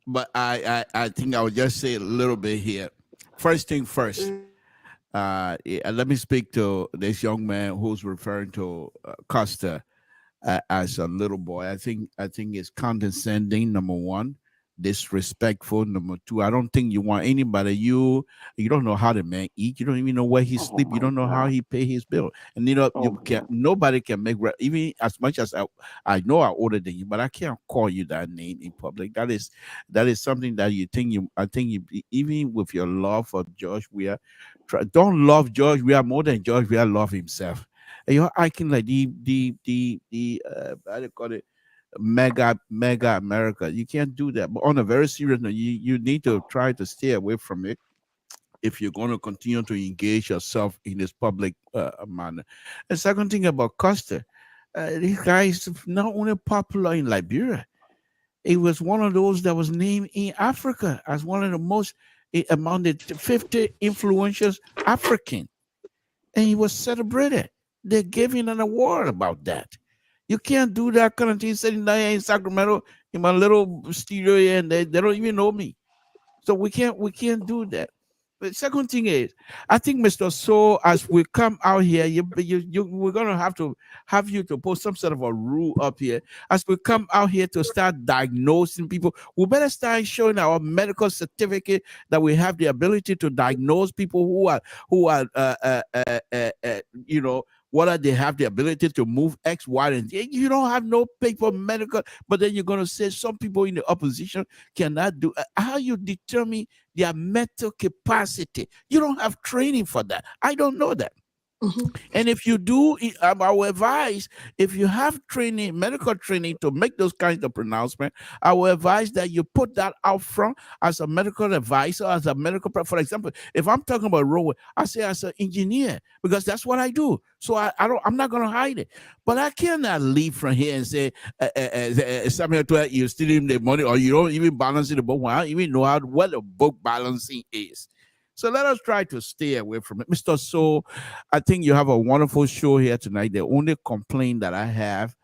but I think I'll just say a little bit here. First thing first, let me speak to this young man who's referring to Costa as a little boy. I think it's condescending, number one, disrespectful, number two. I don't think you want anybody. You don't know how the man eat. You don't even know where he sleep. You don't know how he pay his bill. And nobody can make, even as much as I know I'm older than you, but I can't call you that name in public. That is something that I think even with your love for George Weah, don't love George Weah more than George Weah love himself. And you're acting like the how do you call it, mega America. You can't do that. But on a very serious note, you need to try to stay away from it if you're going to continue to engage yourself in this public manner. And second thing about Costa, this guy is not only popular in Liberia, it was one of those that was named in Africa as one of the most among the 50 influential African, and he was celebrated. They gave him an award about that. You can't do that kind of thing sitting there in Sacramento in my little studio here, and they don't even know me. So we can't do that. The second thing is, I think, Mr. So, as we come out here, we're gonna have you to post some sort of a rule up here. As we come out here to start diagnosing people, we better start showing our medical certificate that we have the ability to diagnose people who are whether they have the ability to move X, Y, and Z. You don't have no paper medical, but then you're going to say some people in the opposition cannot do. How you determine their mental capacity? You don't have training for that. I don't know that. Mm-hmm. And if you do, I will advise, if you have training, medical training to make those kinds of pronouncements, I will advise that you put that out front as a medical advisor, as a medical, for example, if I'm talking about road, I say as an engineer, because that's what I do. So I'm not going to hide it. But I cannot leave from here and say, Samuel, you're stealing the money, or you don't even balance the book. Well, I don't even know what the book balancing is. So let us try to stay away from it. Mr. So, I think you have a wonderful show here tonight. The only complaint that I have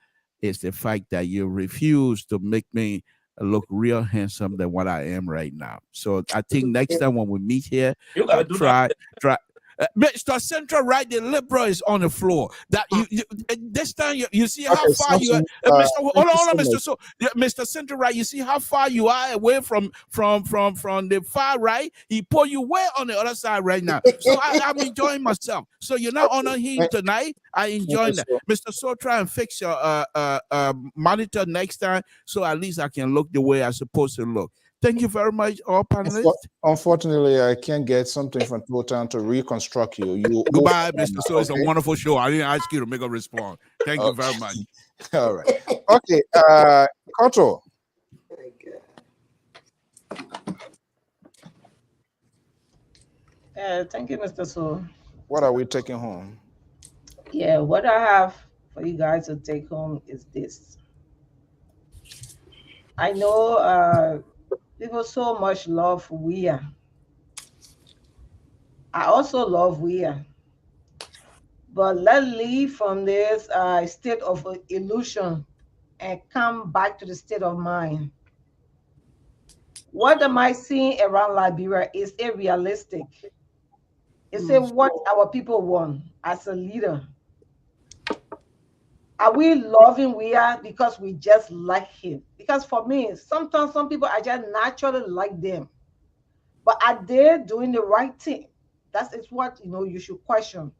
is the fact that you refuse to make me look real handsome than what I am right now. So I think next time when we meet here, You gotta do that. try. Mr. Central, right? The Libra is on the floor. That you this time you see how Okay, far you are, Samson, Mr. thank Hold you on, so Mr. much. So, Mr. Central, right? You see how far you are away from the far right. He put you way on the other side right now. So I'm enjoying myself. So you're not honoring him Thank tonight. I you, enjoying that, sir. Mr. So try and fix your monitor next time, so at least I can look the way I'm supposed to look. Thank you very much, all panelists. Unfortunately, I can't get something from Totan to reconstruct you. You Goodbye, Mr. So it's a okay? wonderful show. I didn't ask you to make a response. Thank you very much. All right. Okay, Koto. Thank you, Mr. So. What are we taking home? Yeah, what I have for you guys to take home is this. I know people so much love WIA. I also love WIA. But let's leave from this state of illusion and come back to the state of mind. What am I seeing around Liberia is a realistic. It's a what our people want as a leader. Are we loving WIA because we just like him? Because for me, sometimes some people I just naturally like them. But are they doing the right thing? That is what you should question.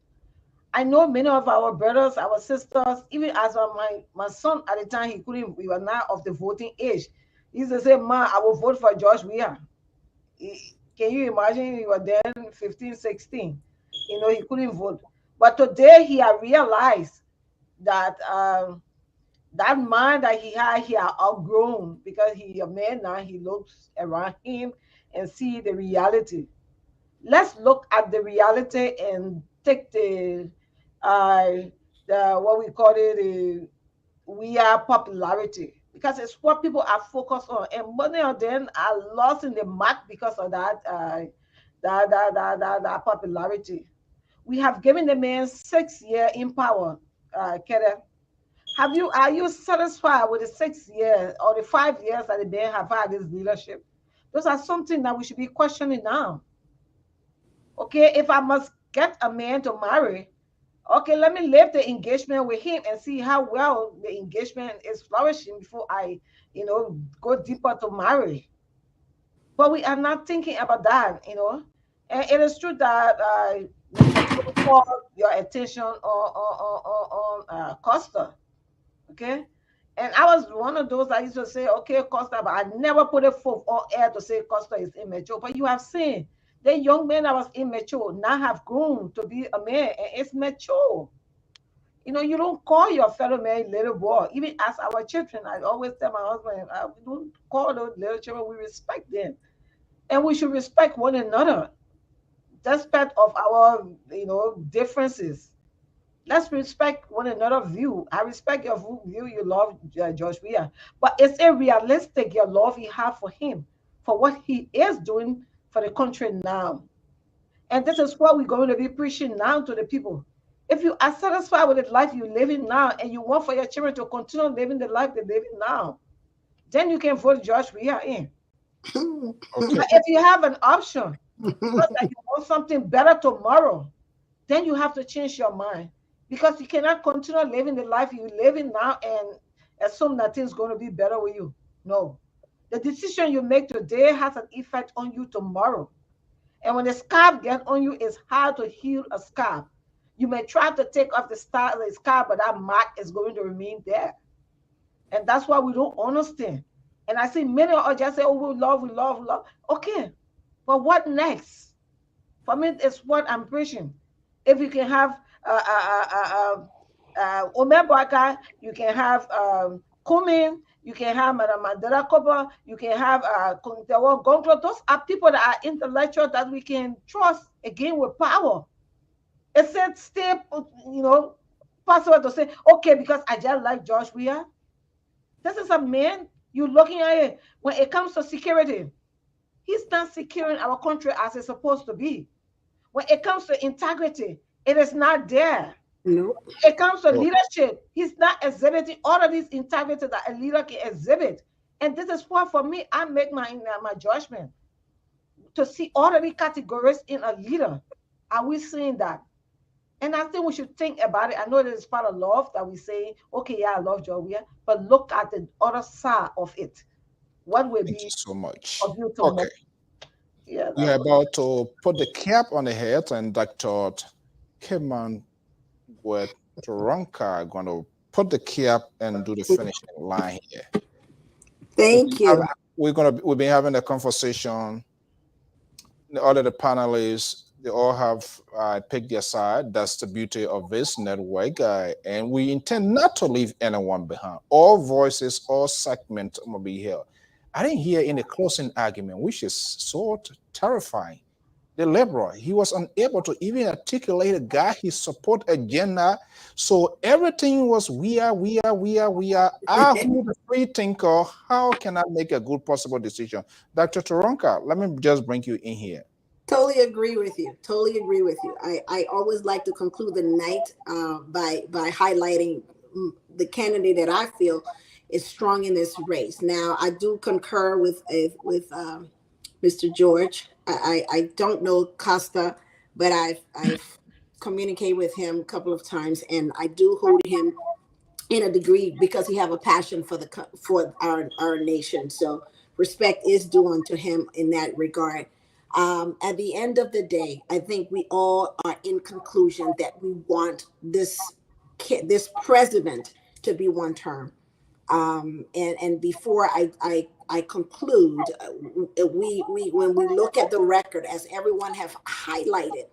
I know many of our brothers, our sisters, even as my son at the time, we were not of the voting age. He used to say, "Ma, I will vote for George Weah." Can you imagine? He was then 15, 16. He couldn't vote. But today he had realized that that man that he had outgrown, because he a man now. He looks around him and see the reality. Let's look at the reality and take the what we call it, we are popularity, because it's what people are focused on, and many of them are lost in the mark because of that popularity. We have given the man 6 years in power. Kenneth, are you satisfied with the 6 years or the 5 years that the man have had his leadership? Those are something that we should be questioning now. Okay, if I must get a man to marry, okay, let me live the engagement with him and see how well the engagement is flourishing before I, go deeper to marry. But we are not thinking about that. And it is true that Mr. So called your attention on Costa. Okay. And I was one of those that used to say, okay, Costa, but I never put a foot on air to say Costa is immature. But you have seen the young man that was immature now have grown to be a man and it's mature. You don't call your fellow man little boy. Even as our children, I always tell my husband, we don't call those little children, we respect them. And we should respect one another, despite of our, differences. Let's respect one another's view. I respect your view. You love George Weah, but it's a realistic your love you have for him, for what he is doing for the country now. And this is what we're going to be preaching now to the people. If you are satisfied with the life you're living now and you want for your children to continue living the life they're living now, then you can vote George Weah in. Okay. But if you have an option, because that you want something better tomorrow, then you have to change your mind, because you cannot continue living the life you're living now and assume that things going to be better with you. No. The decision you make today has an effect on you tomorrow. And when the scarf gets on you, it's hard to heal a scarf. You may try to take off the scarf, but that mark is going to remain there. And that's why we don't understand. And I see many of us just say, oh, we love, we love, we love. Okay, but what next? For me, it's what I'm preaching. If you can have Omer Baka, you can have Cummings, you can have Madam Mandela Kopa, you can have Gonklo. Those are people that are intellectual that we can trust again with power. It's still, possible to say, okay, because I just like George Weah. This is a man, you're looking at it. When it comes to security, he's not securing our country as it's supposed to be. When it comes to integrity, it is not there. No. When it comes to leadership, he's not exhibiting all of these integrity that a leader can exhibit. And this is why, for me, I make my judgment to see all of the categories in a leader. Are we seeing that? And I think we should think about it. I know that it's part of love that we say, okay, yeah, I love Joria, but look at the other side of it. What will Thank be you so much. of you to Okay. Yeah, You're about to put the cap on the head, and Dr. Keman with Toronka are going to put the cap and do the finishing line here. Thank you. We've been having a conversation. All of the panelists, they all have picked their side. That's the beauty of this network, and we intend not to leave anyone behind. All voices, all segments will be here. I didn't hear any closing argument, which is so terrifying. The liberal, he was unable to even articulate a guy his support agenda. So everything was we are. I, who the free thinker, how can I make a good possible decision? Dr. Toronka, let me just bring you in here. Totally agree with you. Totally agree with you. I always like to conclude the night by highlighting the candidate that I feel is strong in this race. Now, I do concur with Mr. George. I don't know Costa, but I've communicated with him a couple of times, and I do hold him in a degree because he have a passion for our nation. So respect is due unto him in that regard. At the end of the day, I think we all are in conclusion that we want this president to be one term. And before I conclude, when we look at the record, as everyone have highlighted,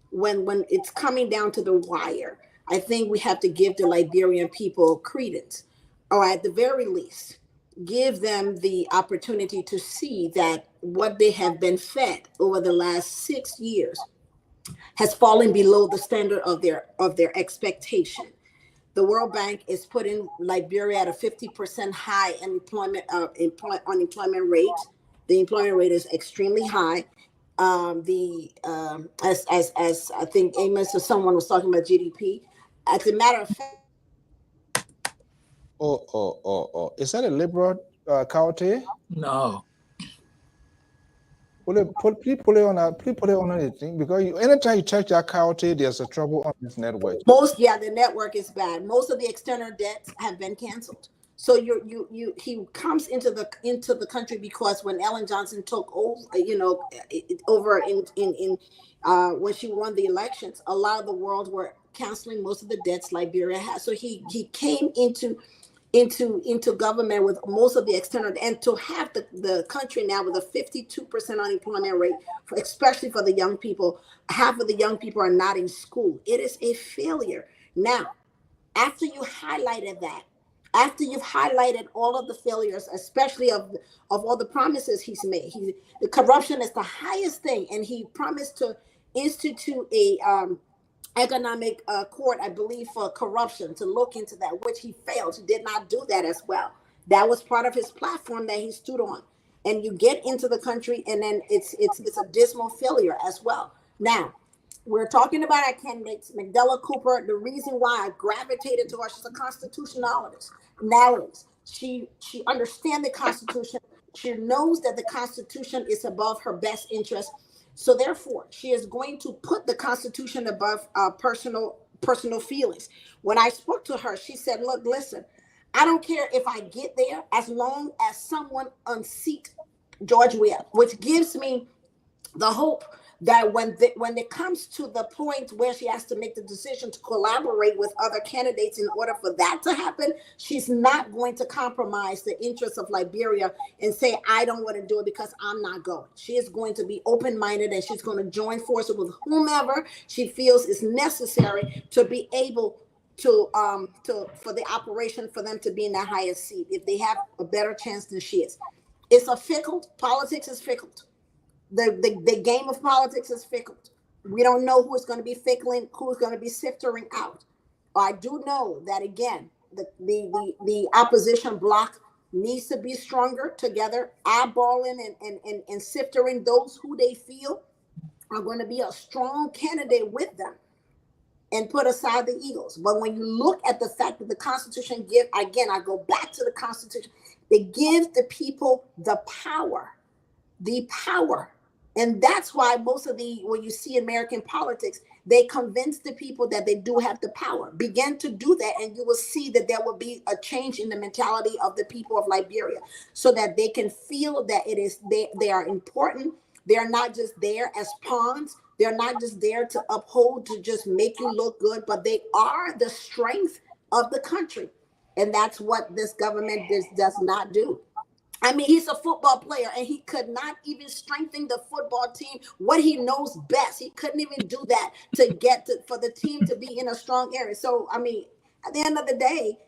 when it's coming down to the wire, I think we have to give the Liberian people credence, or at the very least, give them the opportunity to see that what they have been fed over the last 6 years has fallen below the standard of their expectation. The World Bank is putting Liberia at a 50% high unemployment rate. The employment rate is extremely high. As I think Amos or someone was talking about GDP. As a matter of fact. Is that a liberal county? No. Please put it on anything, because anytime you touch that county, there's a trouble on this network. The network is bad. Most of the external debts have been canceled. So he comes into the country because when Ellen Johnson took over, over when she won the elections, a lot of the world were canceling most of the debts Liberia has. So he came into government with most of the external, and to have the country now with a 52% unemployment rate, especially for the young people. Half of the young people are not in school. It is a failure. Now, after you highlighted that, after you've highlighted all of the failures, especially of all the promises he's made, the corruption is the highest thing, and he promised to institute a economic court, I believe, for corruption, to look into that, which he failed. He did not do that as well. That was part of his platform that he stood on. And you get into the country, and then it's a dismal failure as well. Now, we're talking about our candidates, Magdala Cooper. The reason why I gravitated to her, she's a constitutionalist. She understands the Constitution. She knows that the Constitution is above her best interest. So therefore, she is going to put the Constitution above personal feelings. When I spoke to her, she said, look, listen, I don't care if I get there as long as someone unseat George Weah, which gives me the hope that when it comes to the point where she has to make the decision to collaborate with other candidates in order for that to happen, she's not going to compromise the interests of Liberia and say, I don't want to do it because I'm not going. She is going to be open-minded, and she's going to join forces with whomever she feels is necessary to be able to for the operation, for them to be in the highest seat if they have a better chance than she is. Politics is fickle. The game of politics is fickle. We don't know who's going to be fickling, who's going to be sifting out. I do know that, again, the opposition bloc needs to be stronger together, eyeballing and sifting those who they feel are going to be a strong candidate with them, and put aside the egos. But when you look at the fact that the Constitution I go back to the Constitution, It gives the people the power. And that's why most of when you see American politics, they convince the people that they do have the power. Begin to do that, and you will see that there will be a change in the mentality of the people of Liberia, so that they can feel that they are important. They are not just there as pawns. They're not just there to uphold, to just make you look good, but they are the strength of the country. And that's what this government does not do. I mean, he's a football player, and he could not even strengthen the football team. What he knows best, he couldn't even do that for the team to be in a strong area. So, I mean, at the end of the day,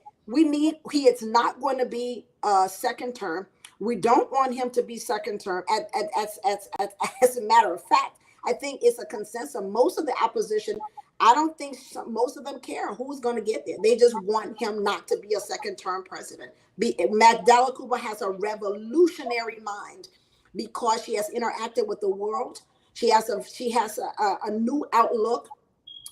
he is not going to be second term. We don't want him to be second term. As a matter of fact, I think it's a consensus. Most of the opposition, I don't think most of them care who's going to get there. They just want him not to be a second term president. Magdala Cooper has a revolutionary mind because she has interacted with the world. She has a new outlook,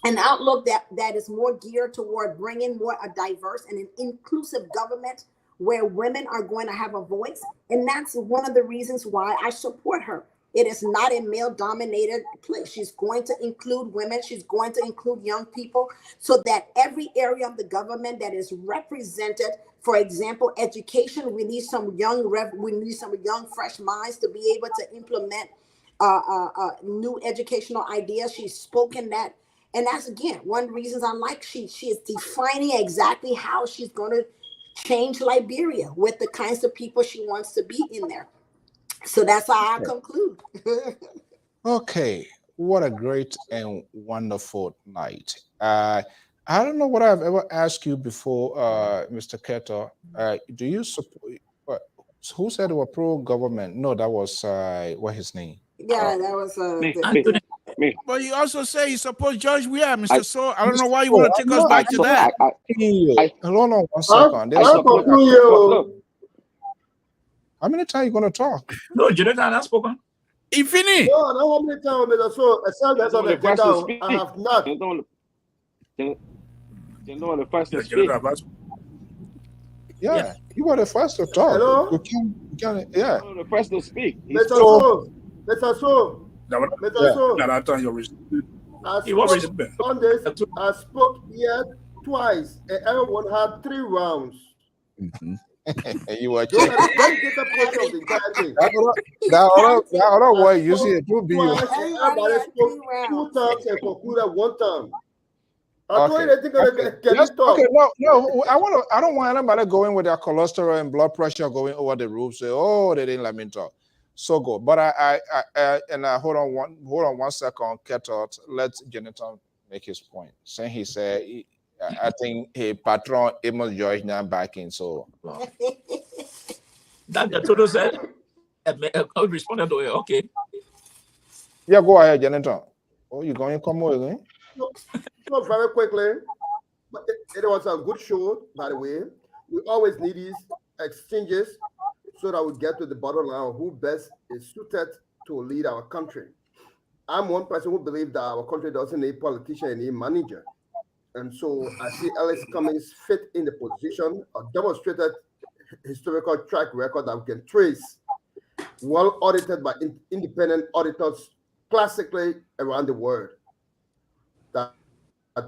an outlook that is more geared toward bringing more a diverse and an inclusive government where women are going to have a voice. And that's one of the reasons why I support her. It is not a male-dominated place. She's going to include women. She's going to include young people, so that every area of the government that is represented, for example, education, we need some young, fresh minds to be able to implement new educational ideas. She's spoken that. And that's, again, one of the reasons I like she is defining exactly how she's going to change Liberia with the kinds of people she wants to be in there. So that's how I conclude. Okay, what a great and wonderful night. I don't know what I've ever asked you before, Mr. Keto. Do you support? Who said they were pro-government? No, that was what his name? Yeah, that was me. But you also say you support George Weah, Mr. So. I don't know why you want to take us back to that. Hold on 1 second. How many times are you going to talk? No, Jonathan has spoken. Infinity. No, no, how many times, Mr. So? Except that's on the agenda. I have not. The first to speak. Yeah, you were the first to talk. Hello? Yeah. The first to speak. Mr. So. I spoke here twice, and everyone had 3 rounds. You were checking. That other word you see it will be you. Everybody spoke 2 times and concluded 1 time. Okay, no. I don't want anybody going with their cholesterol and blood pressure going over the roof. Say, oh, they didn't let me talk. So good. But hold on 1 second, Ketot. Let Jonathan make his point. Saying he said, I think his patron Amos George now back in. So that the total said. I responded to it. Okay. Yeah, go ahead, Jonathan. Oh, you going to come over again? So very quickly, but it was a good show, by the way. We always need these exchanges so that we get to the bottom line of who best is suited to lead our country. I'm one person who believes that our country doesn't need politician, it needs manager. And so I see Ellis Cummings fit in the position, a demonstrated historical track record that we can trace, well audited by independent auditors classically around the world. That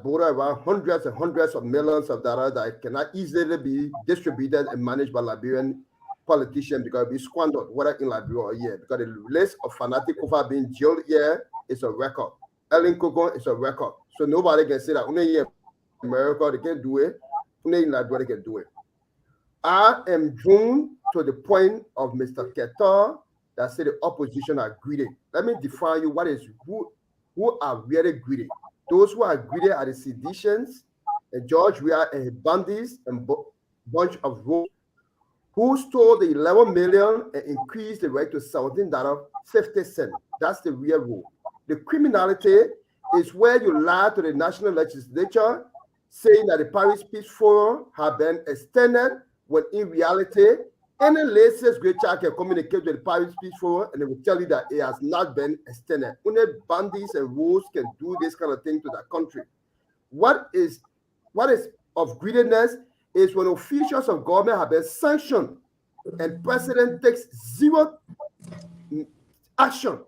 border around hundreds and hundreds of millions of dollars that cannot easily be distributed and managed by Liberian politicians because it be squandered, whether in Liberia or here. Because the list of fanatic over being jailed here is a record. Ellen Kogon is a record. So nobody can say that only here in America they can do it, only in Liberia they can do it. I am drawn to the point of Mr. Ketor that said the opposition are greedy. Let me define you what is who are really greedy. Those who are greedy are the seditions, and George Weah and his bandits and bunch of rogues who stole the 11 million and increased the rate to $17.50. That's the real rule. The criminality is where you lie to the national legislature, saying that the Paris Peace Forum have been extended, when in reality, any latest great child can communicate with the Paris Peace Forum and they will tell you that it has not been extended. Only bandits and wolves can do this kind of thing to that country. What is of greediness is when officials of government have been sanctioned and president takes zero action.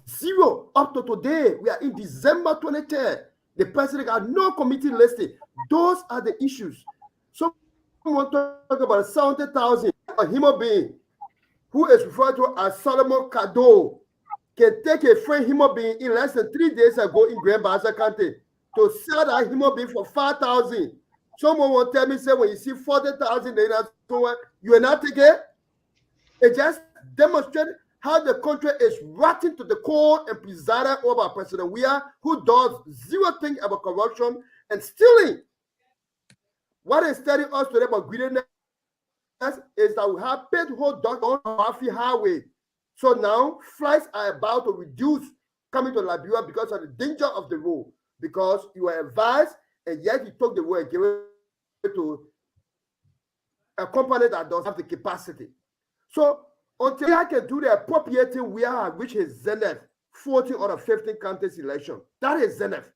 Zero. Up to today, we are in December 23rd. The president got no committee listed. Those are the issues. Someone talk about 70,000. A human being who is referred to as Solomon Kado can take a free human being in less than 3 days ago in Grand Bassa County to sell that human being for 5,000. Someone will tell me, say, when you see 40,000, you are not taking it. It just demonstrates how the country is rotten to the core and presided over President Weah, who does zero thing about corruption and stealing. What is telling us today about greediness is that we have paid whole dog on Murphy Highway. So now flights are about to reduce coming to Liberia because of the danger of the road. Because you were advised, and yet you took the road and gave it to a company that doesn't have the capacity. So until I can do the appropriate thing, we are which is Zenith, 14 out of 15 counties election. That is Zenith.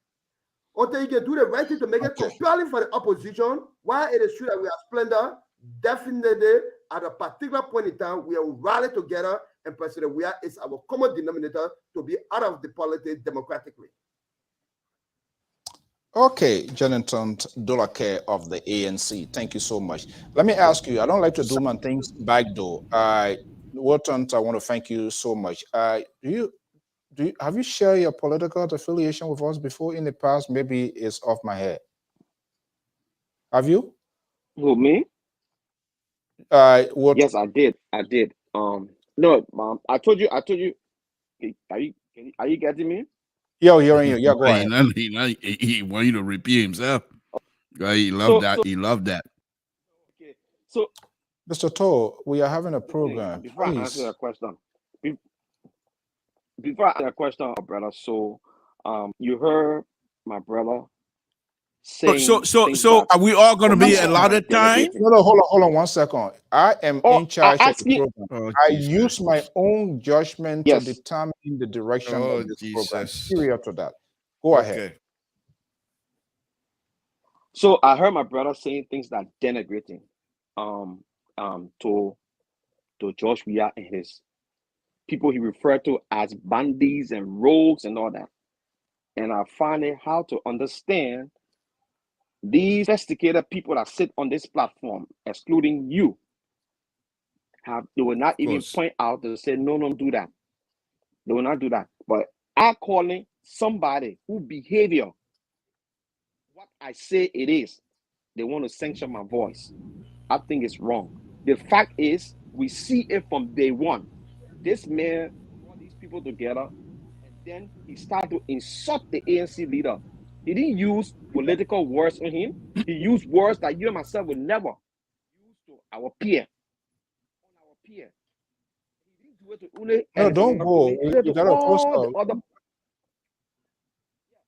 Until you can do the right thing to make it compelling for the opposition, while it is true that we are splendor, definitely at a particular point in time, we will rally together, and President Weah is our common denominator to be out of the politics democratically. Okay, Jonathan Dolake of the ANC. Thank you so much. Let me ask you, I don't like to do my things back door. Walton, I want to thank you so much. Have you shared your political affiliation with us before in the past? Maybe it's off my head. Have you? Who, me? Yes, I did. No, Mom, I told you. Are you getting me? Yo, hearing you. Yeah, go ahead. He want you to repeat himself. He loved that. He loved that. Okay. So, Mr. Toll, we are having a program. Before I answer your question, brother. So, you heard my brother saying. So are we all going to be allotted time? No, hold on 1 second. I am in charge of the program. I use my own judgment to determine the direction of this program. Period to that. Go ahead. So I heard my brother saying things that denigrating to George Weah and his people he referred to as bandits and rogues and all that. And I find it hard to understand these sophisticated people that sit on this platform, excluding you, they will not even point out to say, no, don't do that. They will not do that. But I'm calling somebody who behavior, what I say it is, they want to sanction my voice. I think it's wrong. The fact is, we see it from day one. This man brought these people together, and then he started to insult the ANC leader. He didn't use political words on him. He used words that you and myself would never use to our peer. He didn't do it to Ule. No, don't go. You got to post out.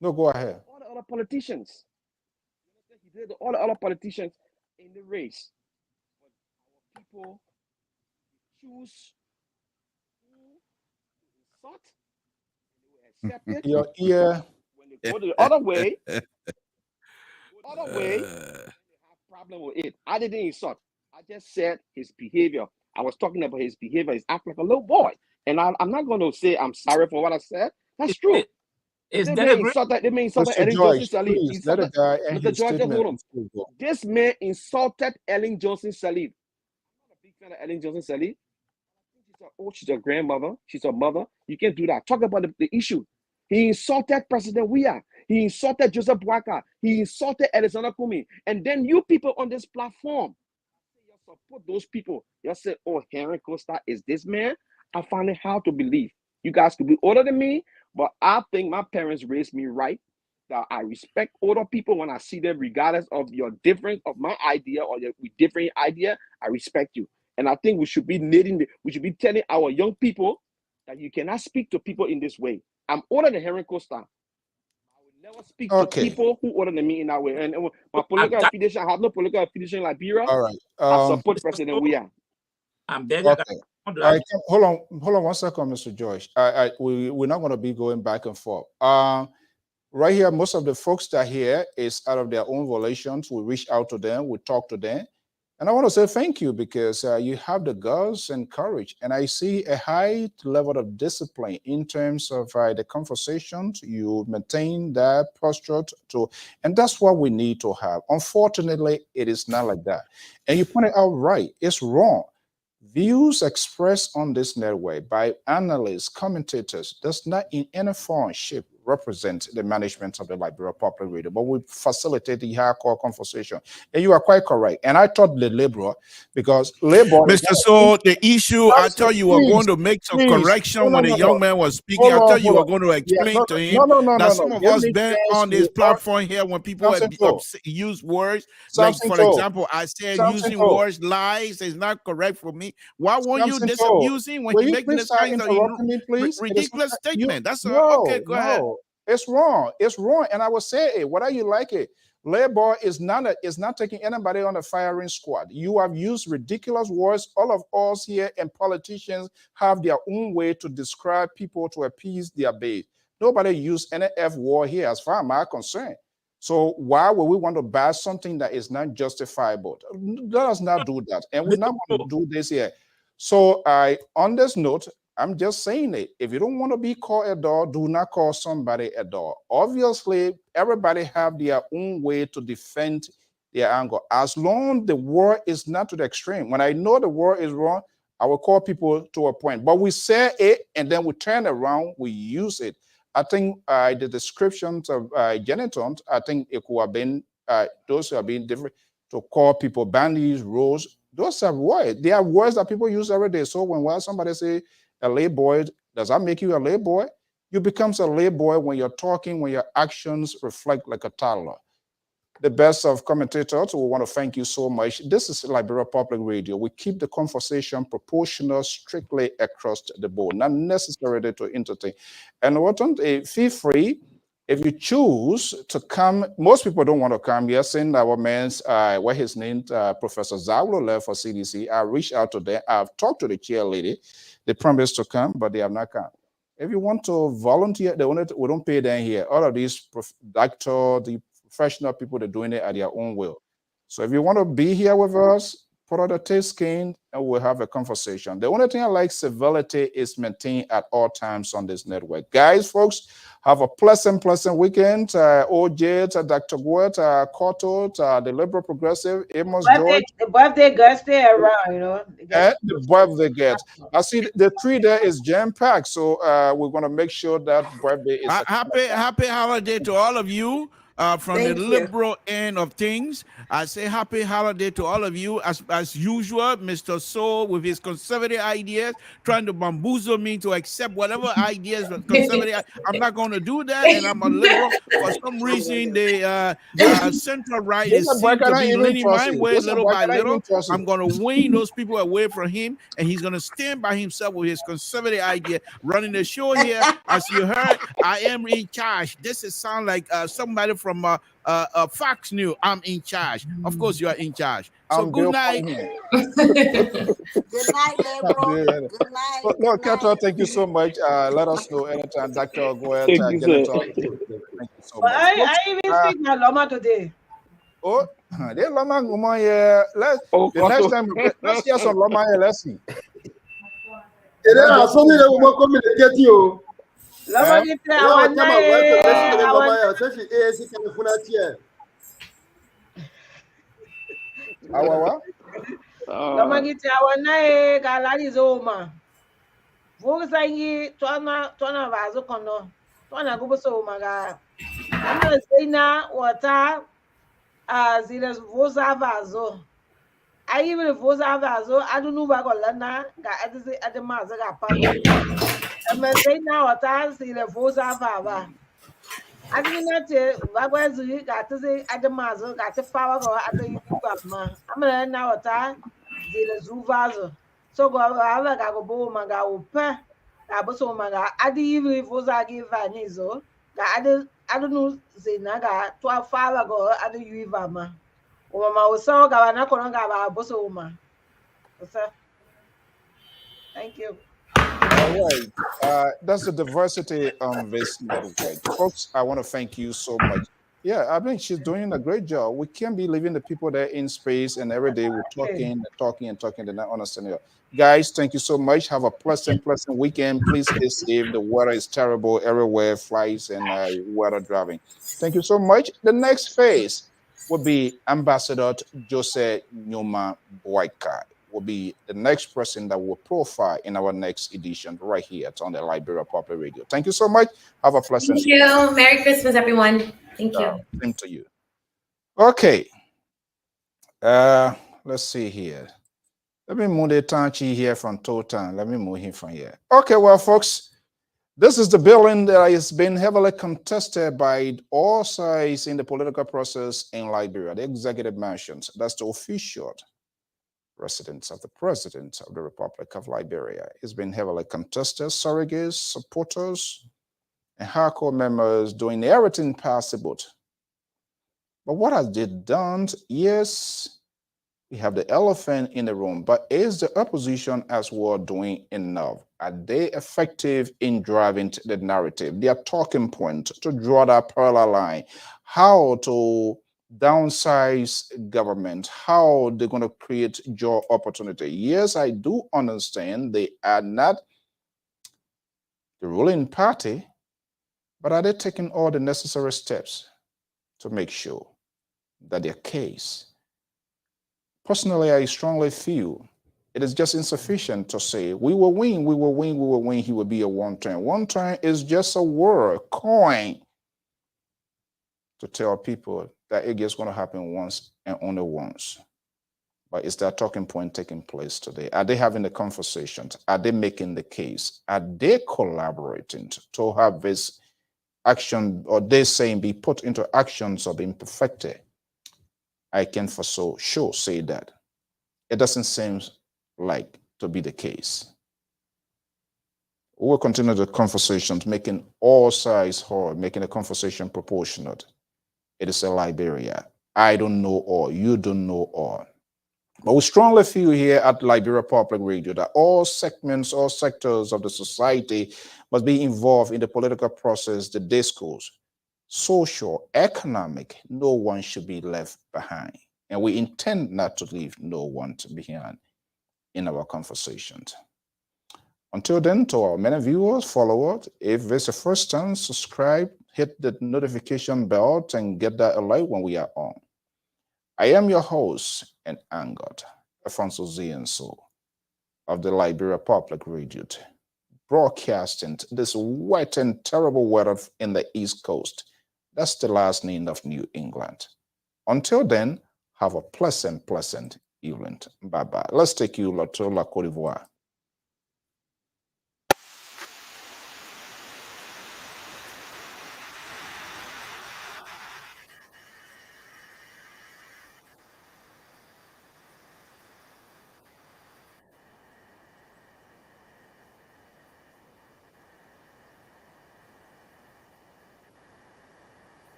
No, go ahead. All the other politicians. He did all the other politicians in the race. But our people choose who to insult, and they will accept it. Yeah. When they go the other way, they have problem with it. I didn't insult. I just said his behavior. I was talking about his behavior. He's acting like a little boy. And I'm not going to say I'm sorry for what I said. That's true. They may insult Ellen Johnson-Sirleaf. Mr. George, hold on. This man insulted Ellen Johnson-Sirleaf. I'm not a big fan of Ellen Johnson-Sirleaf. She's a grandmother. She's a mother. You can't do that. Talk about the issue. He insulted President Weah. He insulted Joseph Boakai. He insulted Alexander Cummings. And then you people on this platform, you support those people. You say, oh, Henry Costa is this man. I find it hard to believe. You guys could be older than me, but I think my parents raised me right. That I respect older people when I see them, regardless of your difference of my idea or your different idea. I respect you. And I think we should be telling our young people that you cannot speak to people in this way. I'm older than Henry Costa. I will never speak to people who older than me in that way. And my political affiliation, I have no political affiliation in Liberia. All right. I support President Weah. I'm begging. Okay. Hold on 1 second, Mr. George. We're not going to be going back and forth. Right here, most of the folks that are here is out of their own volitions. We reach out to them, we talk to them, And I want to say thank you because you have the guts and courage. And I see a high level of discipline in terms of the conversations. You maintain that posture and that's what we need to have. Unfortunately, it is not like that. And you pointed out right, it's wrong. Views expressed on this network by analysts, commentators, does not in any form, shape, represent the management of the Liberia Public Radio, but we facilitate the hardcore conversation. And you are quite correct. And I thought the Liberal, because Liberal... Mr. So the issue, I thought you were going to make some correction when the young man was speaking. I thought you were going to explain to him that some of us been on this platform here when people use words, like for example, I said using words lies is not correct for me. Why won't you disabusing when you making this kind of ridiculous statement? That's okay, go ahead. It's wrong. It's wrong. And I will say it, whether you like it. Labor is not taking anybody on the firing squad. You have used ridiculous words. All of us here and politicians have their own way to describe people to appease their base. Nobody used any F word here as far as I'm concerned. So why would we want to bash something that is not justifiable? Let us not do that. And we're not going to do this here. So on this note, I'm just saying it. If you don't want to be called a dog, do not call somebody a dog. Obviously, everybody have their own way to defend their angle. As long as the word is not to the extreme. When I know the word is wrong, I will call people to a point. But we say it, and then we turn around, we use it. I think the descriptions of genitals, I think it could have been, those who have been different, to call people bandits, roads. Those are words. They are words that people use every day. So when somebody say, a layboy, does that make you a layboy? You become a layboy when you're talking, when your actions reflect like a toddler. The best of commentators, we want to thank you so much. This is Liberia Public Radio. We keep the conversation proportional strictly across the board, not necessarily to entertain. And feel free, if you choose to come, most people don't want to come. Yes, in our man's, what his name, Professor Zawlo left for CDC. I reached out to them. I've talked to the chair lady. They promised to come, but they have not come. If you want to volunteer, we don't pay them here. All of these doctors, the professional people, they're doing it at their own will. So if you want to be here with us, put out the tape skin and we'll have a conversation. The only thing I like, civility is maintained at all times on this network. Guys, folks, have a pleasant weekend. OJ, Dr. Gwert, Koto, the Liberal Progressive, Amos George. The birthday girls stay around, you know. And the birthday girls. I see the tree there is jam-packed, so we're going to make sure that birthday is... Happy holiday to all of you. From the liberal end of things, I say happy holiday to all of you. As usual, Mr. So with his conservative ideas, trying to bamboozle me to accept whatever ideas conservative. I'm not going to do that, and I'm a liberal. For some reason, the central right is seem to be leaning my way little by little. I'm going to wean those people away from him, and he's going to stand by himself with his conservative idea. Running the show here, as you heard, I am in charge. This is sound like somebody from Fox News. I'm in charge. Of course, you are in charge. So good night. Good night, Liberal. Good night. No, Kato, thank you so much. Let us know anytime, Dr. Goethe. Thank you so much. I even speak my Loma today. Oh, they Loma Guma here. The next time, let's hear some Loma here. Let's see. Loma get Loma get awana galari zoma. Vusa yi twana vazo kono. Twana guboso maga. Ama sina wata zile vusa vazo. Ayi vile vusa vazo adunu bagolana ga ademaza ga pa. Ama sina wata zile vusa vava. Adinate bagwazu ga tse ademazo ga te power go adayi bama. Ama na wata zile zuvazo. So go ava ga go bo maga upa. Ga boso maga adi vile vusa gi vanizo. Ga adunu zina ga twa power go adayi vama. Mama usa ga wana kono ga ba boso uma. Usa. Thank you. All right. That's the diversity on this network. Folks, I want to thank you so much. Yeah, I mean, she's doing a great job. We can't be leaving the people there in space and every day we're talking and talking and talking. They're not understanding it. Guys, thank you so much. Have a pleasant weekend. Please stay safe. The weather is terrible everywhere, flights and weather driving. Thank you so much. The next phase will be Ambassador Jose Nyoma Boyka. Will be the next person that will profile in our next edition right here on the Liberia Public Radio. Thank you so much. Have a pleasant Thank you. Merry Christmas, everyone. Thank you. Same to you. Okay. Let's see here. Let me move the Tanchi here from Totan. Let me move him from here. Okay, well, folks, this is the building that has been heavily contested by all sides in the political process in Liberia, the executive mansions. That's the official residence of the President of the Republic of Liberia. It's been heavily contested. Surrogates, supporters, and hardcore members doing everything possible. But what has they done? Yes, we have the elephant in the room, but is the opposition as well doing enough? Are they effective in driving the narrative, their talking point to draw that parallel line? How to downsize government? How they're going to create job opportunity? Yes, I do understand they are not the ruling party, but are they taking all the necessary steps to make sure that their case? Personally, I strongly feel it is just insufficient to say, we will win, we will win, we will win. He will be a one-time. One-time is just a word, coin, to tell people that it is going to happen once and only once. But is that talking point taking place today? Are they having the conversations? Are they making the case? Are they collaborating to have this action, or they saying be put into actions or being perfected? I can for so sure say that it doesn't seem like to be the case. We will continue the conversations, making all sides whole, making the conversation proportionate. It is a Liberia. I don't know all, you don't know all. But we strongly feel here at Liberia Public Radio that all segments, all sectors of the society must be involved in the political process, the discourse, social, economic. No one should be left behind. And we intend not to leave no one behind in our conversations. Until then, to our many viewers, followers, if it's the first time, subscribe, hit the notification bell, and get that alert when we are on. I am your host and angered, Alfonso Zienso of the Liberia Public Radio, broadcasting this wet and terrible weather in the East Coast. That's the last name of New England. Until then, have a pleasant evening. Bye-bye. Let's take you to La Côte d'Ivoire.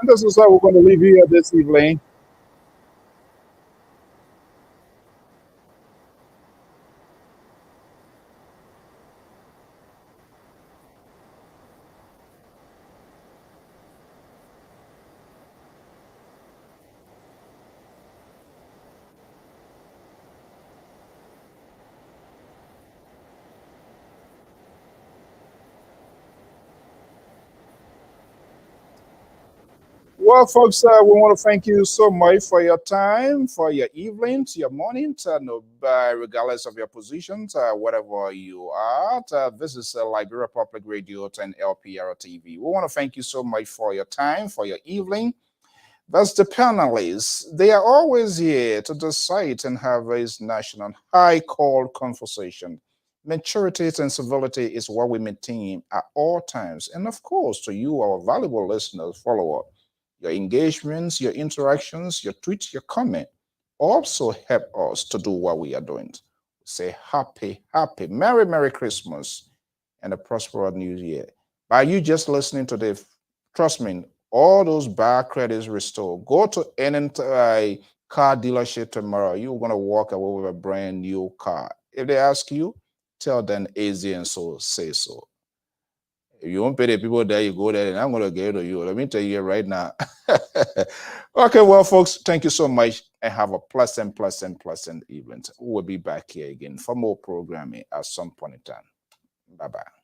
And this is how we're going to leave here this evening. Well, folks, we want to thank you so much for your time, for your evenings, your mornings, regardless of your positions, whatever you are. This is Liberia Public Radio and Lpr-Tv. We want to thank you so much for your time, for your evening. That's the panelists. They are always here to decide and have a national high-call conversation. Maturity and civility is what we maintain at all times. And of course, to you, our valuable listeners, follow up. Your engagements, your interactions, your tweets, your comment also help us to do what we are doing. Say happy, Merry Christmas and a prosperous New Year. By you just listening to this, trust me, all those bad credits restored. Go to any car dealership tomorrow. You're going to walk away with a brand new car. If they ask you, tell them AZ and so say so. If you won't pay the people there, you go there, and I'm going to get to you. Let me tell you right now. Okay, well, folks, thank you so much, and have a pleasant evening. We'll be back here again for more programming at some point in time. Bye-bye.